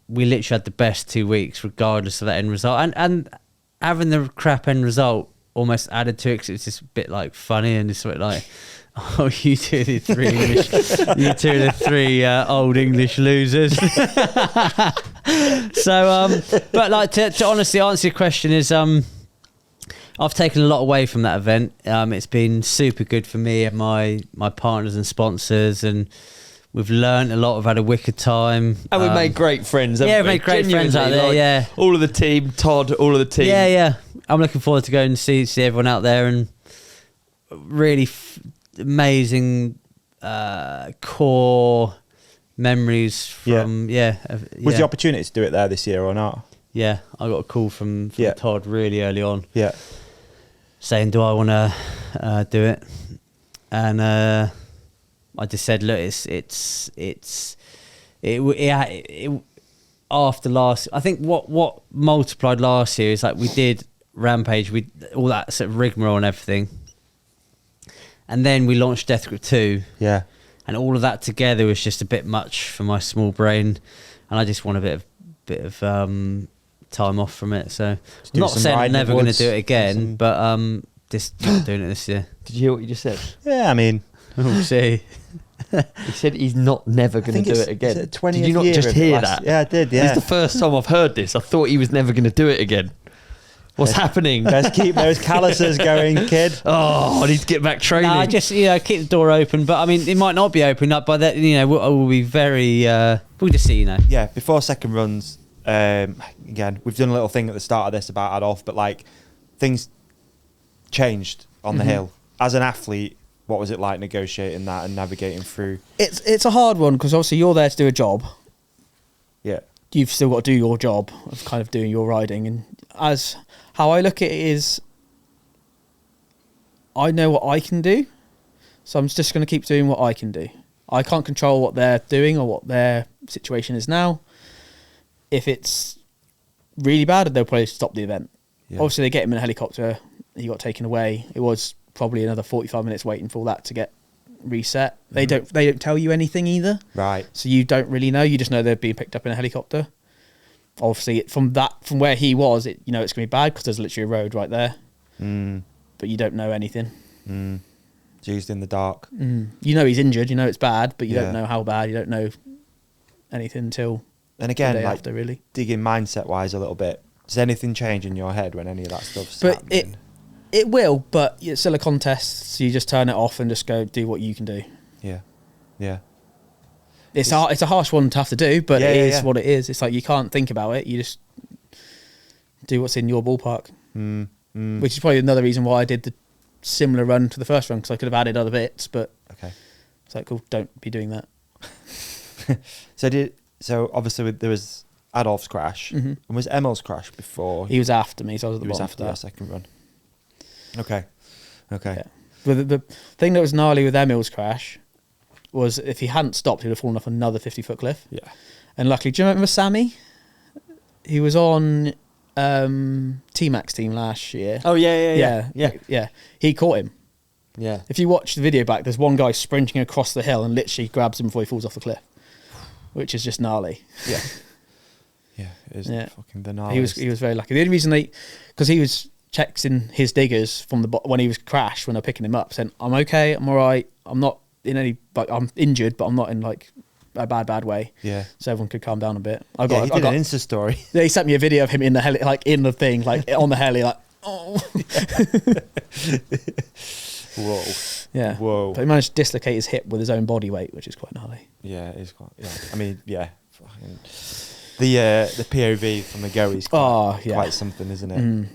Speaker 14: we literally had the best 2 weeks regardless of that end result. And having the crap end result almost added to it because it's just a bit like funny and it's sort of like, oh, you two the three old English losers. So, but like to honestly answer your question is, I've taken a lot away from that event. It's been super good for me and my partners and sponsors, and we've learned a lot. We've had a wicked time.
Speaker 2: And we've made great friends,
Speaker 14: we've made great friends out there,
Speaker 2: like, all of the team, Todd, all of the team.
Speaker 14: Yeah. I'm looking forward to going and see everyone out there, and really amazing core memories from,
Speaker 1: Was the opportunity to do it there this year or not?
Speaker 14: Yeah, I got a call from Todd really early on.
Speaker 1: Yeah.
Speaker 14: Saying, do I want to do it? And I just said, look, it after last, I think what multiplied last year is like we did Rampage, all that sort of rigmarole and everything, and then we launched Death Grip 2.
Speaker 1: Yeah.
Speaker 14: And all of that together was just a bit much for my small brain, and I just want a bit of time off from it. So I'm not saying I'm never going to do it again, but just not doing it this year.
Speaker 2: Did you hear what you just said?
Speaker 1: Yeah, I mean,
Speaker 14: we'll see.
Speaker 2: He said he's not never going to do it again.
Speaker 1: Did
Speaker 2: you not just hear that?
Speaker 1: Yeah, I did. Yeah,
Speaker 2: it's the first time I've heard this. I thought he was never going to do it again. What's happening?
Speaker 1: Let's keep those calluses going, kid.
Speaker 2: Oh, I need to get back training.
Speaker 14: I just keep the door open, but I mean, it might not be open up by that. We'll be very. We'll just see.
Speaker 1: Yeah, before second runs. Again, we've done a little thing at the start of this about Adolf, but like things changed on the hill. As an athlete, what was it like negotiating that and navigating through?
Speaker 4: It's a hard one because obviously you're there to do a job.
Speaker 1: Yeah.
Speaker 4: You've still got to do your job of kind of doing your riding, and as how I look at it is, I know what I can do, so I'm just going to keep doing what I can do. I can't control what they're doing or what their situation is now. If it's really bad, they'll probably stop the event. Yeah. Obviously, they get him in a helicopter. He got taken away. It was probably another 45 minutes waiting for all that to get reset. They don't tell you anything either.
Speaker 1: Right.
Speaker 4: So you don't really know. You just know they're being picked up in a helicopter. Obviously, from where he was, it's going to be bad because there's literally a road right there. But you don't know anything.
Speaker 1: Used in the dark.
Speaker 4: You know he's injured. You know it's bad, but you don't know how bad. You don't know anything until.
Speaker 1: And again,
Speaker 4: the day
Speaker 1: like
Speaker 4: after, really.
Speaker 1: Digging mindset-wise a little bit, does anything change in your head when any of that stuff's happening?
Speaker 4: It will, but it's still a contest, so you just turn it off and just go do what you can do.
Speaker 1: Yeah.
Speaker 4: It's a harsh one to have to do, but it is what it is. It's like you can't think about it. You just do what's in your ballpark. Which is probably another reason why I did the similar run to the first run, because I could have added other bits, but it's like, cool, don't be doing that.
Speaker 1: So obviously there was Adolf's crash, and was Emil's crash before?
Speaker 4: He was after me, so I was at the bottom.
Speaker 1: He was after that second run. Okay.
Speaker 4: Yeah. But the thing that was gnarly with Emil's crash was if he hadn't stopped, he would have fallen off another 50-foot cliff.
Speaker 1: Yeah.
Speaker 4: And luckily, do you remember Sammy? He was on T-Max team last year.
Speaker 2: Oh, yeah.
Speaker 4: He caught him.
Speaker 2: Yeah.
Speaker 4: If you watch the video back, there's one guy sprinting across the hill and literally grabs him before he falls off the cliff, which is just gnarly.
Speaker 1: Yeah. Yeah, it is fucking the gnarly.
Speaker 4: He was very lucky. The only reason because he was texting his diggers from when he was crashed, when they're picking him up, saying, I'm okay, I'm all right, I'm not in any, like, I'm injured, but I'm not in like a bad way.
Speaker 1: Yeah.
Speaker 4: So everyone could calm down a bit.
Speaker 1: He did an Insta story.
Speaker 4: Yeah, he sent me a video of him in the heli, like in the thing, like on the heli, like,
Speaker 12: Oh.
Speaker 1: Whoa.
Speaker 4: Yeah.
Speaker 1: Whoa.
Speaker 4: But he managed to dislocate his hip with his own body weight, which is quite gnarly.
Speaker 1: Yeah, it is quite. Yeah. I mean, yeah. The POV from the go is quite something, isn't it?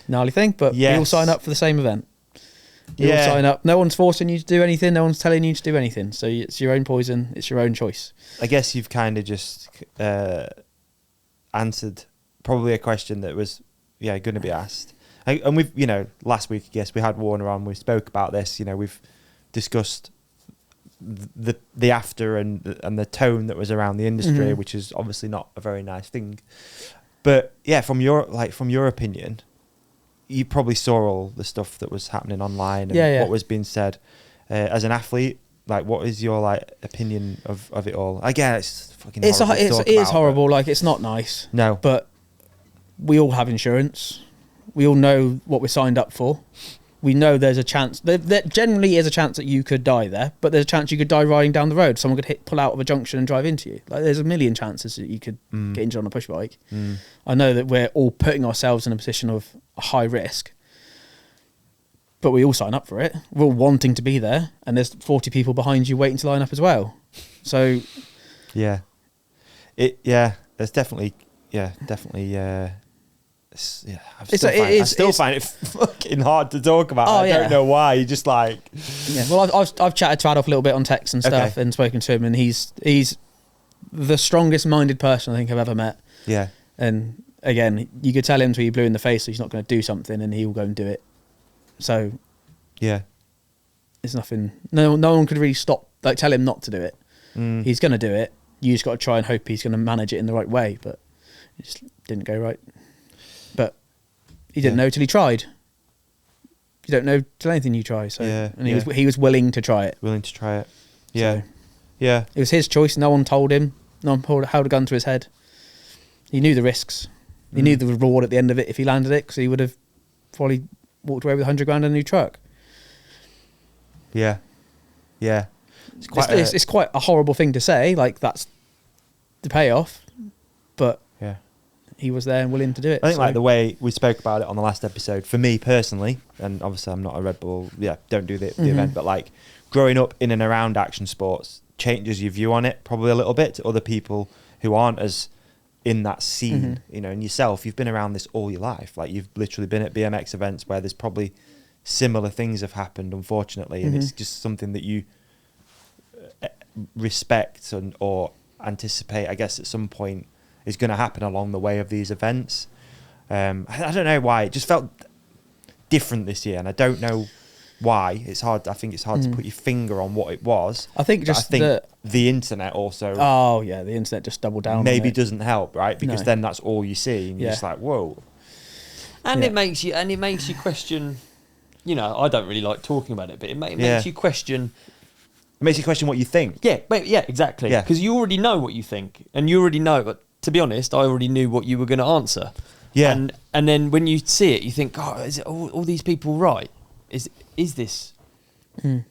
Speaker 4: Gnarly thing, but we all sign up for the same event. You all sign up. No one's forcing you to do anything. No one's telling you to do anything. So it's your own poison. It's your own choice.
Speaker 1: I guess you've kind of just answered probably a question that was going to be asked. And we've, last week, I guess we had Warner on. We spoke about this. We've discussed the after and the tone that was around the industry, which is obviously not a very nice thing. But yeah, from your opinion, you probably saw all the stuff that was happening online and what was being said. As an athlete, what is your opinion of it all? Again, it's fucking. It
Speaker 4: is horrible. It's not nice.
Speaker 1: No,
Speaker 4: but we all have insurance. We all know what we're signed up for. We know there's a chance. There generally is a chance that you could die there, but there's a chance you could die riding down the road. Someone could pull out of a junction and drive into you. There's a million chances that you could get injured on a push bike. I know that we're all putting ourselves in a position of high risk, but we all sign up for it. We're all wanting to be there, and there's 40 people behind you waiting to line up as well. So,
Speaker 1: there's definitely. I still find it fucking hard to talk about. I don't know why. You just
Speaker 4: Well, I've chatted to Adolf a little bit on text and stuff, and spoken to him, and he's the strongest minded person I think I've ever met.
Speaker 1: Yeah.
Speaker 4: And again, you could tell him till you blue in the face that he's not going to do something, and he will go and do it. So
Speaker 1: yeah,
Speaker 4: there's nothing. No one could really tell him not to do it. He's going to do it. You just got to try and hope he's going to manage it in the right way, but it just didn't go right. But he didn't know till he tried. You don't know till anything you try. So and he was willing to try it.
Speaker 1: Yeah.
Speaker 4: So, it was his choice. No one told him. No one held a gun to his head. He knew the risks. He knew the reward at the end of it if he landed it, because he would have probably walked away with 100 grand in a new truck.
Speaker 1: Yeah.
Speaker 4: It's quite a horrible thing to say. That's the payoff, but he was there and willing to do it.
Speaker 1: I think the way we spoke about it on the last episode, for me personally, and obviously I'm not a Red Bull, don't do the event, but growing up in and around action sports changes your view on it probably a little bit to other people who aren't as in that scene, and yourself, you've been around this all your life. You've literally been at BMX events where there's probably similar things have happened, unfortunately, and it's just something that you respect or anticipate, I guess, at some point is going to happen along the way of these events. I don't know why. It just felt different this year, and I don't know why. It's hard. I think it's hard to put your finger on what it was.
Speaker 4: I think
Speaker 1: the internet also...
Speaker 4: Oh, yeah, the internet just doubled down
Speaker 1: maybe
Speaker 4: on it.
Speaker 1: Doesn't help, right? Because then that's all you see, and you're just whoa.
Speaker 2: And it makes you question... I don't really like talking about it, but it makes you question...
Speaker 1: It makes you question what you think.
Speaker 2: Yeah, exactly. Because you already know what you think, and you already know... But to be honest, I already knew what you were going to answer.
Speaker 1: Yeah.
Speaker 2: And then when you see it, you think, is it all these people right? Is this... I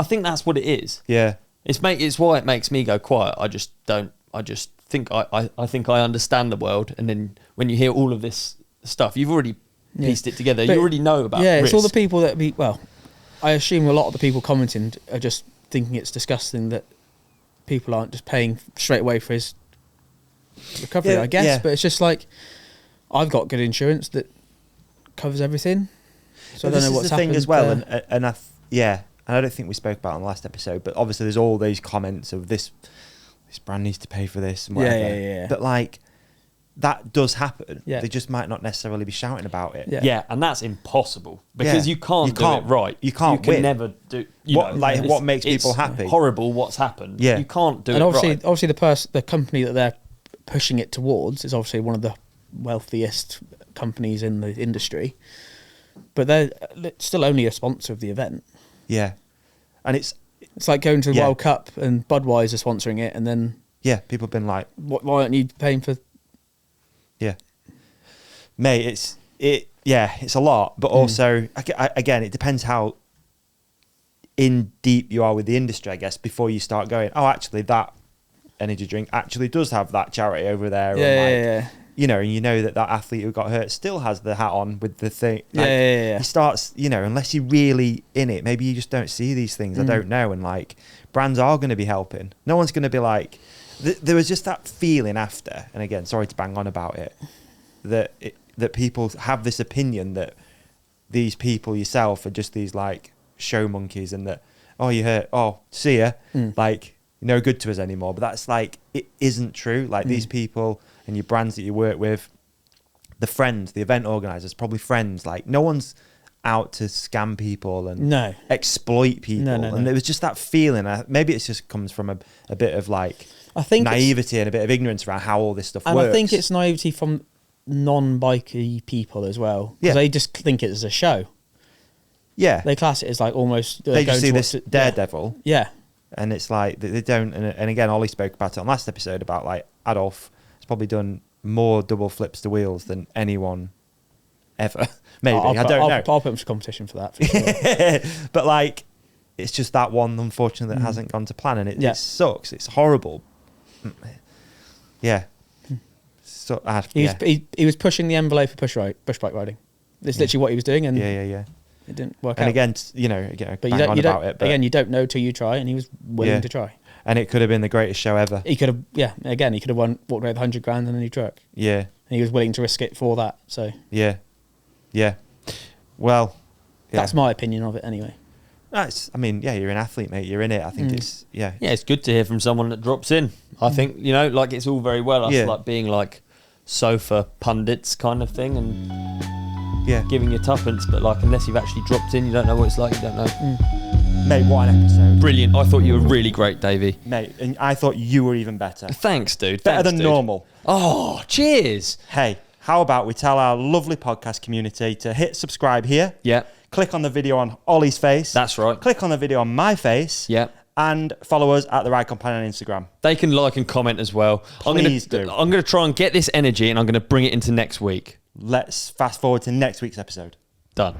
Speaker 2: think that's what it is.
Speaker 1: Yeah.
Speaker 2: It's why it makes me go quiet. I just think I think I understand the world, and then when you hear all of this stuff, you've already pieced it together. You already know about
Speaker 4: it's all the people that I assume a lot of the people commenting are just thinking it's disgusting that people aren't just paying straight away for his recovery, I guess. But it's just I've got good insurance that covers everything. So I don't know what's happened.
Speaker 1: This is the thing as well, and I don't think we spoke about it on the last episode, but obviously there's all these comments of this brand needs to pay for this and whatever.
Speaker 4: Yeah.
Speaker 1: But that does happen. Yeah. They just might not necessarily be shouting about it.
Speaker 2: Yeah, and that's impossible because you can't do it right.
Speaker 1: You can't
Speaker 2: can
Speaker 1: win.
Speaker 2: Never do.
Speaker 1: What makes people happy?
Speaker 2: Horrible. What's happened?
Speaker 1: Yeah,
Speaker 2: you can't do
Speaker 4: and
Speaker 2: it
Speaker 4: obviously,
Speaker 2: right.
Speaker 4: Obviously, the company that they're pushing it towards is obviously one of the wealthiest companies in the industry, but they're still only a sponsor of the event.
Speaker 1: Yeah, and it's
Speaker 4: like going to the World Cup and Budweiser sponsoring it, and then
Speaker 1: people have been like,
Speaker 4: why aren't you paying for?
Speaker 1: Yeah, mate, it's a lot, but also again, it depends how in deep you are with the industry, I guess, before you start going, actually that energy drink actually does have that charity over there. you know, and you know that athlete who got hurt still has the hat on with the thing. Like,
Speaker 4: yeah.
Speaker 1: He starts, you know, unless you're really in it, maybe you just don't see these things. I don't know. And like, brands are going to be helping. No one's going to be like, there was just that feeling after, and again, sorry to bang on about it, that people have this opinion that these people yourself are just these like show monkeys, and that, oh, you hurt, oh, see ya, like, no good to us anymore. But that's like, it isn't true. Like these people and your brands that you work with, the friends, the event organisers, probably friends, like no one's out to scam people and exploit people. And there was just that feeling, maybe it just comes from a bit of like, I think naivety and a bit of ignorance around how all this stuff works.
Speaker 4: And I think it's naivety from non-bikey people as well, because they just think it as a show. Yeah, they class it as like almost.
Speaker 1: They just see this daredevil.
Speaker 4: Yeah,
Speaker 1: and it's like they don't. And again, Ollie spoke about it on last episode about like Adolf has probably done more double flips to wheels than anyone ever. Maybe I don't know.
Speaker 4: I'll put him to competition for that. For sure.
Speaker 1: But like, it's just that one, unfortunately, that hasn't gone to plan, and it sucks. It's horrible. Yeah. So
Speaker 4: he was pushing the envelope for push bike riding. That's literally what he was doing, and
Speaker 1: it
Speaker 4: didn't work out.
Speaker 1: And again, you know, but you
Speaker 4: don't know till you try, and he was willing to try.
Speaker 1: And it could have been the greatest show ever.
Speaker 4: He could have, Again, he could have walked away with 100 grand in a new truck.
Speaker 1: Yeah.
Speaker 4: And he was willing to risk it for that. So.
Speaker 1: Yeah. Well,
Speaker 4: that's my opinion of it, anyway.
Speaker 1: I mean, you're an athlete, mate. You're in it. I think it's
Speaker 2: it's good to hear from someone that drops in. I think, you know, like it's all very well us like being like sofa pundits kind of thing and giving you tuppence, but like unless you've actually dropped in, you don't know what it's like. You don't know.
Speaker 1: Mate, what an episode.
Speaker 2: Brilliant. I thought you were really great, Davey.
Speaker 1: Mate, and I thought you were even better.
Speaker 2: Thanks, dude.
Speaker 1: Better than normal.
Speaker 2: Oh, cheers.
Speaker 1: Hey, how about we tell our lovely podcast community to hit subscribe here.
Speaker 2: Yeah.
Speaker 1: Click on the video on Ollie's face.
Speaker 2: That's right.
Speaker 1: Click on the video on my face.
Speaker 2: Yeah.
Speaker 1: And follow us at The Ride Companion on Instagram.
Speaker 2: They can like and comment as well.
Speaker 1: Please do.
Speaker 2: I'm going to try and get this energy and I'm going to bring it into next week.
Speaker 1: Let's fast forward to next week's episode.
Speaker 2: Done.